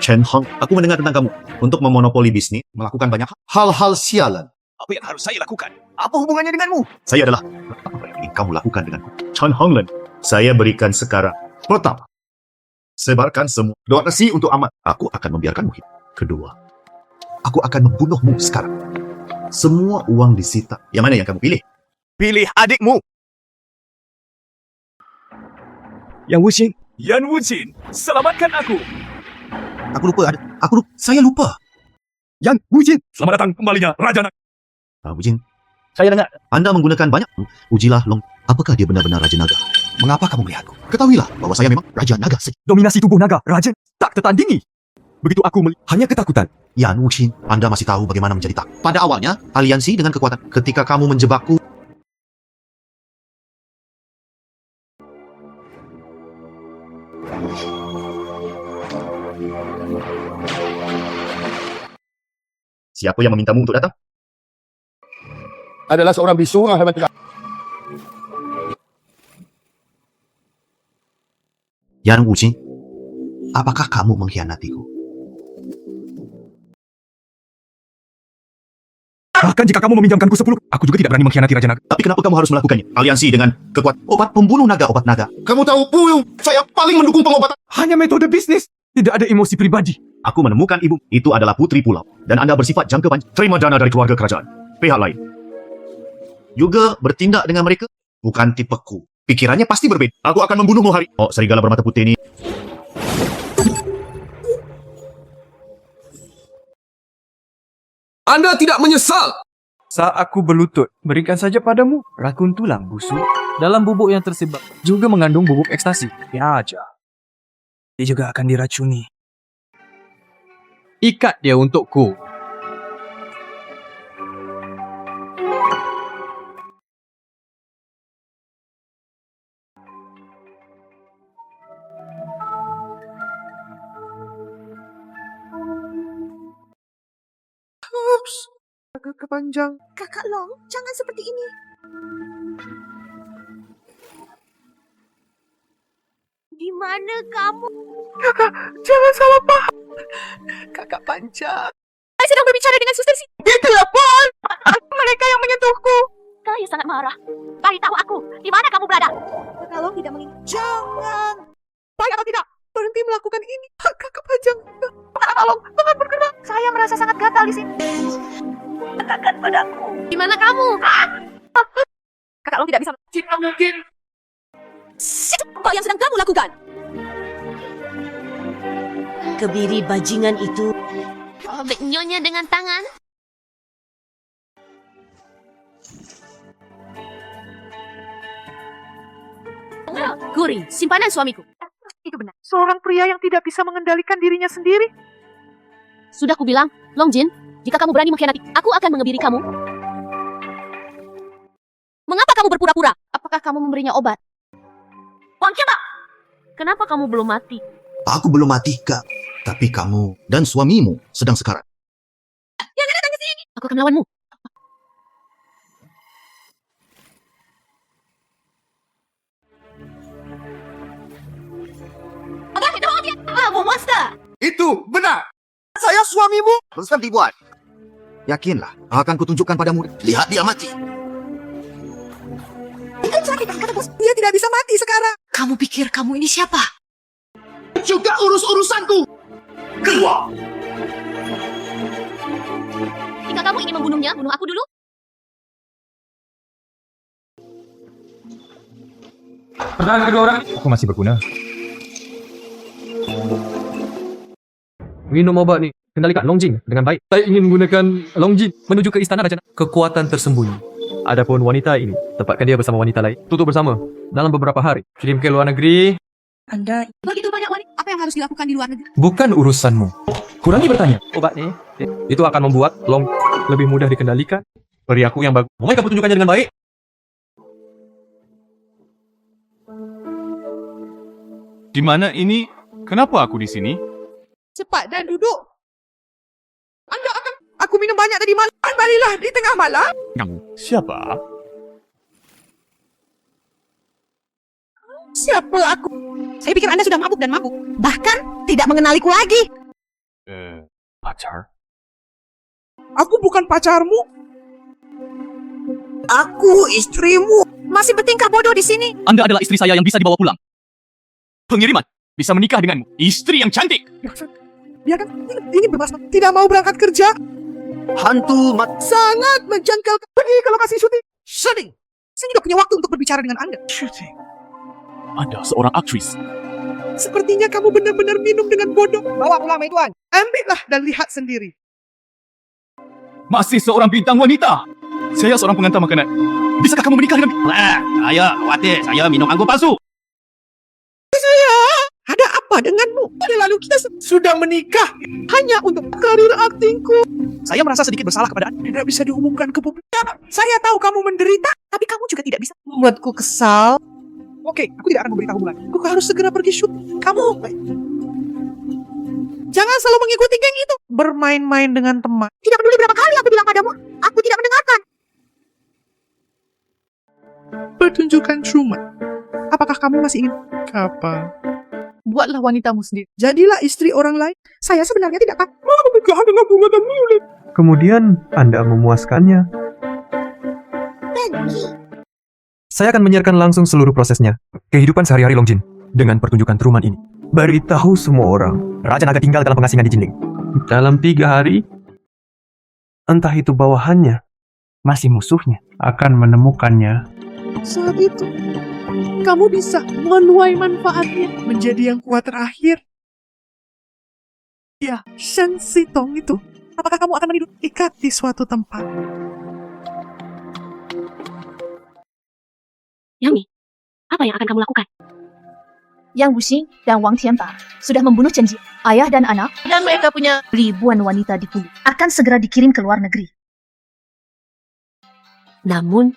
Chen Hong, aku mendengar tentang kamu untuk memonopoli bisnis, melakukan banyak hal-hal sialan. Apa yang harus saya lakukan? Apa hubungannya denganmu? Saya adalah apa yang ingin kamu lakukan denganku. Chen Honglen, saya berikan sekarang. Pertama, sebarkan semua doa kasih untuk amat. Aku akan membiarkanmu hidup. Kedua, aku akan membunuhmu sekarang. Semua uang disita. Yang mana yang kamu pilih? Pilih adikmu. Yang Wuxin. Yan Wuxin, selamatkan aku. Saya lupa. Yan Wuxin, selamat datang kembalinya Raja Naga. Wujin, Saya dengar. Anda menggunakan banyak. Ujilah Long. Apakah dia benar-benar Raja Naga? Mengapa kamu melihatku? Ketahuilah bahwa saya memang Raja Naga. Dominasi tubuh naga, Raja, tak tertandingi. Begitu aku hanya ketakutan. Yan Wuxin, Anda masih tahu bagaimana menjadi takut. Pada awalnya, aliansi dengan kekuatan. Ketika kamu menjebakku, siapa yang memintamu untuk datang? Adalah seorang bisu yang hebat. Yan Wuxin, apakah kamu mengkhianatiku? Bahkan jika kamu meminjamkanku 10, aku juga tidak berani mengkhianati Raja Naga. Tapi kenapa kamu harus melakukannya? Aliansi dengan kekuatan obat pembunuh naga, obat naga. Kamu tahu, Puyung, saya paling mendukung pengobatan. Hanya metode bisnis. Tidak ada emosi pribadi. Aku menemukan ibu. Itu adalah putri pulau. Dan Anda bersifat jangka panjang. Terima dana dari keluarga kerajaan. Pihak lain juga bertindak dengan mereka. Bukan tipeku. Pikirannya pasti berbeda. Aku akan membunuhmu hari. Oh, serigala bermata putih ini. Anda tidak menyesal? Saat aku berlutut, berikan saja padamu rakun tulang busuk. Dalam bubuk yang tersebar juga mengandung bubuk ekstasi. Ya aja. Dia juga akan diracuni. Ikat dia untukku. Kakak panjang. Kakak Long, jangan seperti ini. Di mana kamu? Kakak, jangan salah paham. Kakak panjang. Saya sedang berbicara dengan suster si. Itu ya, Pon. Mereka yang menyentuhku. Saya sangat marah. Beritahu aku, di mana kamu berada? Kakak Long tidak mengingat. Jangan. Baik atau tidak, berhenti melakukan ini. Kakak panjang. Tolong, jangan bergerak. Saya merasa sangat gatal di sini. Katakan padaku. Di mana kamu? Kakak Long tidak bisa. Tidak mungkin. Apa yang sedang kamu lakukan? Kebiri bajingan itu Robek nyonya dengan tangan. Guring, simpanan suamiku. Itu benar. Seorang pria yang tidak bisa mengendalikan dirinya sendiri. Sudah kubilang, Longjin, jika kamu berani mengkhianati, aku akan mengebiri kamu. Mengapa kamu berpura-pura? Apakah kamu memberinya obat? Wang Qiaba, kenapa kamu belum mati? Aku belum mati, Kak. Tapi kamu dan suamimu sedang sekarat. Jangan datang ke sini. Aku akan melawanmu. Monster. Itu benar. Saya suamimu. Rustam dibuat. Yakinlah, akan kutunjukkan padamu. Lihat dia mati. Itu sakit, kata bos. Dia tidak bisa mati sekarang. Kamu pikir kamu ini siapa? Juga urus-urusanku. Keluar. Jika kamu ingin membunuhnya, bunuh aku dulu. Pertahanan kedua orang. Aku masih berguna. Minum obat nih. Kendalikan Longjin dengan baik. Saya ingin menggunakan Longjin menuju ke istana Raja. Kekuatan tersembunyi. Adapun wanita ini, tempatkan dia bersama wanita lain. Tutup bersama dalam beberapa hari. Kirim ke luar negeri. Anda begitu banyak wanita. Apa yang harus dilakukan di luar negeri? Bukan urusanmu. Kurangi bertanya. Obat ini, itu akan membuat Long lebih mudah dikendalikan. Beri aku yang bagus. Mau kamu tunjukkannya dengan baik? Di mana ini? Kenapa aku di sini? Cepat dan duduk. Anda akan... Aku minum banyak tadi malam. Kembalilah di tengah malam. Kamu siapa? Siapa aku? Saya pikir Anda sudah mabuk dan mabuk. Bahkan tidak mengenaliku lagi. Pacar? Aku bukan pacarmu. Aku istrimu. Masih bertingkah bodoh di sini. Anda adalah istri saya yang bisa dibawa pulang. Pengiriman bisa menikah denganmu. Istri yang cantik. Dia kan ingin bebas. Tidak mau berangkat kerja. Hantu Sangat menjangkalkan. Pergi ke lokasi syuting. Syuting. Saya tidak punya waktu untuk berbicara dengan Anda. Shooting. Anda seorang aktris. Sepertinya kamu benar-benar minum dengan bodoh. Bawa pulang, Tuan. Ambillah dan lihat sendiri. Masih seorang bintang wanita. Saya seorang pengantar makanan. Bisakah kamu menikah dengan... Saya khawatir. Saya minum anggur palsu. Ada apa denganmu? Lalu kita sudah menikah hanya untuk karir aktingku. Saya merasa sedikit bersalah kepada Anda. Tidak bisa diumumkan ke publik. Saya tahu kamu menderita, tapi kamu juga tidak bisa membuatku kesal. Oke, aku tidak akan memberitahu lagi. Aku harus segera pergi syuting. Kamu jangan selalu mengikuti geng itu. Bermain-main dengan teman. Tidak peduli berapa kali aku bilang padamu, aku tidak mendengarkan. Pertunjukan Truman. Apakah kamu masih ingin? Kapan? Buatlah wanitamu sendiri. Jadilah istri orang lain. Saya sebenarnya tidak akan mau menikah dengan bunga dan Mulet. Kemudian Anda memuaskannya. Saya akan menyiarkan langsung seluruh prosesnya. Kehidupan sehari-hari Longjin. Dengan pertunjukan Truman ini. Beritahu semua orang. Raja Naga tinggal dalam pengasingan di Jinling. Dalam 3 hari. Entah itu bawahannya. Masih musuhnya. Akan menemukannya. Saat itu, kamu bisa menuai manfaatnya menjadi yang kuat terakhir. Ya, Shen Sitong itu. Apakah kamu akan menidur ikat di suatu tempat? Yami, apa yang akan kamu lakukan? Yang Wuxing dan Wang Tianba sudah membunuh Chen Ji, ayah dan anak, dan mereka punya ribuan wanita di kulit. Akan segera dikirim ke luar negeri. Namun,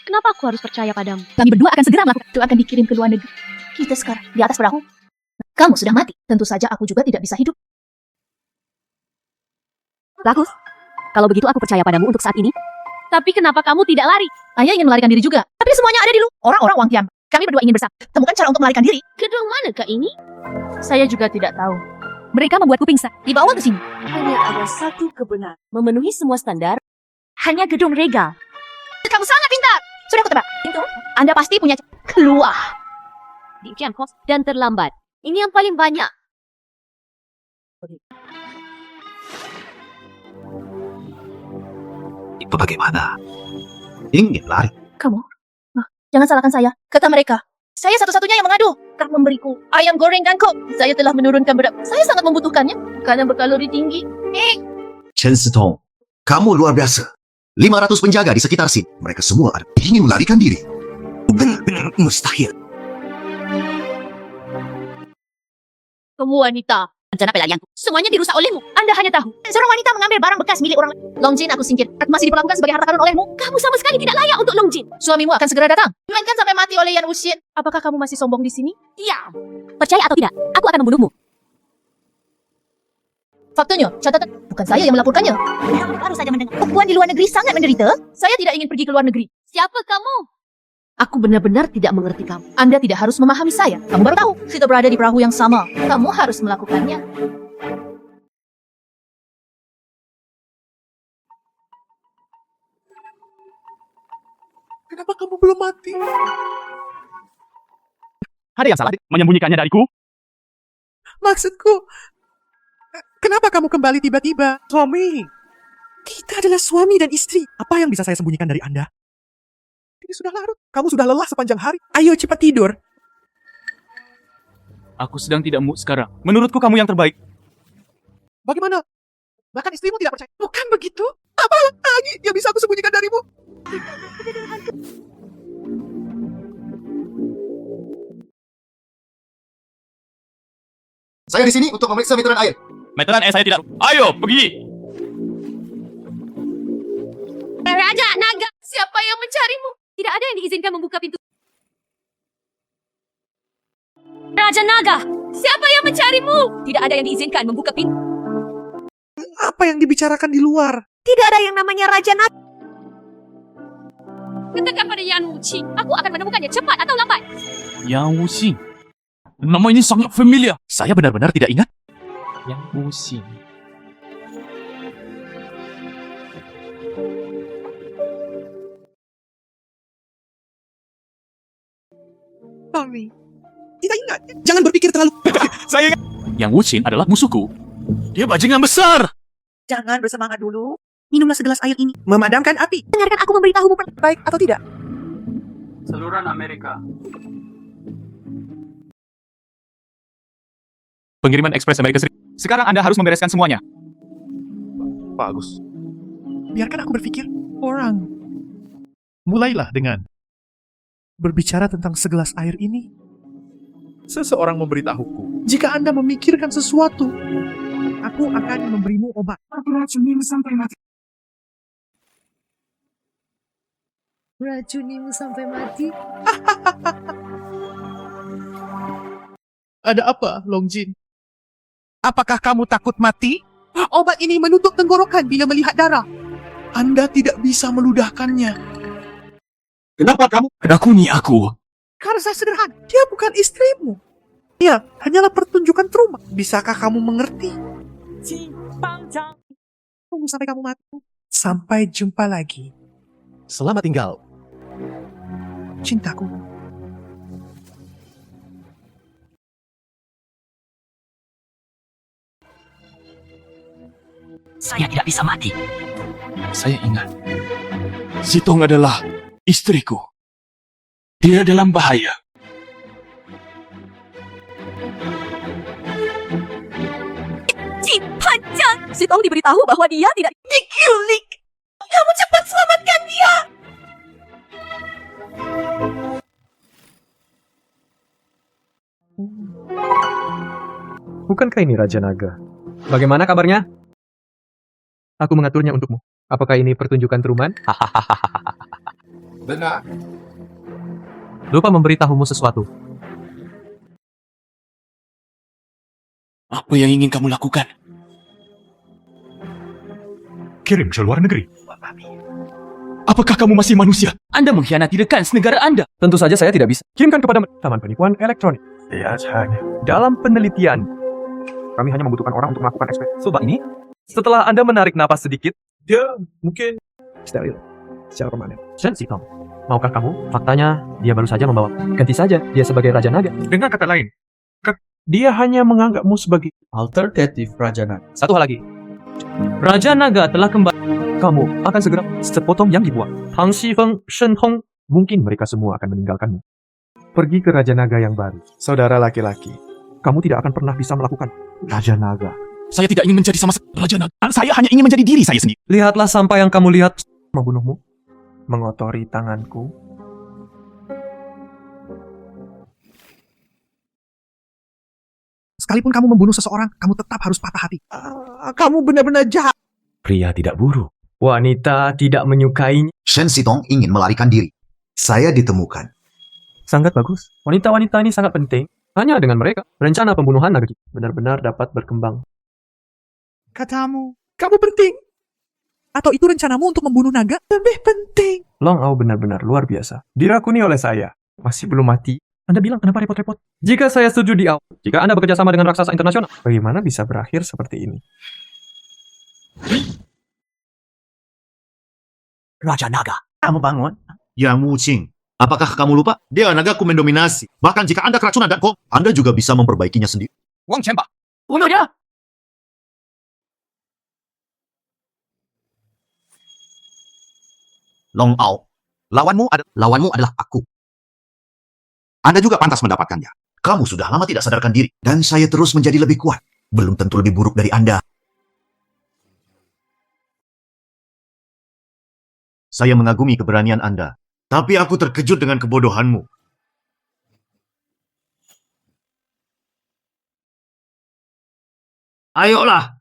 kenapa aku harus percaya padamu? Kami berdua akan segera melakukan itu, akan dikirim ke luar negeri. Kita sekarang di atas perahu. Kamu sudah mati. Tentu saja aku juga tidak bisa hidup. Bagus. Kalau begitu aku percaya padamu untuk saat ini. Tapi kenapa kamu tidak lari? Ayah ingin melarikan diri juga. Tapi semuanya ada di lu. Orang-orang Wang Tianba. Kami berdua ingin bersama. Temukan cara untuk melarikan diri. Gedung manakah ini? Saya juga tidak tahu. Mereka membuatku pingsan. Dibawa ke sini. Hanya ada satu kebenaran. Memenuhi semua standar. Hanya gedung regal. Kamu sangat pintar. Sudah aku tebak. Itu. Anda pasti punya keluar. Di ujian kos dan terlambat. Ini yang paling banyak. Itu bagaimana? Ingin lari. Kamu? Jangan salahkan saya. Kata mereka. Saya satu-satunya yang mengadu. Kau memberiku ayam goreng dan kok. Saya telah menurunkan berat. Saya sangat membutuhkannya. Makanan berkalori tinggi. Chen Sitong, kamu luar biasa. 500 penjaga di sekitar sini. Mereka semua ingin melarikan diri. Benar-benar mustahil. Kamu wanita. Rencana pelarianku. Semuanya dirusak olehmu. Anda hanya tahu. Seorang wanita mengambil barang bekas milik orang lain. Longjin aku singkir. Masih diperlakukan sebagai harta karun olehmu. Kamu sama sekali tidak layak untuk Longjin. Suamimu akan segera datang. Melainkan sampai mati oleh Yan Wuxian. Apakah kamu masih sombong di sini? Iya. Percaya atau tidak, aku akan membunuhmu. Faktanya, catatan, bukan saya yang melaporkannya. Kamu baru saja mendengar. Perempuan di luar negeri sangat menderita. Saya tidak ingin pergi ke luar negeri. Siapa kamu? Aku benar-benar tidak mengerti kamu. Anda tidak harus memahami saya. Kamu baru tahu. Kita berada di perahu yang sama. Kamu harus melakukannya. Kenapa kamu belum mati? Ada yang salah menyembunyikannya dariku? Maksudku, kenapa kamu kembali tiba-tiba? Suami, kita adalah suami dan istri. Apa yang bisa saya sembunyikan dari Anda? Ini sudah larut. Kamu sudah lelah sepanjang hari. Ayo cepat tidur. Aku sedang tidak mood sekarang. Menurutku kamu yang terbaik. Bagaimana? Bahkan istrimu tidak percaya. Bukan begitu? Apa lagi yang bisa aku sembunyikan darimu? Saya di sini untuk memeriksa meteran air. Meteran saya tidak. Ayo, pergi. Raja Naga, siapa yang mencarimu? Tidak ada yang diizinkan membuka pintu. Raja Naga, siapa yang mencarimu? Tidak ada yang diizinkan membuka pintu. Apa yang dibicarakan di luar? Tidak ada yang namanya Raja Naga. Katakan pada Yan Wuqi, aku akan menemukannya cepat atau lambat. Yang Wuxing. Nama ini sangat familiar. Saya benar-benar tidak ingat. Yang Wuxing. Tommy, tidak ingat. Jangan berpikir terlalu... Saya ingat. Yang Wuxing adalah musuhku. Dia bajingan besar. Jangan bersemangat dulu. Minumlah segelas air ini. Memadamkan api. Dengarkan aku memberitahumu Baik atau tidak? Saluran Amerika. Pengiriman ekspres Amerika Serikat. Sekarang Anda harus membereskan semuanya. Bagus. Biarkan aku berpikir. Orang. Mulailah dengan berbicara tentang segelas air ini. Seseorang memberitahuku, jika Anda memikirkan sesuatu, aku akan memberimu obat. Racunimu sampai mati. Racunimu sampai mati. Ada apa, Longjin? Apakah kamu takut mati? Obat ini menutup tenggorokan bila melihat darah. Anda tidak bisa meludahkannya. Kenapa kamu menakuni aku? Karena saya sederhana, dia bukan istrimu. Dia hanyalah pertunjukan truma. Bisakah kamu mengerti? Tunggu sampai kamu mati. Sampai jumpa lagi. Selamat tinggal. Cintaku. Saya tidak bisa mati. Saya ingat. Sitong adalah istriku. Dia dalam bahaya. Panjang. Sitong diberitahu bahwa dia tidak diculik. Kamu cepat selamatkan dia. Bukankah ini Raja Naga? Bagaimana kabarnya? Aku mengaturnya untukmu. Apakah ini pertunjukan Truman? Benar. Lupa memberitahumu sesuatu. Apa yang ingin kamu lakukan? Kirim ke luar negeri. Apakah kamu masih manusia? Anda mengkhianati rekan senegara Anda. Tentu saja saya tidak bisa. Kirimkan kepada Taman Penipuan Elektronik. Ya, hanya. Dalam penelitian, kami hanya membutuhkan orang untuk melakukan eksperimen. Coba ini, setelah Anda menarik napas sedikit, dia mungkin steril secara permanen. Chen Sitong, maukah kamu? Faktanya, dia baru saja membawa. Ganti saja, dia sebagai Raja Naga. Dengan kata lain, Dia hanya menganggapmu sebagai alternatif Raja Naga. Satu hal lagi. Raja Naga telah kembali. Kamu akan segera sepotong yang dibuat. Hang Xifeng, Shen Hong, mungkin mereka semua akan meninggalkanmu. Pergi ke Raja Naga yang baru. Saudara laki-laki, kamu tidak akan pernah bisa melakukan Raja Naga. Saya tidak ingin menjadi sama Raja Naga. Saya hanya ingin menjadi diri saya sendiri. Lihatlah sampah yang kamu lihat membunuhmu, mengotori tanganku. Sekalipun kamu membunuh seseorang, kamu tetap harus patah hati. Kamu benar-benar jahat. Pria tidak buruk. Wanita tidak menyukainya. Shen Sitong ingin melarikan diri. Saya ditemukan. Sangat bagus. Wanita-wanita ini sangat penting. Hanya dengan mereka, rencana pembunuhan naga kita benar-benar dapat berkembang. Katamu, kamu penting. Atau itu rencanamu untuk membunuh naga lebih penting. Long Au benar-benar luar biasa. Dirakuni oleh saya. Masih belum mati. Anda bilang kenapa repot-repot? Jika saya setuju di awal, jika Anda bekerja sama dengan raksasa internasional, bagaimana bisa berakhir seperti ini? Raja Naga, kamu bangun? Ya Mucing, apakah kamu lupa? Dia nagaku mendominasi. Bahkan jika Anda keracunan dan kok, Anda juga bisa memperbaikinya sendiri. Wang Chenpa. Bunuh dia! Long Au, lawanmu adalah aku. Anda juga pantas mendapatkannya. Kamu sudah lama tidak sadarkan diri, dan saya terus menjadi lebih kuat. Belum tentu lebih buruk dari Anda. Saya mengagumi keberanian Anda, tapi aku terkejut dengan kebodohanmu. Ayolah!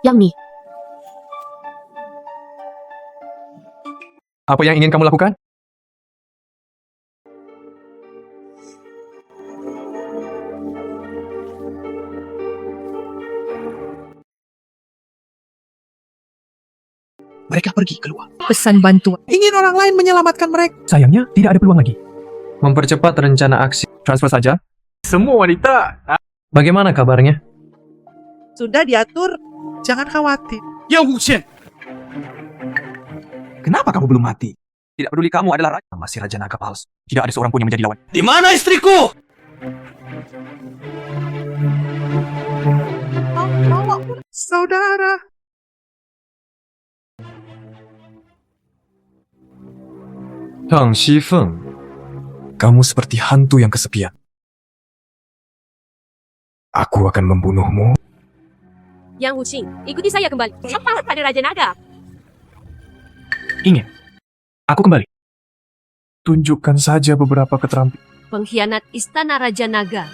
Yang Mi, Apa yang ingin kamu lakukan? Mereka pergi keluar. Pesan bantuan. Ingin orang lain menyelamatkan mereka. Sayangnya, tidak ada peluang lagi. Mempercepat rencana aksi. Transfer saja. Semua wanita. Bagaimana kabarnya? Sudah diatur. Jangan khawatir. Yang Wuchen. Kenapa kamu belum mati? Tidak peduli kamu adalah raja. Masih Raja Naga palsu. Tidak ada seorang pun yang menjadi lawan. Di mana istriku? Saudara. Tang Xifeng, kamu seperti hantu yang kesepian. Aku akan membunuhmu. Yang Wuxing, ikuti saya kembali. Cepat pada Raja Naga. Ingin. Aku kembali. Tunjukkan saja beberapa keterampilan. Pengkhianat Istana Raja Naga.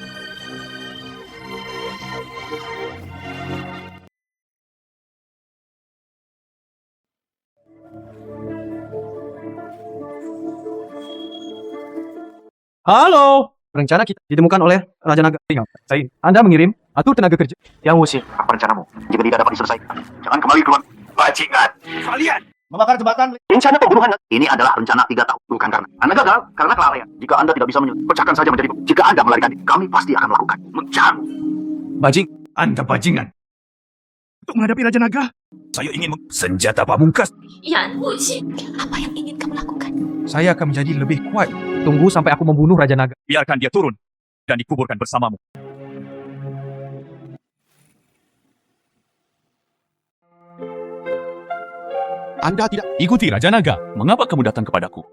Halo. Rencana kita ditemukan oleh Raja Naga. Tinggal, saya Anda mengirim atur tenaga kerja. Yang Wuxing. Apa rencanamu? Jika tidak dapat diselesaikan, jangan kembali keluar. Bajingan! Kalian! Membakar jembatan. Rencana pembunuhan ini adalah rencana 3 tahun. Bukan karena Anda gagal, karena kelalaian. Jika Anda tidak bisa pecahkan saja menjadi jika Anda melarikan diri, kami pasti akan melakukan. Mencari. Bajing! Anda bajingan! Untuk menghadapi Raja Naga, saya ingin senjata pamungkas. Yang Wuxing, apa yang ingin kamu lakukan? Saya akan menjadi lebih kuat. Tunggu sampai aku membunuh Raja Naga. Biarkan dia turun dan dikuburkan bersamamu. Anda tidak. Ikuti Raja Naga. Mengapa kamu datang kepadaku?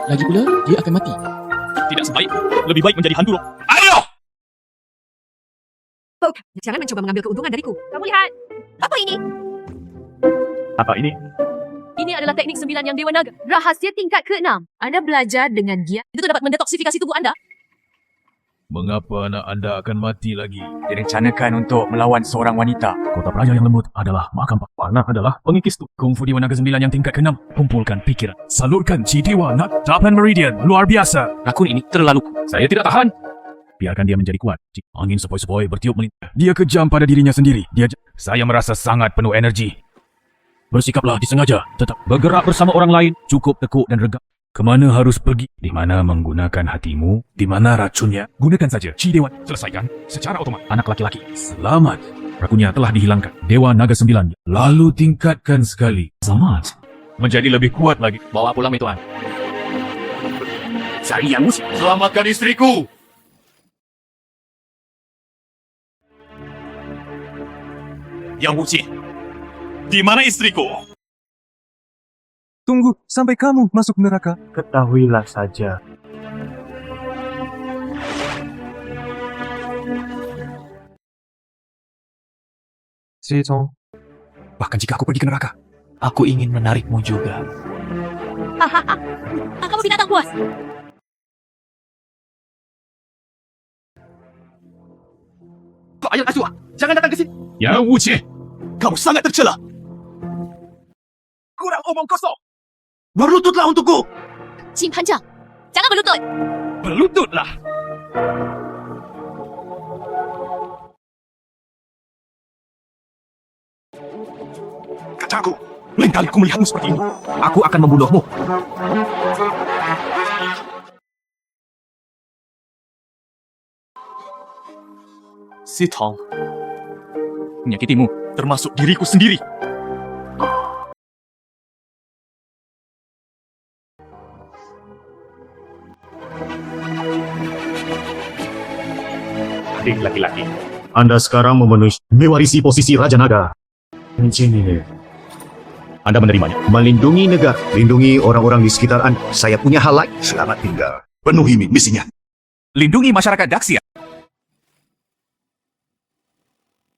Lagi pula, dia akan mati. Tidak sebaik. Lebih baik menjadi hantu. Ayo! Jangan mencoba mengambil keuntungan dariku. Kamu lihat. Apa ini? Apa ini? Ini adalah teknik 9 yang Dewa Naga. Rahasia tingkat ke-6. Anda belajar dengan giat. Itu dapat mendetoksifikasi tubuh Anda. Mengapa anak anda akan mati lagi? Direncanakan untuk melawan seorang wanita. Kota Praja yang lembut adalah makam panah adalah pengikis tu. Kungfu Dewa Naga 9 yang tingkat ke-6. Kumpulkan pikiran. Salurkan Chi Dewa Naga. Dapan Meridian. Luar biasa. Rakun ini terlalu. Saya tidak tahan. Biarkan dia menjadi kuat. Angin sepoi-sepoi bertiup melintang. Dia kejam pada dirinya sendiri. Saya merasa sangat penuh energi. Bersikaplah disengaja. Tetap bergerak bersama orang lain. Cukup tekuk dan regap. Kemana harus pergi? Di mana menggunakan hatimu? Di mana racunnya? Gunakan saja Chi Dewa. Selesaikan secara otomatis. Anak laki-laki. Selamat. Racunnya telah dihilangkan. Dewa Naga 9. Lalu tingkatkan sekali. Selamat. Menjadi lebih kuat lagi. Bawa pulang Tuan. Cari yang musik. Selamatkan istriku. Yang Wuci, di mana istriku? Tunggu sampai kamu masuk neraka. Ketahuilah saja. Sitong, Bahkan jika aku pergi ke neraka, aku ingin menarikmu juga. Kamu binatang buas. Ayat Azwa, jangan datang ke sini. Yang Wuci, kamu sangat tercela. Kurang omong kosong. Berlututlah untukku. Jin Panjang, jangan berlutut. Berlututlah. Kataku, lain kali aku melihatmu seperti ini. Aku akan membunuhmu. Sitong, menyakitimu, termasuk diriku sendiri. Adik laki-laki. Anda sekarang mewarisi posisi Raja Naga. Anda menerimanya. Melindungi negara, lindungi orang-orang di sekitar Anda. Saya punya hal lain. Selamat tinggal. Penuhi misinya. Lindungi masyarakat Daxia.